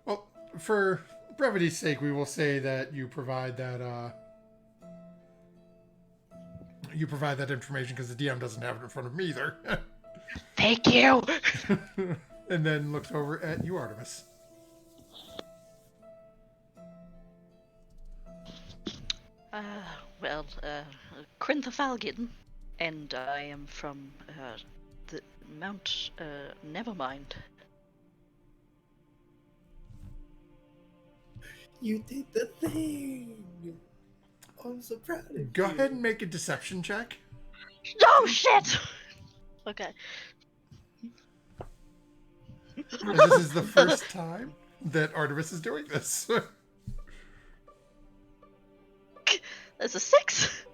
[SPEAKER 1] Well, for brevity's sake, we will say that you provide that. You provide that information because the DM doesn't have it in front of me either.
[SPEAKER 7] Thank you.
[SPEAKER 1] And then looks over at you, Artemis.
[SPEAKER 8] Well, Crinthafalgin, and I am from the Mount Nevermind.
[SPEAKER 3] You did the thing. I'm so proud of you.
[SPEAKER 1] Go ahead and make a deception check.
[SPEAKER 8] Oh shit! Okay.
[SPEAKER 1] And this is the first time that Artemis is doing this.
[SPEAKER 8] There's a 6.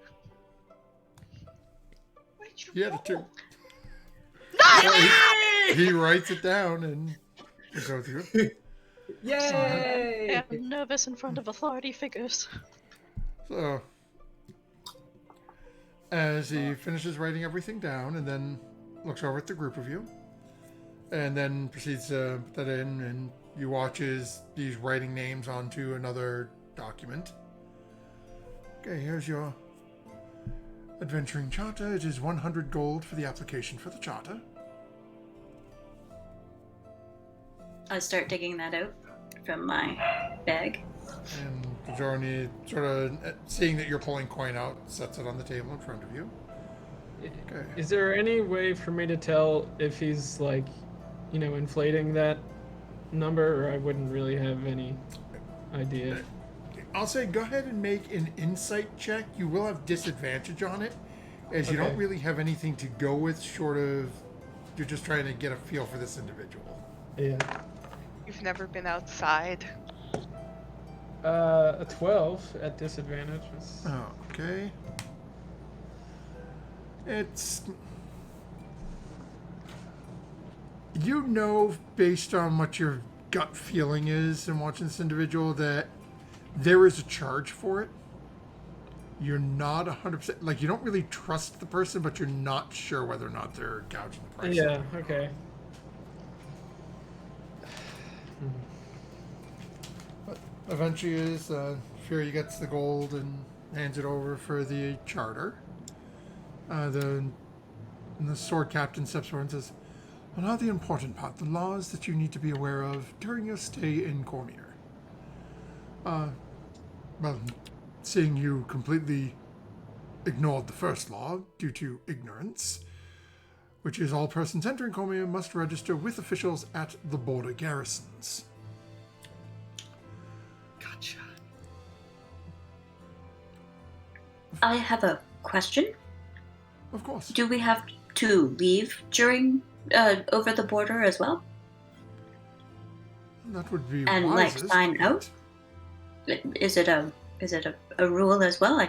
[SPEAKER 1] He had a 2.
[SPEAKER 8] No!
[SPEAKER 1] He writes it down and it goes through.
[SPEAKER 3] Yay!
[SPEAKER 8] I'm nervous in front of authority figures.
[SPEAKER 1] So, as he finishes writing everything down and then looks over at the group of you, and then proceeds to put that in, and you watch as he's writing names onto another document. Okay, here's your adventuring charter. It is 100 gold for the application for the charter.
[SPEAKER 5] I start digging that out from my bag.
[SPEAKER 1] And Bajorni, sort of seeing that you're pulling coin out, sets it on the table in front of you. Okay.
[SPEAKER 4] Is there any way for me to tell if he's like, you know, inflating that number, or I wouldn't really have any idea?
[SPEAKER 1] I'll say go ahead and make an insight check. You will have disadvantage on it, as you don't really have anything to go with, short of you're just trying to get a feel for this individual.
[SPEAKER 4] Yeah.
[SPEAKER 7] You've never been outside.
[SPEAKER 4] A 12 at disadvantage.
[SPEAKER 1] Okay. It's... You know, based on what your gut feeling is in watching this individual, that there is a charge for it. You're not 100%... Like, you don't really trust the person, but you're not sure whether or not they're gouging the price.
[SPEAKER 4] Yeah, okay.
[SPEAKER 1] But eventually is Fury gets the gold and hands it over for the charter. The sword captain steps forward and says, "Well, now the important part, the laws that you need to be aware of during your stay in Cormier. Well, seeing you completely ignored the first law due to ignorance, which is all persons entering Cormier must register with officials at the border garrisons."
[SPEAKER 3] Gotcha.
[SPEAKER 5] I have a question.
[SPEAKER 1] Of course.
[SPEAKER 5] Do we have to leave during over the border as well?
[SPEAKER 1] That would be
[SPEAKER 5] And, like,
[SPEAKER 1] wisest,
[SPEAKER 5] sign
[SPEAKER 1] but-
[SPEAKER 5] out? Is it a Is it a rule as well? I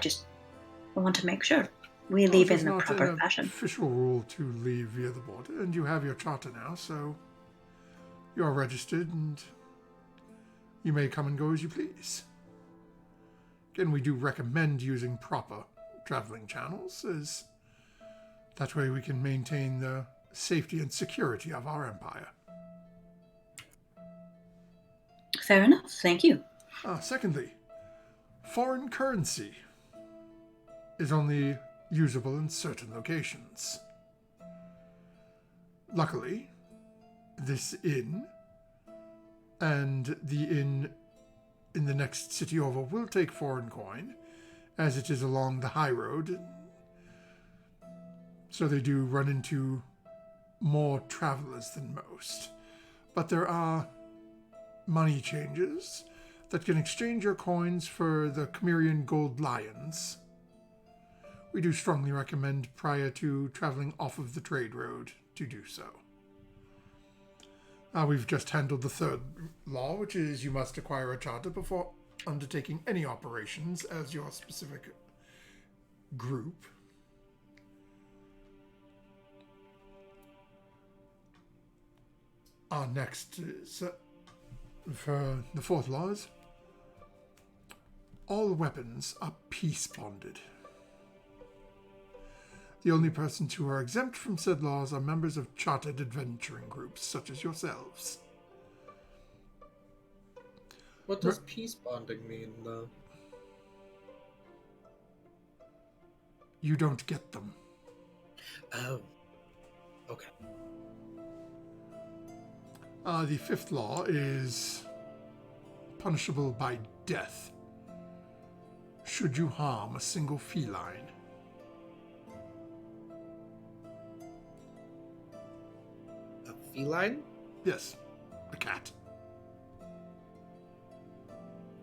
[SPEAKER 5] want to make sure we leave in the proper
[SPEAKER 1] It's not
[SPEAKER 5] fashion.
[SPEAKER 1] an official rule to leave via the border, and you have your charter now, so you are registered, and you may come and go as you please. Again, we do recommend using proper traveling channels, as that way we can maintain the safety and security of our empire.
[SPEAKER 5] Fair enough. Thank you.
[SPEAKER 1] Secondly, foreign currency is only usable in certain locations. Luckily, this inn and the inn in the next city over will take foreign coin, as it is along the high road, so they do run into more travelers than most. But there are money changes that can exchange your coins for the Chimerian gold lions. We do strongly recommend, prior to traveling off of the trade road, to do so. We've just handled the third law, which is you must acquire a charter before undertaking any operations as your specific group. Next is, for the fourth law, is all weapons are peace bonded. The only persons who are exempt from said laws are members of chartered adventuring groups, such as yourselves.
[SPEAKER 3] What does peace bonding mean, though?
[SPEAKER 1] You don't get them.
[SPEAKER 3] Oh. Okay.
[SPEAKER 1] The fifth law is punishable by death should you harm a single feline.
[SPEAKER 3] A feline?
[SPEAKER 1] Yes, a cat.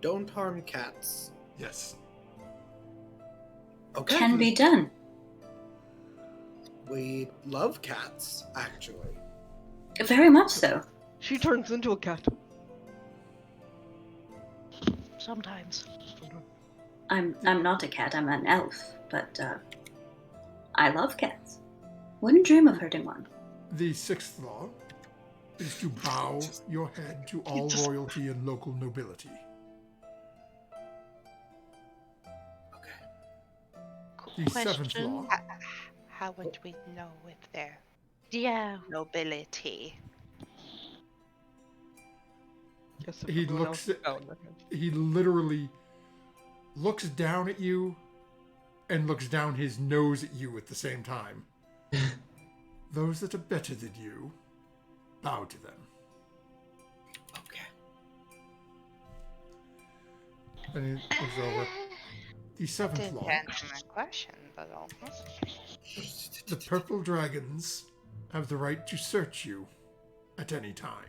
[SPEAKER 3] Don't harm cats.
[SPEAKER 1] Yes.
[SPEAKER 3] Okay.
[SPEAKER 5] Can be done.
[SPEAKER 3] We love cats, actually.
[SPEAKER 5] Very much so.
[SPEAKER 6] She turns into a cat.
[SPEAKER 8] Sometimes.
[SPEAKER 5] I'm not a cat, I'm an elf, but I love cats. Wouldn't dream of hurting one.
[SPEAKER 1] The sixth law is to bow your head to all royalty and local nobility.
[SPEAKER 3] Okay.
[SPEAKER 1] The seventh
[SPEAKER 8] Question?
[SPEAKER 1] law,
[SPEAKER 7] How would we know if they're
[SPEAKER 8] Yeah.
[SPEAKER 7] nobility?
[SPEAKER 6] Yes, if
[SPEAKER 1] he
[SPEAKER 6] everyone
[SPEAKER 1] looks
[SPEAKER 6] else-
[SPEAKER 1] at,
[SPEAKER 6] oh, never mind.
[SPEAKER 1] he literally looks down at you and looks down his nose at you at the same time. Those that are better than you, bow to them.
[SPEAKER 3] Okay.
[SPEAKER 1] And it looks over. The seventh
[SPEAKER 7] Didn't
[SPEAKER 1] law,
[SPEAKER 7] answer my question, but okay.
[SPEAKER 1] the purple dragons have the right to search you at any time.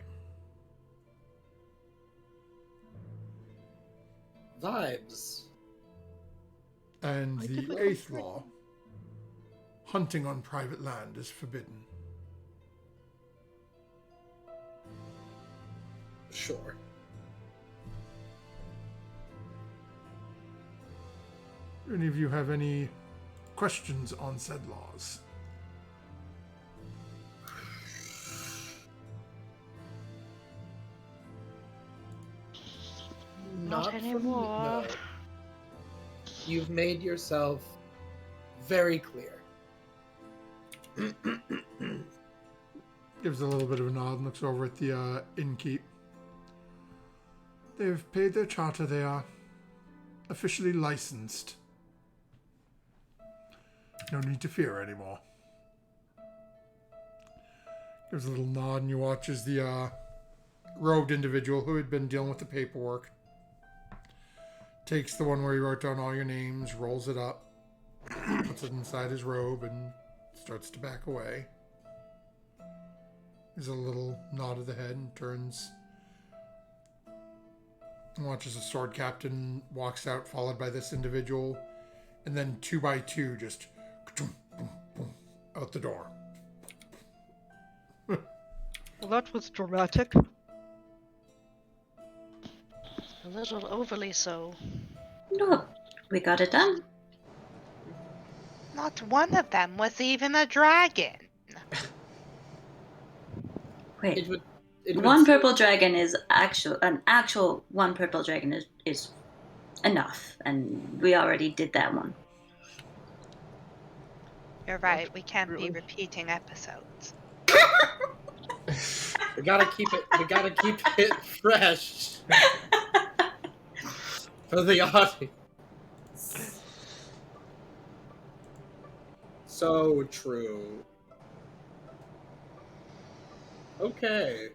[SPEAKER 3] Vibes.
[SPEAKER 1] And
[SPEAKER 6] I
[SPEAKER 1] the
[SPEAKER 6] did my
[SPEAKER 1] eighth
[SPEAKER 6] homework.
[SPEAKER 1] law, hunting on private land is forbidden.
[SPEAKER 3] Sure.
[SPEAKER 1] Any of you have any questions on said laws?
[SPEAKER 8] Not
[SPEAKER 3] from-
[SPEAKER 8] anymore.
[SPEAKER 3] no. You've made yourself very clear.
[SPEAKER 1] Gives a little bit of a nod and looks over at the innkeep. They've paid their charter. They are officially licensed. No need to fear anymore. Gives a little nod and you watch as the robed individual who had been dealing with the paperwork takes the one where he wrote down all your names, rolls it up, puts it inside his robe, and starts to back away. There's a little nod of the head and turns and watches a sword captain walks out, followed by this individual, and then 2 by 2 just out the door.
[SPEAKER 6] Well, that was dramatic.
[SPEAKER 8] A little overly so.
[SPEAKER 5] No, we got it done.
[SPEAKER 7] Not one of them was even a dragon.
[SPEAKER 5] Wait,
[SPEAKER 3] It would
[SPEAKER 5] one
[SPEAKER 3] seem-
[SPEAKER 5] purple dragon is an actual one purple dragon is enough, and we already did that one.
[SPEAKER 7] You're right, we can't
[SPEAKER 6] Really?
[SPEAKER 7] be repeating episodes.
[SPEAKER 3] We gotta keep it fresh for the audience. So true. Okay.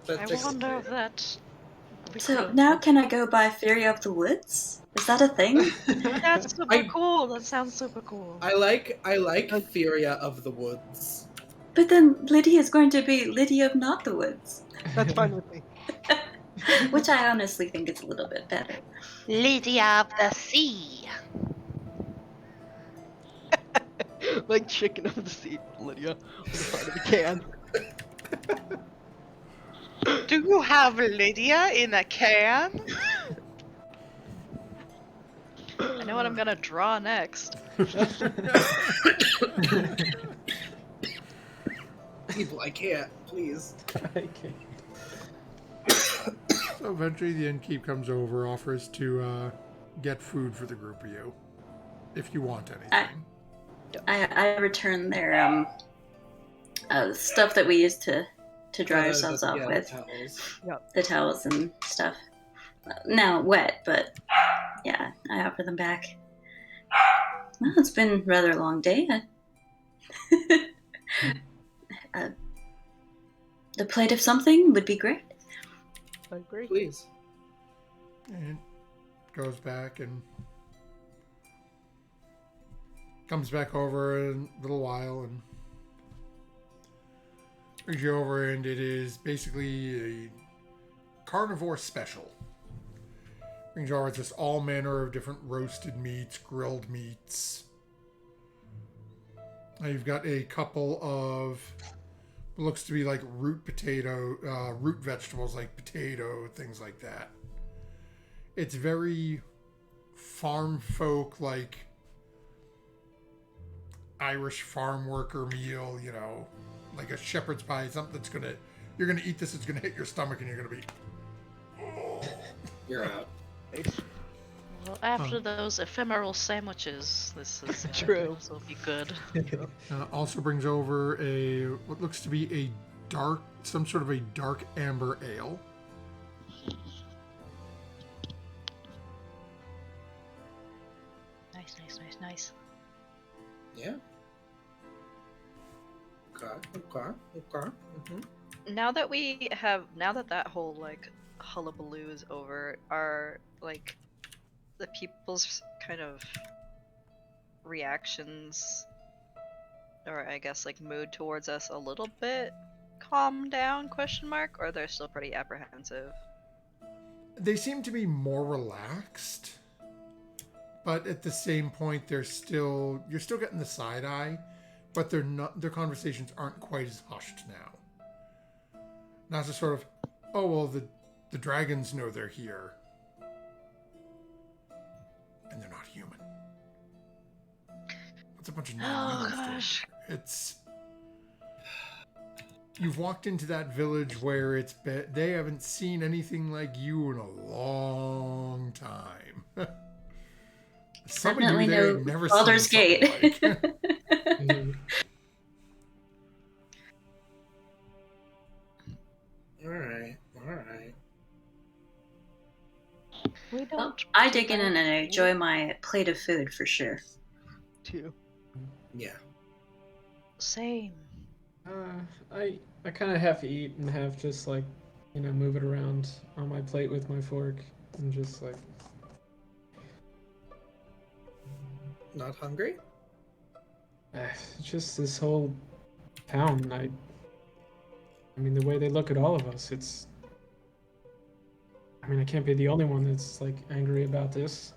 [SPEAKER 8] I wonder if that. we
[SPEAKER 5] So
[SPEAKER 8] could-
[SPEAKER 5] now can I go buy Fury of the Woods? Is that a thing?
[SPEAKER 8] That's super
[SPEAKER 3] I-
[SPEAKER 8] cool. That sounds super cool.
[SPEAKER 3] I like Furia of the Woods.
[SPEAKER 5] But then Lydia is going to be Lydia of Not the Woods,
[SPEAKER 6] That's fine with me.
[SPEAKER 5] which I honestly think is a little bit better.
[SPEAKER 7] Lydia of the Sea.
[SPEAKER 6] Like chicken of the sea, Lydia, on the side of the can.
[SPEAKER 7] Do you have Lydia in a can?
[SPEAKER 2] I know what I'm gonna draw next.
[SPEAKER 3] People, I can't. Please.
[SPEAKER 4] I can't.
[SPEAKER 1] So eventually the innkeep comes over, offers to get food for the group of you. If you want anything.
[SPEAKER 5] I return their stuff that we used to dry ourselves off
[SPEAKER 3] Yeah,
[SPEAKER 5] with,
[SPEAKER 3] towels.
[SPEAKER 5] the towels and stuff. Now wet, but yeah, I offer them back. Well, it's been a rather long day. The plate of something would be great.
[SPEAKER 6] I agree.
[SPEAKER 3] Please.
[SPEAKER 1] And goes back and comes back over in a little while and brings you over, and it is basically a carnivore special. Brings you over just all manner of different roasted meats, grilled meats. Now you've got a couple of what looks to be like root vegetables like potato, things like that. It's very farm folk, like Irish farm worker meal, you know, like a shepherd's pie, something that's you're gonna eat this, it's gonna hit your stomach, and you're gonna be,
[SPEAKER 3] You're out.
[SPEAKER 8] Well, after those ephemeral sandwiches, this is
[SPEAKER 6] True.
[SPEAKER 8] This will be good.
[SPEAKER 1] also brings over what looks to be some sort of a dark amber ale.
[SPEAKER 8] Nice.
[SPEAKER 3] Yeah. Okay. Mm-hmm.
[SPEAKER 2] Now that that whole like hullabaloo is over, are like the people's kind of reactions, or I guess like mood towards us a little bit calmed down, question mark, or they're still pretty apprehensive?
[SPEAKER 1] They seem to be more relaxed, but at the same point, you're still getting the side eye, but their conversations aren't quite as hushed now. Now it's just sort of, oh well, the dragons know they're here, and they're not human. What's a bunch of non-humans doing?
[SPEAKER 2] Gosh.
[SPEAKER 1] It's you've walked into that village where they haven't seen anything like you in a long time. Some
[SPEAKER 5] Definitely
[SPEAKER 1] of you there
[SPEAKER 5] no
[SPEAKER 1] had never
[SPEAKER 5] Baldur's
[SPEAKER 1] seen
[SPEAKER 5] Gate.
[SPEAKER 1] something like.
[SPEAKER 4] Mhm.
[SPEAKER 3] All right.
[SPEAKER 8] We
[SPEAKER 5] Well,
[SPEAKER 8] don't.
[SPEAKER 5] I dig in and I enjoy my plate of food for sure.
[SPEAKER 6] Too.
[SPEAKER 3] Yeah.
[SPEAKER 8] Same.
[SPEAKER 4] I kind of half eat and half just like, move it around on my plate with my fork and just like.
[SPEAKER 3] Not hungry?
[SPEAKER 4] Just this whole town. I mean, the way they look at all of us, it's. I mean, I can't be the only one that's like angry about this.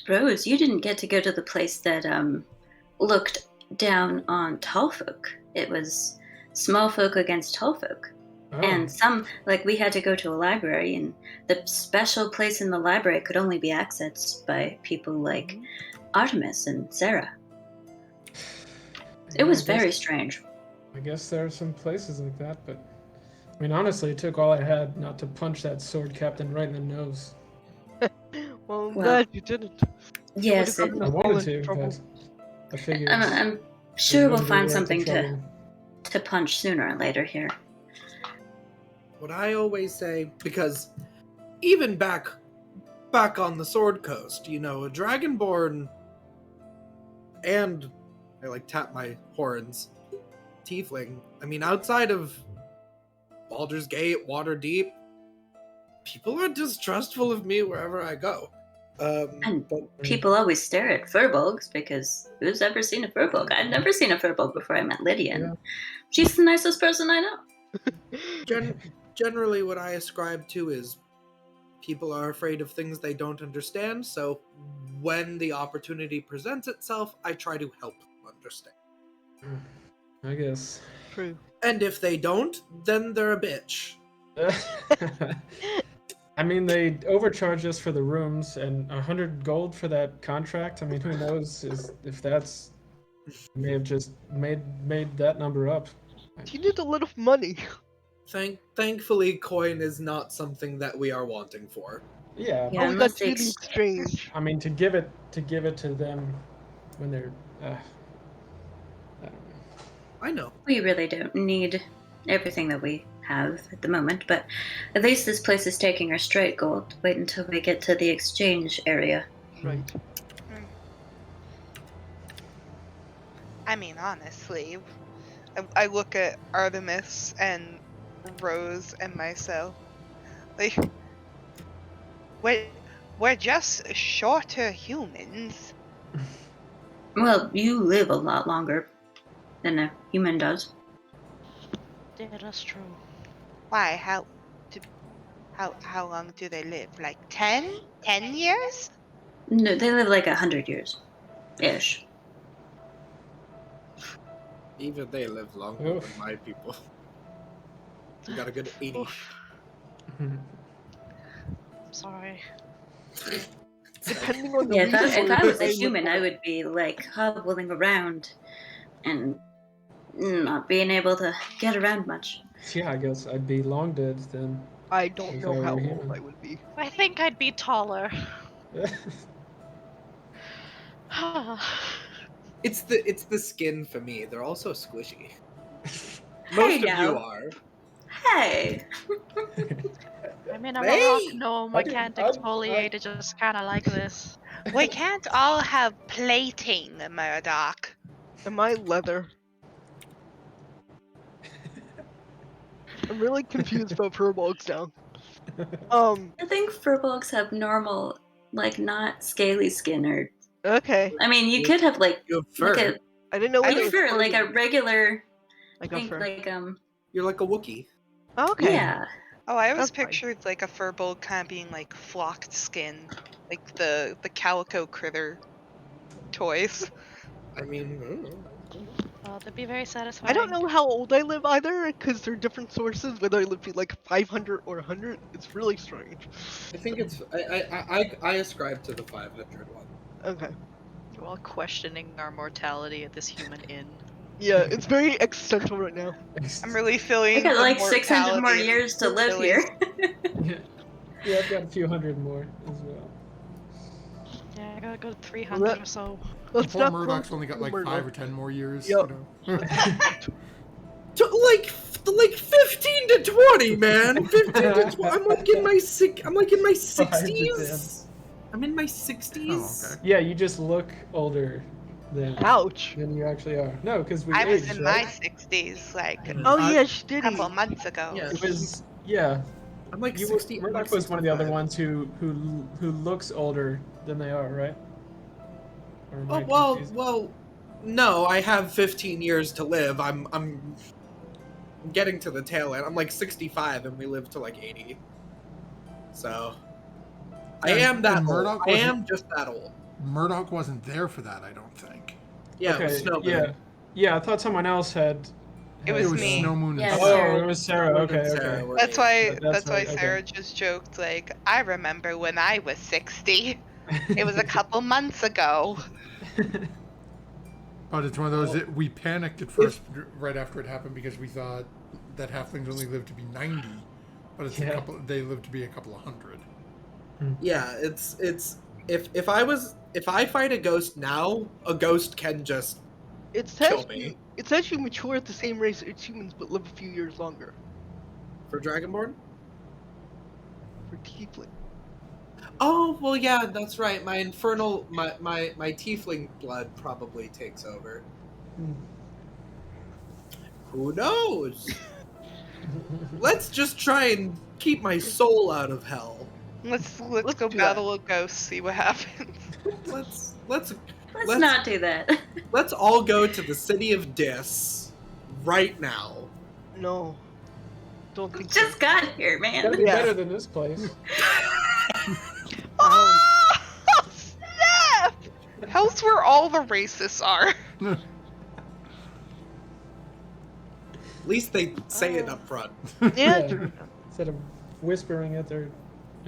[SPEAKER 5] Rose, you didn't get to go to the place that looked down on tall folk. It was small folk against tall folk.
[SPEAKER 4] Oh.
[SPEAKER 5] And some, like, we had to go to a library, and the special place in the library could only be accessed by people like Artemis and Sarah. It
[SPEAKER 4] Yeah,
[SPEAKER 5] was
[SPEAKER 4] I guess-
[SPEAKER 5] very strange.
[SPEAKER 4] I guess there are some places like that, but I mean, honestly, it took all I had not to punch that sword captain right in the nose.
[SPEAKER 6] Well, I'm
[SPEAKER 5] Well,
[SPEAKER 6] glad you didn't.
[SPEAKER 5] Yes,
[SPEAKER 6] gotten
[SPEAKER 4] I
[SPEAKER 6] us all
[SPEAKER 4] wanted
[SPEAKER 6] into
[SPEAKER 4] to,
[SPEAKER 6] trouble.
[SPEAKER 4] but I figured.
[SPEAKER 5] I'm
[SPEAKER 4] we
[SPEAKER 5] sure we'll
[SPEAKER 4] wouldn't be
[SPEAKER 5] find
[SPEAKER 4] worth the
[SPEAKER 5] something
[SPEAKER 4] trouble.
[SPEAKER 5] to punch sooner or later here.
[SPEAKER 3] What I always say, because even back on the Sword Coast, you know, a Dragonborn and I like tap my horns, tiefling. I mean, outside of Baldur's Gate, Waterdeep, people are distrustful of me wherever I go.
[SPEAKER 5] And
[SPEAKER 3] But
[SPEAKER 5] people always stare at furbolgs because who's ever seen a furbolg? I'd never seen a furbolg before I met Lydia. And
[SPEAKER 4] Yeah.
[SPEAKER 5] she's the nicest person I know.
[SPEAKER 3] generally, what I ascribe to is people are afraid of things they don't understand. So when the opportunity presents itself, I try to help them understand.
[SPEAKER 4] I guess.
[SPEAKER 6] True.
[SPEAKER 3] And if they don't, then they're a bitch.
[SPEAKER 4] I mean, they overcharged us for the rooms and 100 gold for that contract. I mean, who knows if that's may have just made that number up.
[SPEAKER 6] You need a lot of money.
[SPEAKER 3] Thankfully, coin is not something that we are wanting for.
[SPEAKER 4] Yeah.
[SPEAKER 5] Yeah,
[SPEAKER 6] Oh,
[SPEAKER 5] unless
[SPEAKER 6] that's
[SPEAKER 5] they
[SPEAKER 6] really strange.
[SPEAKER 4] I mean, to give it to them when they're. I don't know.
[SPEAKER 3] I know.
[SPEAKER 5] We really don't need everything that we have at the moment, but at least this place is taking our straight gold. Wait until we get to the exchange area.
[SPEAKER 6] Right.
[SPEAKER 7] I mean, honestly, I look at Artemis and Rose and myself. Like, we're just shorter humans.
[SPEAKER 5] Well, you live a lot longer than a human does.
[SPEAKER 8] Yeah, that's true.
[SPEAKER 7] Why? How long do they live? Like 10 years?
[SPEAKER 5] No, they live like 100 years. Ish.
[SPEAKER 3] Even they live longer
[SPEAKER 4] Oof.
[SPEAKER 3] than my people. We got a good 80.
[SPEAKER 8] I'm sorry.
[SPEAKER 6] Depending on the
[SPEAKER 5] Yeah,
[SPEAKER 6] reason
[SPEAKER 5] if I was a
[SPEAKER 6] why-
[SPEAKER 5] human, I would be like hobbling around and not being able to get around much.
[SPEAKER 4] Yeah, I guess I'd be long dead then.
[SPEAKER 6] I don't
[SPEAKER 4] If
[SPEAKER 6] know
[SPEAKER 4] I
[SPEAKER 6] how
[SPEAKER 4] were
[SPEAKER 6] old
[SPEAKER 4] human.
[SPEAKER 6] I would be.
[SPEAKER 8] I think I'd be taller.
[SPEAKER 3] It's the skin for me. They're also squishy.
[SPEAKER 5] Hey
[SPEAKER 3] Most of
[SPEAKER 5] now.
[SPEAKER 3] you are.
[SPEAKER 5] Hey!
[SPEAKER 8] I mean, I'm a rock
[SPEAKER 3] Hey!
[SPEAKER 8] gnome. I
[SPEAKER 4] didn't-
[SPEAKER 8] can't
[SPEAKER 4] I'm-
[SPEAKER 8] exfoliate. It's just kind of like this.
[SPEAKER 7] We can't all have plating, Murdock.
[SPEAKER 6] Am I leather? I'm really confused about furbolgs now.
[SPEAKER 5] I think furbolgs have normal, like, not scaly skin, or
[SPEAKER 6] Okay.
[SPEAKER 5] I mean, you could have like
[SPEAKER 3] You have fur.
[SPEAKER 5] a
[SPEAKER 6] I didn't know
[SPEAKER 7] I
[SPEAKER 6] whether
[SPEAKER 5] like
[SPEAKER 6] it was
[SPEAKER 5] fur, like a
[SPEAKER 6] furry.
[SPEAKER 5] regular
[SPEAKER 6] Like a
[SPEAKER 5] thing,
[SPEAKER 6] fur.
[SPEAKER 5] like
[SPEAKER 3] You're like a Wookiee.
[SPEAKER 6] Okay.
[SPEAKER 5] yeah.
[SPEAKER 7] Oh, I always
[SPEAKER 6] That's fine.
[SPEAKER 7] pictured like a furbolg kind of being like flocked skin, like the calico critter toys.
[SPEAKER 3] I mean,
[SPEAKER 8] That'd be very satisfying.
[SPEAKER 6] I don't know how old I live either, because there are different sources, whether I live to like 500 or 100. It's really strange.
[SPEAKER 3] I think it's I ascribe to the 500 one.
[SPEAKER 6] Okay.
[SPEAKER 2] While questioning our mortality at this human inn.
[SPEAKER 6] Yeah, it's very existential right now.
[SPEAKER 7] I'm really feeling.
[SPEAKER 5] I got
[SPEAKER 7] the
[SPEAKER 5] like 600 more
[SPEAKER 7] mortality
[SPEAKER 5] years to live
[SPEAKER 7] really-
[SPEAKER 5] here.
[SPEAKER 4] Yeah, I've got a few hundred more as well.
[SPEAKER 8] Yeah, I gotta go to 300
[SPEAKER 6] That-
[SPEAKER 8] or so.
[SPEAKER 6] Let's
[SPEAKER 1] Poor
[SPEAKER 6] not
[SPEAKER 1] Murdoch's
[SPEAKER 6] go
[SPEAKER 1] only got
[SPEAKER 6] to
[SPEAKER 1] like
[SPEAKER 6] Murdoch.
[SPEAKER 1] 5 or 10 more years.
[SPEAKER 6] Yup.
[SPEAKER 1] You know?
[SPEAKER 3] Like 15 to 20, man. 15 to 20. I'm like in my 60s. I'm in my 60s.
[SPEAKER 1] Oh, okay.
[SPEAKER 4] Yeah, you just look older than
[SPEAKER 6] Ouch.
[SPEAKER 4] you actually are. No, because we
[SPEAKER 7] I was
[SPEAKER 4] aged,
[SPEAKER 7] in
[SPEAKER 4] right?
[SPEAKER 7] my 60s like
[SPEAKER 6] Oh
[SPEAKER 1] I-
[SPEAKER 6] yeah, she
[SPEAKER 7] a
[SPEAKER 6] did.
[SPEAKER 7] couple months ago.
[SPEAKER 3] Yeah.
[SPEAKER 4] It was yeah.
[SPEAKER 3] I'm like
[SPEAKER 4] You
[SPEAKER 3] 60.
[SPEAKER 4] were,
[SPEAKER 3] I'm like
[SPEAKER 4] Murdoch was one of the other
[SPEAKER 3] 65.
[SPEAKER 4] ones who looks older than they are, right? Or am I
[SPEAKER 3] Oh
[SPEAKER 4] confused?
[SPEAKER 3] well, no. I have 15 years to live. I'm getting to the tail end. I'm like 65, and we live to like 80. So I
[SPEAKER 1] And-
[SPEAKER 3] am that
[SPEAKER 1] and
[SPEAKER 3] old.
[SPEAKER 1] Murdoch
[SPEAKER 3] I
[SPEAKER 1] wasn't-
[SPEAKER 3] am just that old.
[SPEAKER 1] Murdoch wasn't there for that, I don't think.
[SPEAKER 3] Yeah, it was
[SPEAKER 4] Okay,
[SPEAKER 3] Snowman.
[SPEAKER 4] yeah, I thought someone else had
[SPEAKER 7] It was
[SPEAKER 2] me.
[SPEAKER 1] Snow Moon and
[SPEAKER 5] Yeah,
[SPEAKER 1] Sarah.
[SPEAKER 5] Sarah.
[SPEAKER 4] Oh, it was Sarah. Okay,
[SPEAKER 3] Sarah
[SPEAKER 4] okay.
[SPEAKER 3] were
[SPEAKER 7] That's
[SPEAKER 3] me.
[SPEAKER 7] why.
[SPEAKER 4] That's
[SPEAKER 7] That's why
[SPEAKER 4] right, okay.
[SPEAKER 7] Sarah just joked like, I remember when I was 60. It was a couple months ago.
[SPEAKER 1] But it's one of those
[SPEAKER 3] Well,
[SPEAKER 1] that we panicked at first right after it happened because we thought that halflings only lived to be 90, but it's
[SPEAKER 4] Yeah.
[SPEAKER 1] they live to be a couple of hundred.
[SPEAKER 3] Yeah, it's if I fight a ghost now, a ghost can just
[SPEAKER 6] It says
[SPEAKER 3] kill me.
[SPEAKER 6] it says you mature at the same rate as humans, but live a few years longer.
[SPEAKER 3] For Dragonborn?
[SPEAKER 6] For tiefling.
[SPEAKER 3] Oh well, yeah, that's right. My infernal, my tiefling blood probably takes over. Who knows? Let's just try and keep my soul out of hell.
[SPEAKER 7] Let's
[SPEAKER 6] Let's
[SPEAKER 7] go
[SPEAKER 6] do
[SPEAKER 7] battle a ghost, see what happens.
[SPEAKER 3] Let's
[SPEAKER 5] Let's
[SPEAKER 3] Let's-
[SPEAKER 5] not do that.
[SPEAKER 3] let's all go to the city of Dis right now.
[SPEAKER 6] No. Don't think
[SPEAKER 5] Just
[SPEAKER 6] so.
[SPEAKER 5] got here,
[SPEAKER 4] Gotta
[SPEAKER 5] man.
[SPEAKER 4] be
[SPEAKER 6] Yeah.
[SPEAKER 4] better than this place.
[SPEAKER 7] Oh, snap! Hell's where all the racists are.
[SPEAKER 3] At least they say it up front.
[SPEAKER 6] Yeah.
[SPEAKER 4] Yeah. Instead of whispering it, they're.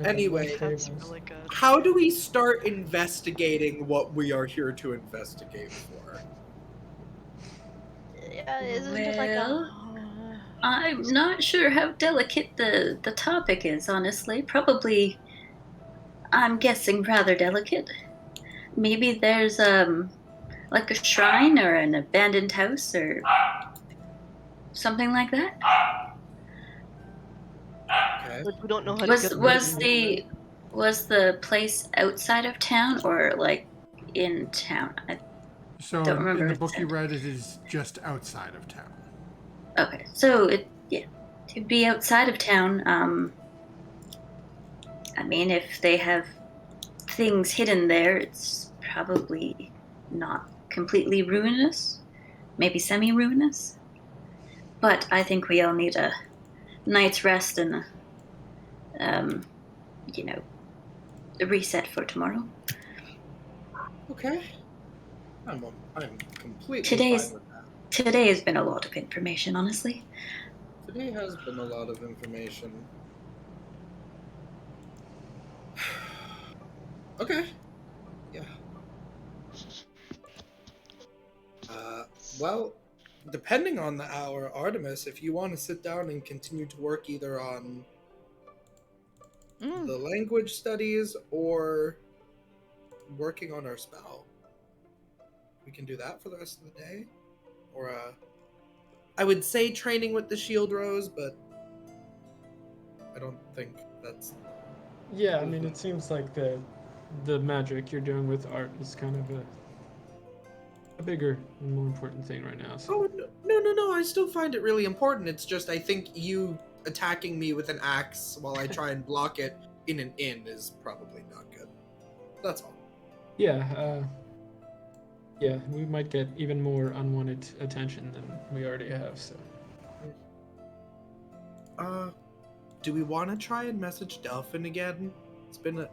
[SPEAKER 3] Anyway,
[SPEAKER 2] That's really good.
[SPEAKER 3] How do we start investigating what we are here to investigate for?
[SPEAKER 8] Yeah, isn't it like
[SPEAKER 5] Well, I'm not sure how delicate the topic is, honestly. Probably, I'm guessing rather delicate. Maybe there's like a shrine or an abandoned house or something like that.
[SPEAKER 3] Okay.
[SPEAKER 6] But we don't know how to get
[SPEAKER 5] Was the place outside of town or like in town?
[SPEAKER 1] So
[SPEAKER 5] Don't remember
[SPEAKER 1] in the
[SPEAKER 5] what it
[SPEAKER 1] book you
[SPEAKER 5] said.
[SPEAKER 1] read, it is just outside of town.
[SPEAKER 5] Okay, so to be outside of town. I mean, if they have things hidden there, it's probably not completely ruinous, maybe semi-ruinous. But I think we all need a night's rest and a reset for tomorrow.
[SPEAKER 3] Okay. I'm completely
[SPEAKER 5] Today's-
[SPEAKER 3] fine with that.
[SPEAKER 5] Today has been a lot of information, honestly.
[SPEAKER 3] Today has been a lot of information. Okay. Yeah. Well, depending on the hour, Artemis, if you want to sit down and continue to work either on the language studies or working on our spell, we can do that for the rest of the day. Or, I would say training with the shield rose, but I don't think that's...
[SPEAKER 4] Yeah, I mean, it seems like the magic you're doing with art is kind of a bigger and more important thing right now. So.
[SPEAKER 3] Oh, no, I still find it really important. It's just I think you attacking me with an axe while I try and block it in an inn is probably not good. That's all.
[SPEAKER 4] Yeah, we might get even more unwanted attention than we already have, so.
[SPEAKER 3] Do we want to try and message Delphin again? It's been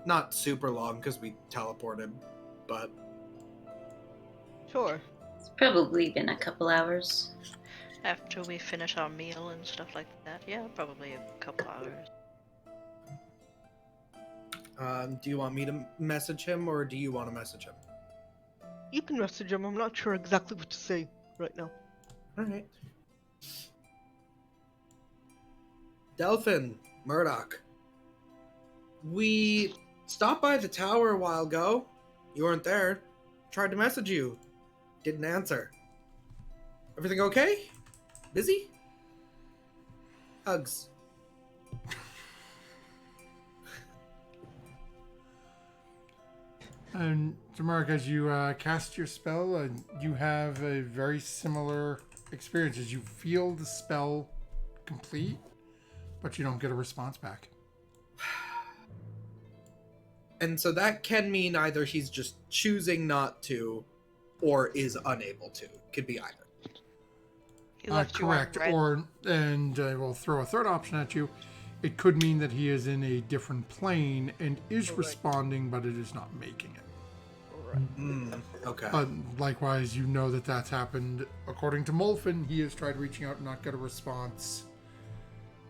[SPEAKER 3] not super long because we teleported, but...
[SPEAKER 6] Sure.
[SPEAKER 5] It's probably been a couple hours.
[SPEAKER 8] after we finish our meal and stuff like that? Yeah, probably a couple hours.
[SPEAKER 3] Do you want me to message him, or do you want to message him?
[SPEAKER 6] You can message him. I'm not sure exactly what to say right now.
[SPEAKER 3] Alright. Delphin, Murdock. We stopped by the tower a while ago. You weren't there. Tried to message you. Didn't answer. Everything okay? Busy? Hugs.
[SPEAKER 1] And so, Mark, as you cast your spell, you have a very similar experience. As you feel the spell complete, but you don't get a response back.
[SPEAKER 3] And so that can mean either he's just choosing not to, or is unable to. Could be either.
[SPEAKER 2] He left you on
[SPEAKER 1] Correct.
[SPEAKER 2] red.
[SPEAKER 1] And I will throw a third option at you. It could mean that he is in a different plane and is responding, but it is not making it.
[SPEAKER 3] Okay.
[SPEAKER 1] But likewise, you know that that's happened. According to Molfin, he has tried reaching out and not get a response.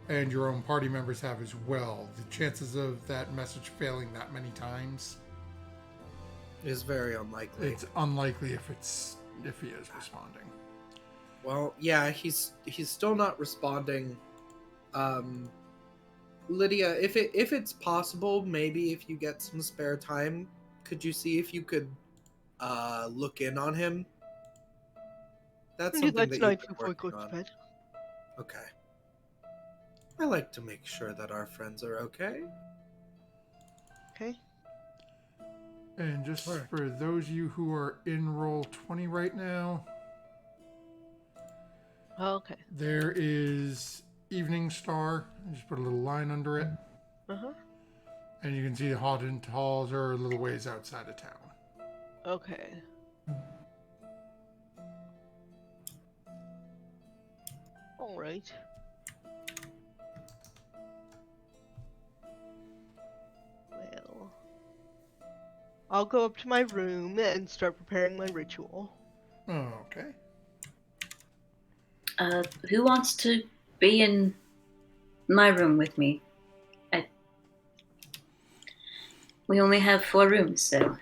[SPEAKER 1] And your own party members have as well. The chances of that message failing that many times
[SPEAKER 3] Is very unlikely.
[SPEAKER 1] it's unlikely if he is responding.
[SPEAKER 3] Well, yeah, he's still not responding. Lydia, if it's possible, maybe if you get some spare time, could you see if you could look in on him? That's
[SPEAKER 6] Do
[SPEAKER 3] something
[SPEAKER 6] that
[SPEAKER 3] that
[SPEAKER 6] tonight
[SPEAKER 3] you've been
[SPEAKER 6] before we go
[SPEAKER 3] working
[SPEAKER 6] to
[SPEAKER 3] on.
[SPEAKER 6] bed.
[SPEAKER 3] Okay. I like to make sure that our friends are okay.
[SPEAKER 6] Okay.
[SPEAKER 1] And just
[SPEAKER 3] Sure.
[SPEAKER 1] for those of you who are in roll 20 right now,
[SPEAKER 6] Okay.
[SPEAKER 1] there is Evening Star. Just put a little line under it.
[SPEAKER 6] Uh-huh.
[SPEAKER 1] And you can see the Haunted Halls are a little ways outside of town.
[SPEAKER 6] Okay. Alright. Well, I'll go up to my room and start preparing my ritual.
[SPEAKER 1] Okay.
[SPEAKER 5] Who wants to be in my room with me? We only have 4 rooms, so.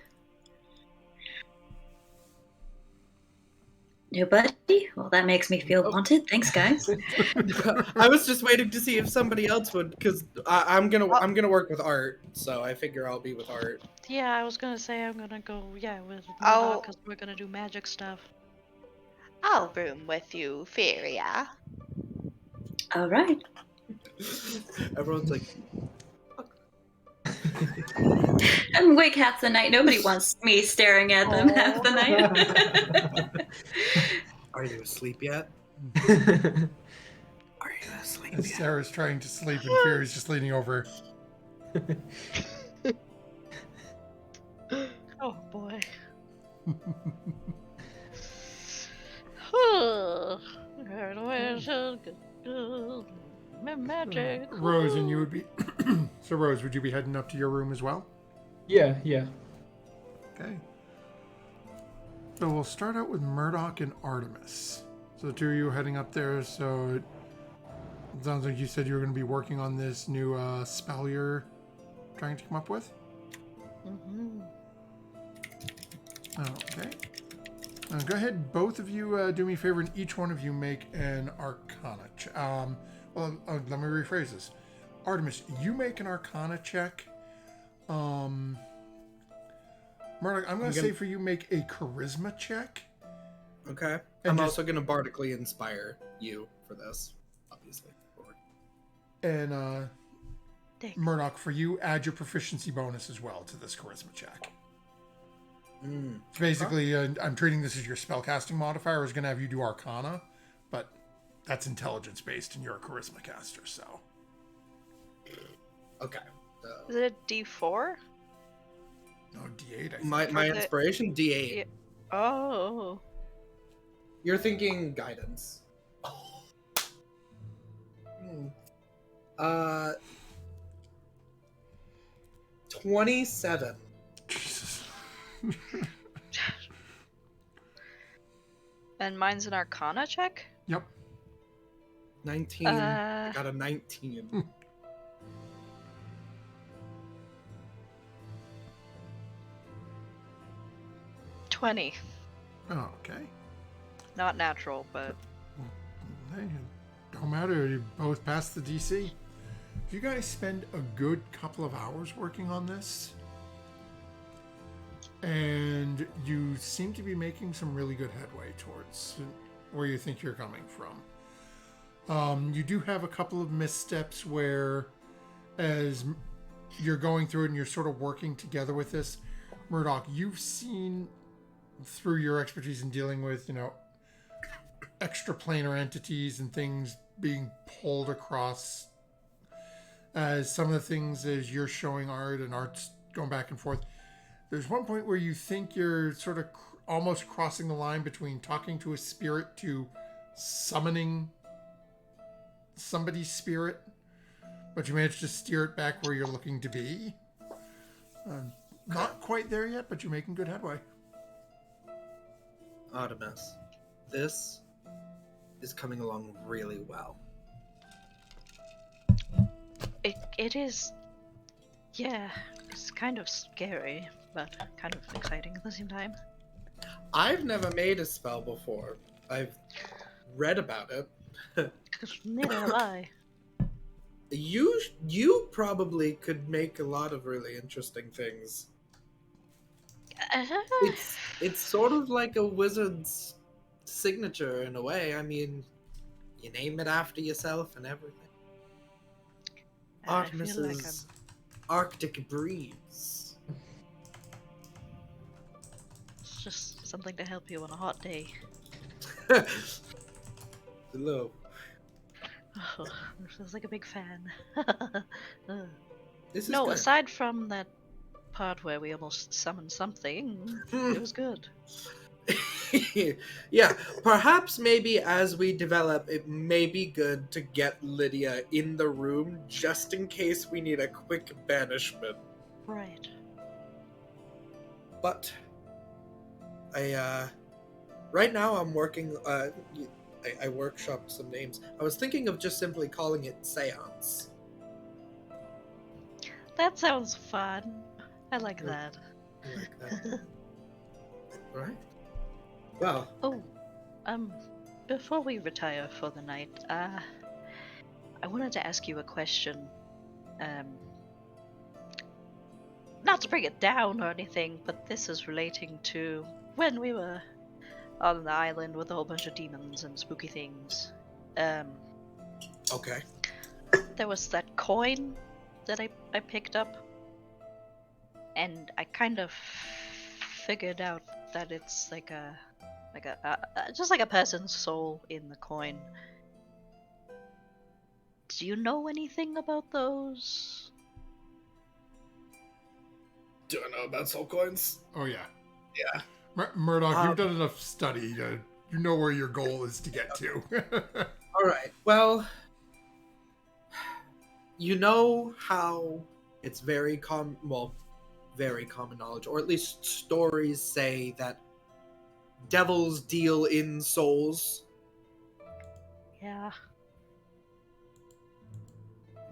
[SPEAKER 5] Nobody? Well, that makes me feel wanted. Thanks, guys.
[SPEAKER 3] I was just waiting to see if somebody else would, because I'm gonna work with Art, so I figure I'll be with Art.
[SPEAKER 8] Yeah, I was gonna say I'm gonna go, with
[SPEAKER 7] Oh.
[SPEAKER 8] Murdock because we're gonna do magic stuff.
[SPEAKER 7] I'll room with you, Feria.
[SPEAKER 5] All right.
[SPEAKER 3] Everyone's like,
[SPEAKER 5] I'm awake half the night. Nobody wants me staring at them half the night.
[SPEAKER 3] "Are you asleep yet? Are you asleep
[SPEAKER 1] As
[SPEAKER 3] yet?"
[SPEAKER 1] Sarah's trying to sleep and Fury's just leaning over.
[SPEAKER 8] Oh boy. Magic.
[SPEAKER 1] Rose, and you would be... So, Rose, would you be heading up to your room as well?
[SPEAKER 4] Yeah.
[SPEAKER 1] Okay. So we'll start out with Murdock and Artemis. So the two of you are heading up there, so it sounds like you said you were going to be working on this new spell you're trying to come up with?
[SPEAKER 8] Mm-hmm.
[SPEAKER 1] Okay. Go ahead, both of you do me a favor, and each one of you make an Arcana check. Let me rephrase this. Artemis, you make an Arcana check. Murdock, I'm going to say for you, make a Charisma check.
[SPEAKER 3] Okay.
[SPEAKER 1] And
[SPEAKER 3] I'm
[SPEAKER 1] just-
[SPEAKER 3] also gonna bardically inspire you for this, obviously.
[SPEAKER 1] And
[SPEAKER 8] Thanks.
[SPEAKER 1] Murdock, for you, add your proficiency bonus as well to this Charisma check. So basically, I'm treating this as your spellcasting modifier. I was going to have you do Arcana, but that's intelligence based, and you're a Charisma caster, so.
[SPEAKER 3] Okay.
[SPEAKER 2] Is it a D4?
[SPEAKER 1] No, D8, I think.
[SPEAKER 3] My
[SPEAKER 2] For the-
[SPEAKER 3] inspiration D8.
[SPEAKER 2] Yeah. Oh.
[SPEAKER 3] You're thinking guidance. 27.
[SPEAKER 1] Jesus.
[SPEAKER 2] And mine's an Arcana check?
[SPEAKER 1] Yep.
[SPEAKER 3] 19. I got a 19.
[SPEAKER 2] 20.
[SPEAKER 1] Oh, okay.
[SPEAKER 2] Not natural, but
[SPEAKER 1] Hey, don't matter. You both passed the DC. If you guys spend a good couple of hours working on this, and you seem to be making some really good headway towards where you think you're coming from. You do have a couple of missteps where, as you're going through it and you're sort of working together with this, Murdock, you've seen through your expertise in dealing with, extraplanar entities and things being pulled across, as some of the things as you're showing Art and Art's going back and forth. There's one point where you think you're sort of almost crossing the line between talking to a spirit to summoning somebody's spirit, but you managed to steer it back where you're looking to be. Not quite there yet, but you're making good headway.
[SPEAKER 3] Artemis, this is coming along really well.
[SPEAKER 8] It is. Yeah, it's kind of scary, but kind of exciting at the same time.
[SPEAKER 3] I've never made a spell before. I've read about it.
[SPEAKER 8] 'Cause neither have I.
[SPEAKER 3] You probably could make a lot of really interesting things. It's sort of like a wizard's signature in a way. I mean, you name it after yourself and everything.
[SPEAKER 8] I feel like
[SPEAKER 3] Artemis's Arctic breeze.
[SPEAKER 8] it's just something to help you on a hot day.
[SPEAKER 3] Hello.
[SPEAKER 8] Oh, feels like a big fan.
[SPEAKER 3] This is
[SPEAKER 8] No,
[SPEAKER 3] good.
[SPEAKER 8] aside from that part where we almost summoned something, it was good.
[SPEAKER 3] Yeah, perhaps maybe as we develop, it may be good to get Lydia in the room just in case we need a quick banishment.
[SPEAKER 8] Right.
[SPEAKER 3] But right now I'm working. I workshopped some names. I was thinking of just simply calling it Seance.
[SPEAKER 8] That sounds fun. I like
[SPEAKER 3] Mm.
[SPEAKER 8] that.
[SPEAKER 3] I like that. Right. Well,
[SPEAKER 8] Oh, before we retire for the night, I wanted to ask you a question. Not to bring it down or anything, but this is relating to when we were on the island with a whole bunch of demons and spooky things.
[SPEAKER 3] okay.
[SPEAKER 8] There was that coin that I picked up, and I kind of figured out that it's like a just like a person's soul in the coin. Do you know anything about those?
[SPEAKER 3] Do I know about soul coins?
[SPEAKER 1] Oh yeah.
[SPEAKER 3] Yeah.
[SPEAKER 1] Murdock, you've done enough study to you know where your goal is to get to.
[SPEAKER 3] All right. Well, you know how it's very common knowledge, or at least stories say that devils deal in souls.
[SPEAKER 8] Yeah.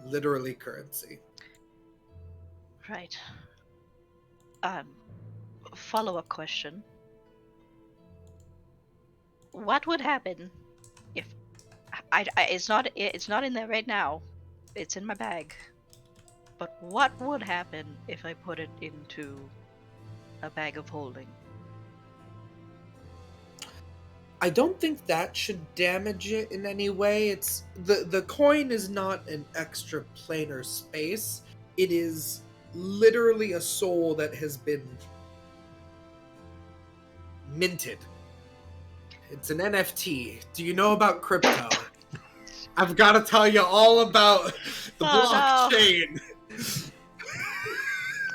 [SPEAKER 3] Literally currency.
[SPEAKER 8] Right. Follow-up question. What would happen if it's not in there right now. It's in my bag. But what would happen if I put it into a bag of holding?
[SPEAKER 3] I don't think that should damage it in any way. It's the coin is not an extra planar space. It is literally a soul that has been minted. It's an NFT. Do you know about crypto? I've got to tell you all about the
[SPEAKER 8] Oh, no.
[SPEAKER 3] blockchain.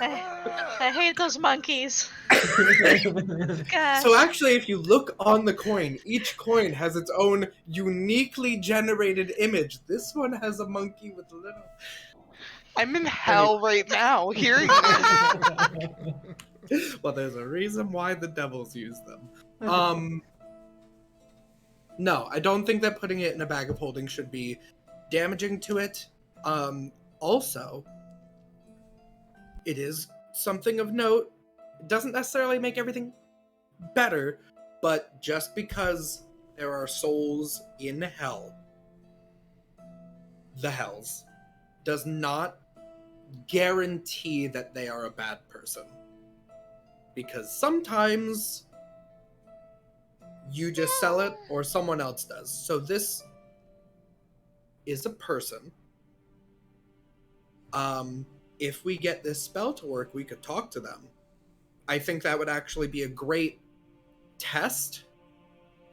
[SPEAKER 8] I hate those monkeys. Gosh.
[SPEAKER 3] So actually, if you look on the coin, each coin has its own uniquely generated image. This one has a monkey with a little...
[SPEAKER 7] I'm in hell right now hearing this.
[SPEAKER 3] Well, there's a reason why the devils use them. No, I don't think that putting it in a bag of holding should be damaging to it. Also, it is something of note. It doesn't necessarily make everything better, but just because there are souls in hell, the hells, does not guarantee that they are a bad person. Because sometimes you just sell it or someone else does. So this is a person. If we get this spell to work, we could talk to them. I think that would actually be a great test.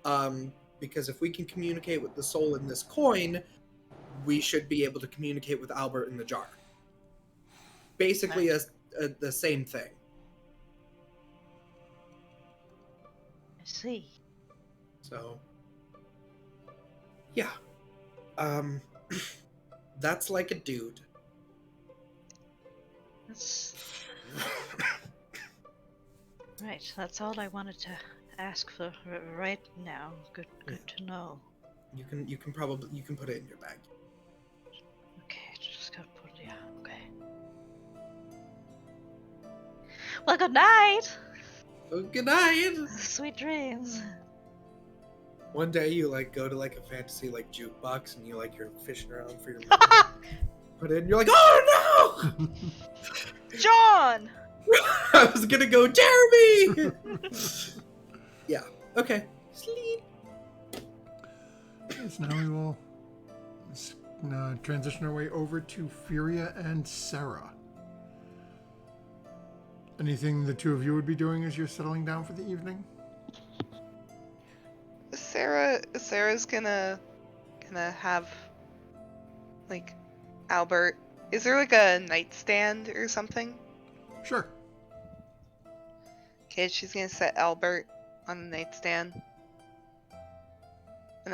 [SPEAKER 3] Because if we can communicate with the soul in this coin, we should be able to communicate with Albert in the jar. Basically the same thing.
[SPEAKER 8] I see.
[SPEAKER 3] So, yeah. That's like a dude.
[SPEAKER 8] That's right. That's all I wanted to ask for right now. Good to know.
[SPEAKER 3] You can put it in your bag.
[SPEAKER 8] Okay, just gotta put it. Yeah. Okay. Well, good night.
[SPEAKER 3] Oh, good night.
[SPEAKER 8] Sweet dreams.
[SPEAKER 3] One day you like go to like a fantasy like jukebox and you're fishing around for your money. Put it in, you're like, oh no!
[SPEAKER 2] John!
[SPEAKER 3] I was gonna go, Jeremy! Yeah, okay. Sleep.
[SPEAKER 1] Okay, so now we will transition our way over to Furia and Sarah. Anything the two of you would be doing as you're settling down for the evening?
[SPEAKER 7] Sarah's gonna have like Albert. Is there like a nightstand or something?
[SPEAKER 1] Sure.
[SPEAKER 7] Okay, she's gonna set Albert on the nightstand, and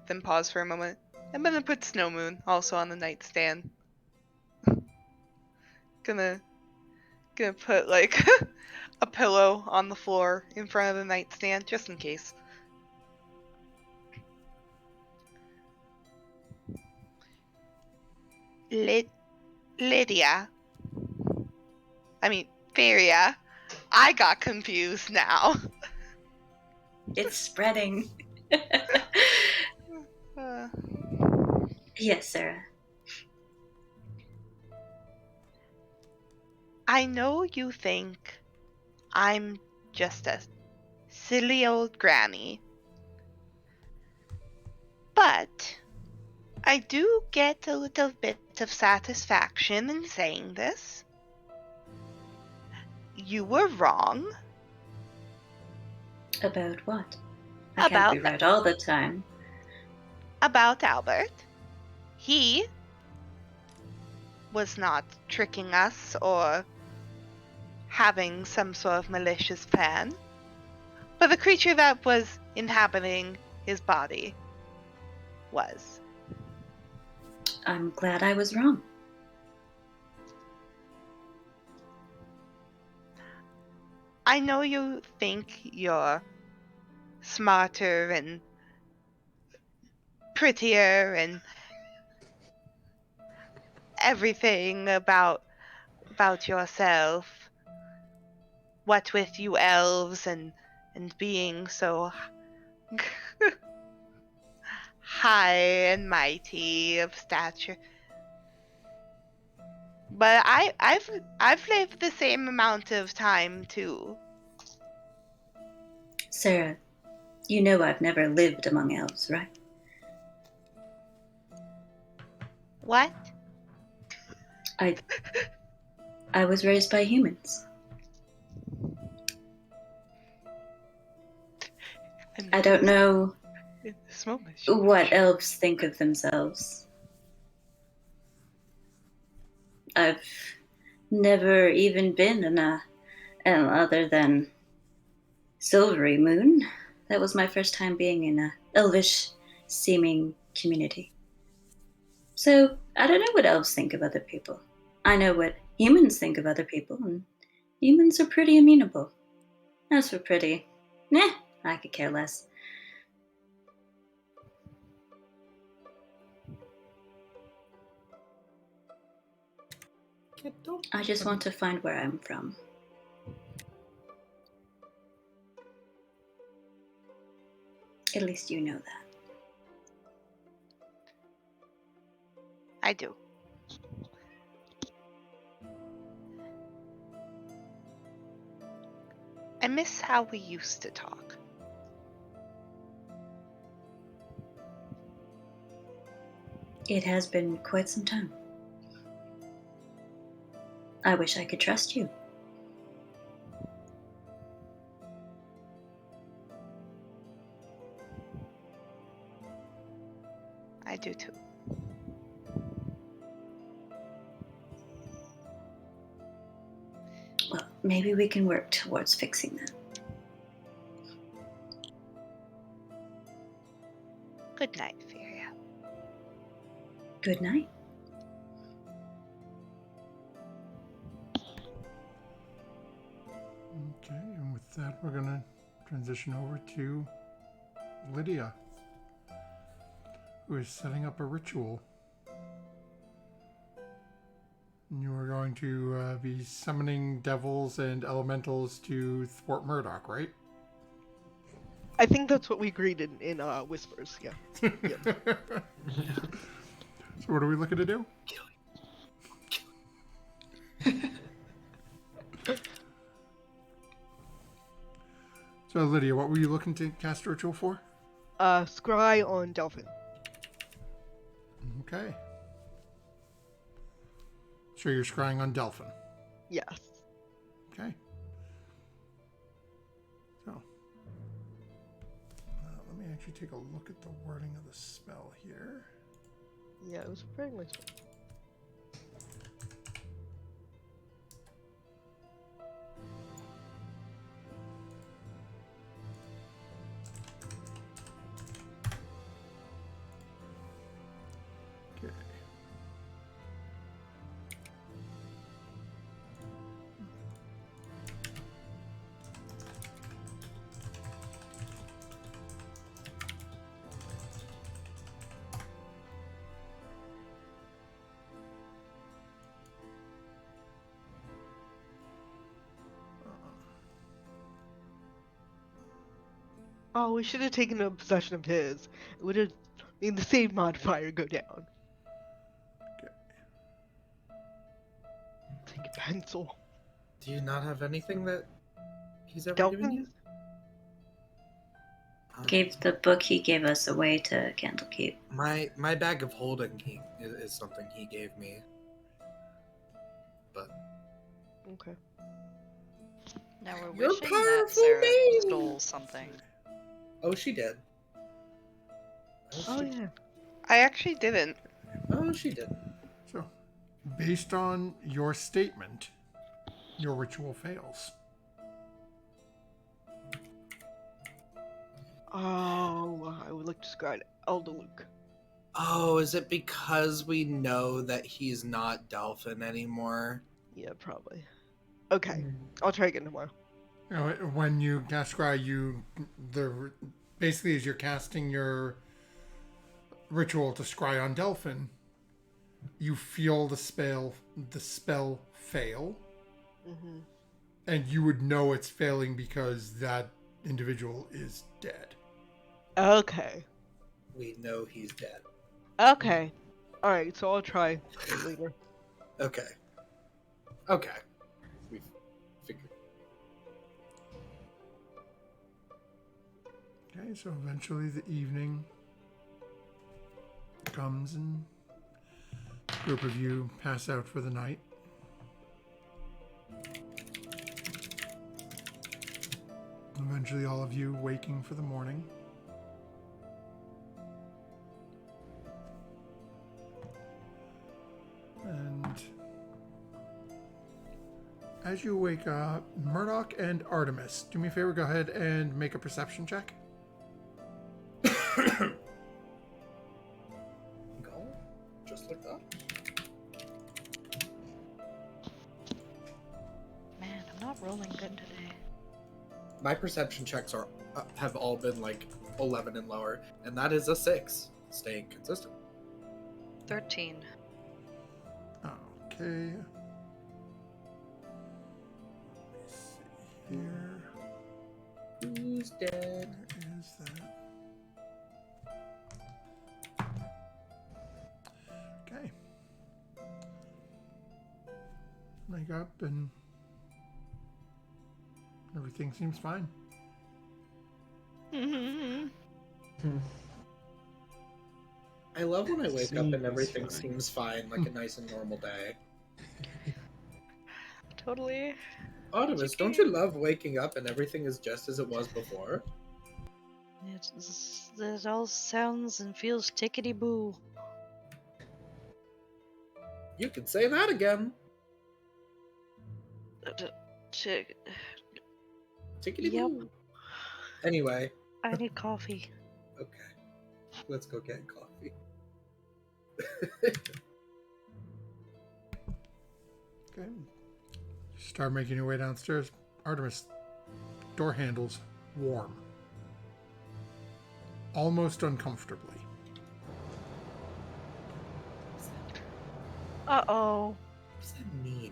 [SPEAKER 7] then pause for a moment. I'm gonna put Snow Moon also on the nightstand. gonna put like a pillow on the floor in front of the nightstand just in case. Lydia. I mean, Feria. I got confused now.
[SPEAKER 5] It's spreading. Yes, Sarah.
[SPEAKER 7] I know you think I'm just a silly old granny, but I do get a little bit of satisfaction in saying this. You were wrong.
[SPEAKER 5] About what? I can't be right all the time.
[SPEAKER 7] About Albert. He was not tricking us or having some sort of malicious plan, but the creature that was inhabiting his body was.
[SPEAKER 5] I'm glad I was wrong.
[SPEAKER 7] I know you think you're smarter and prettier and everything about yourself. What with you elves and being so high and mighty of stature. But I've lived the same amount of time too.
[SPEAKER 5] Sarah, you know I've never lived among elves, right?
[SPEAKER 7] What?
[SPEAKER 5] I was raised by humans. I don't know
[SPEAKER 7] In this moment,
[SPEAKER 5] what elves think of themselves. I've never even been in a other than Silvery Moon. That was my first time being in a elvish-seeming community. So I don't know what elves think of other people. I know what humans think of other people, and humans are pretty amenable. As for pretty, I could care less. I just want to find where I'm from. At least you know that.
[SPEAKER 7] I do. I miss how we used to talk.
[SPEAKER 5] It has been quite some time. I wish I could trust you.
[SPEAKER 7] I do too.
[SPEAKER 5] Well, maybe we can work towards fixing that.
[SPEAKER 7] Good night, Feria.
[SPEAKER 5] Good night.
[SPEAKER 1] Okay, and with that, we're gonna transition over to Lydia, who is setting up a ritual. And you are going to be summoning devils and elementals to thwart Murdock, right?
[SPEAKER 6] I think that's what we agreed in Whispers, yeah.
[SPEAKER 1] So what are we looking to do? So Lydia, what were you looking to cast a ritual for?
[SPEAKER 6] Scry on Delphin.
[SPEAKER 1] Okay. So you're scrying on Delphin.
[SPEAKER 6] Yes.
[SPEAKER 1] Okay. So, let me actually take a look at the wording of the spell here.
[SPEAKER 6] Yeah, it was preparing my spell.
[SPEAKER 1] Okay.
[SPEAKER 6] Oh, we should have taken a possession of his. It would have made the save modifier go down.
[SPEAKER 1] Okay.
[SPEAKER 6] Take a pencil.
[SPEAKER 3] Do you not have anything that he's ever given you?
[SPEAKER 6] Delphins?
[SPEAKER 5] Gave the book he gave us away to Candlekeep.
[SPEAKER 3] My bag of holding is something he gave me. But
[SPEAKER 6] Okay.
[SPEAKER 2] Now we're
[SPEAKER 3] You're
[SPEAKER 2] wishing that
[SPEAKER 3] powerful,
[SPEAKER 2] Sarah
[SPEAKER 3] baby.
[SPEAKER 2] stole something.
[SPEAKER 3] oh, she did.
[SPEAKER 6] Oh yeah.
[SPEAKER 7] I actually didn't.
[SPEAKER 3] Oh, she did.
[SPEAKER 1] So, based on your statement, your ritual fails.
[SPEAKER 6] Oh, I would like to scry Elder Luke.
[SPEAKER 3] Oh, is it because we know that he's not Delphin anymore?
[SPEAKER 6] Yeah, probably. Okay, I'll try again tomorrow.
[SPEAKER 1] You know, when you cast scry, basically as you're casting your ritual to scry on Delphin, you feel the spell fail,
[SPEAKER 6] Mm-hmm.
[SPEAKER 1] and you would know it's failing because that individual is dead.
[SPEAKER 6] Okay.
[SPEAKER 3] We know he's dead.
[SPEAKER 6] Okay. Alright, so I'll try later.
[SPEAKER 3] Okay. Okay. We figured.
[SPEAKER 1] Okay, so eventually the evening comes and a group of you pass out for the night. Eventually all of you waking for the morning. And as you wake up, Murdock and Artemis, do me a favor, go ahead and make a perception check.
[SPEAKER 3] Go. Just like that.
[SPEAKER 8] Man, I'm not rolling good today.
[SPEAKER 3] My perception checks have all been like 11 and lower, and that is a 6, staying consistent.
[SPEAKER 2] 13.
[SPEAKER 1] Okay. Let me see here.
[SPEAKER 3] Who's dead?
[SPEAKER 1] Where is that? Okay. Wake up and everything seems fine.
[SPEAKER 3] I love when I wake up and
[SPEAKER 4] Seems
[SPEAKER 3] everything
[SPEAKER 4] fine.
[SPEAKER 3] seems fine, like a nice and normal day.
[SPEAKER 2] Totally.
[SPEAKER 3] Artemis, don't you love waking up and everything is just as it was before?
[SPEAKER 8] It all sounds and feels tickety boo.
[SPEAKER 3] You can say that again. Tickety
[SPEAKER 8] Yep.
[SPEAKER 3] boo. Anyway,
[SPEAKER 8] I need coffee.
[SPEAKER 3] okay. Let's go get coffee.
[SPEAKER 1] Okay. Start making your way downstairs. Artemis, door handles warm. Almost uncomfortably.
[SPEAKER 8] Uh-oh.
[SPEAKER 3] What does that mean?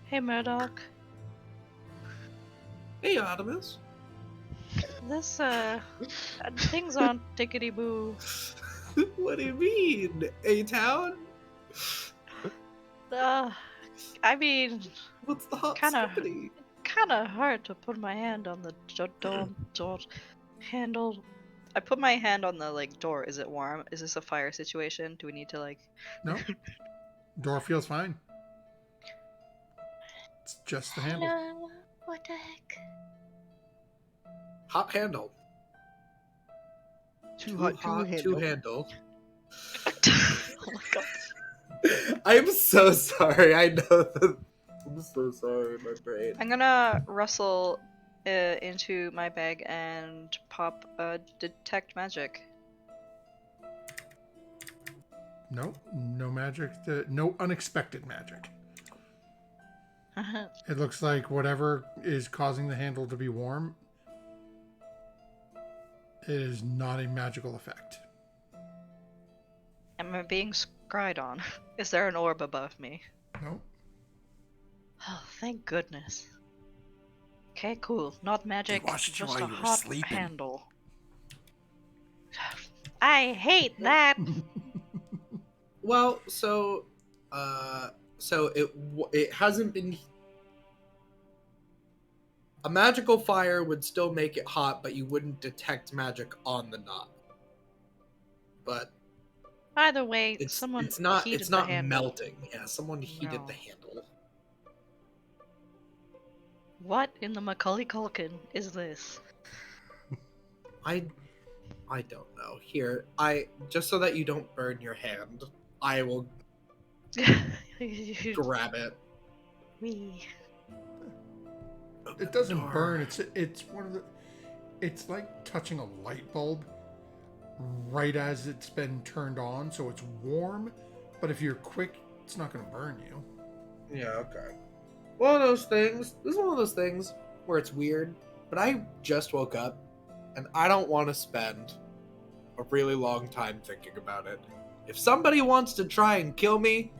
[SPEAKER 8] Hey, Murdock.
[SPEAKER 3] Hey, Artemis.
[SPEAKER 8] This, things aren't tickety-boo.
[SPEAKER 3] What do you mean? A-Town?
[SPEAKER 8] I mean,
[SPEAKER 3] What's the hot
[SPEAKER 8] Kinda.
[SPEAKER 3] company?
[SPEAKER 8] kinda hard to put my hand on the door handle. I put my hand on the, like, door. Is it warm? Is this a fire situation? Do we need to, like...
[SPEAKER 1] No. Door feels fine. It's just the handle.
[SPEAKER 5] Hello. What the heck?
[SPEAKER 3] Hot handle.
[SPEAKER 6] Too hot,
[SPEAKER 3] to handle.
[SPEAKER 8] Oh my god.
[SPEAKER 3] I'm so sorry. I know that. I'm so sorry, my brain.
[SPEAKER 2] I'm gonna rustle into my bag and pop detect magic.
[SPEAKER 1] Nope. No magic. No unexpected magic. It looks like whatever is causing the handle to be warm is not a magical effect.
[SPEAKER 2] Am I being scryed on? Is there an orb above me?
[SPEAKER 1] Nope.
[SPEAKER 2] Oh, thank goodness. Okay, cool. Not magic,
[SPEAKER 1] They watched you
[SPEAKER 2] just
[SPEAKER 1] while
[SPEAKER 2] a
[SPEAKER 1] you were
[SPEAKER 2] hot
[SPEAKER 1] sleeping.
[SPEAKER 2] handle.
[SPEAKER 8] I hate that.
[SPEAKER 3] Well, so it hasn't been. A magical fire would still make it hot, but you wouldn't detect magic on the knob. But
[SPEAKER 8] Either way,
[SPEAKER 3] it's
[SPEAKER 8] someone
[SPEAKER 3] not
[SPEAKER 8] heated
[SPEAKER 3] it's
[SPEAKER 8] the
[SPEAKER 3] not
[SPEAKER 8] handle.
[SPEAKER 3] melting. Yeah, someone heated
[SPEAKER 2] No.
[SPEAKER 3] the handle.
[SPEAKER 8] What in the Macaulay Culkin is this?
[SPEAKER 3] I don't know. Here, just so that you don't burn your hand, I will grab it.
[SPEAKER 8] Me.
[SPEAKER 1] It doesn't burn. It's one of the. It's like touching a light bulb right as it's been turned on, so it's warm. But if you're quick, it's not going to burn you.
[SPEAKER 3] Yeah, okay. One of those things. This is one of those things where it's weird, but I just woke up, and I don't want to spend a really long time thinking about it. If somebody wants to try and kill me,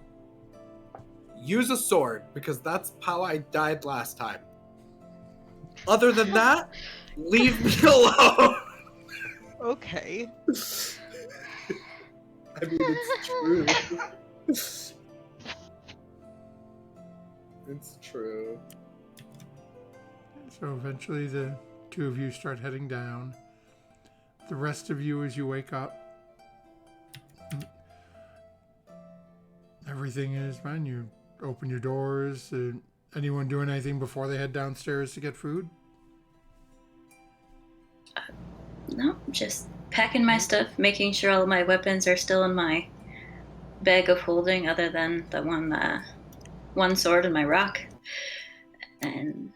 [SPEAKER 3] use a sword, because that's how I died last time. Other than that, leave me alone.
[SPEAKER 6] Okay.
[SPEAKER 3] I mean, it's true. It's true.
[SPEAKER 1] So eventually the two of you start heading down. The rest of you, as you wake up, everything is fine. You open your doors. Anyone doing anything before they head downstairs to get food?
[SPEAKER 5] No, just packing my stuff, making sure all my weapons are still in my bag of holding, other than the one sword and my rock, and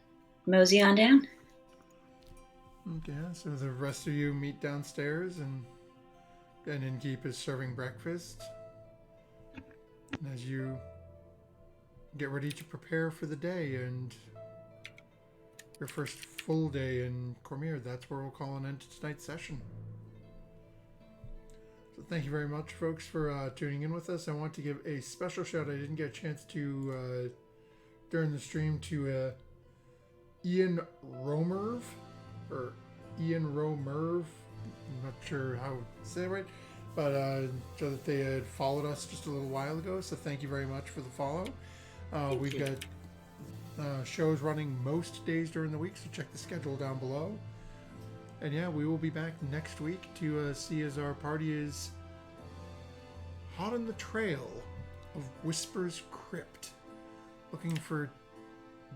[SPEAKER 5] mosey on down.
[SPEAKER 1] Okay, so the rest of you meet downstairs, and Innkeep is serving breakfast. And as you get ready to prepare for the day and your first full day in Cormier, that's where we'll call an end to tonight's session. So thank you very much, folks, for tuning in with us. I want to give a special shout. I didn't get a chance to during the stream to Ian Romerv, or Ian Romerv. I'm not sure how to say it right, but so that they had followed us just a little while ago. So thank you very much for the follow. We've got shows running most days during the week, so check the schedule down below. And yeah, we will be back next week to see as our party is hot on the trail of Whisper's Crypt, looking for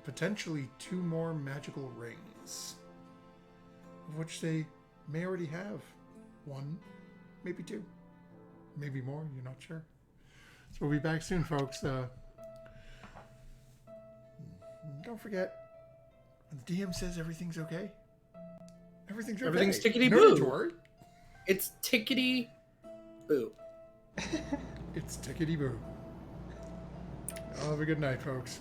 [SPEAKER 1] potentially 2 more magical rings, of which they may already have 1, maybe 2, maybe more, you're not sure. So we'll be back soon, folks. Don't forget, when the DM says everything's okay, everything's okay.
[SPEAKER 3] Everything's tickety
[SPEAKER 1] No
[SPEAKER 3] boo.
[SPEAKER 1] need to worry.
[SPEAKER 3] It's tickety boo.
[SPEAKER 1] It's tickety boo. Have a good night, folks.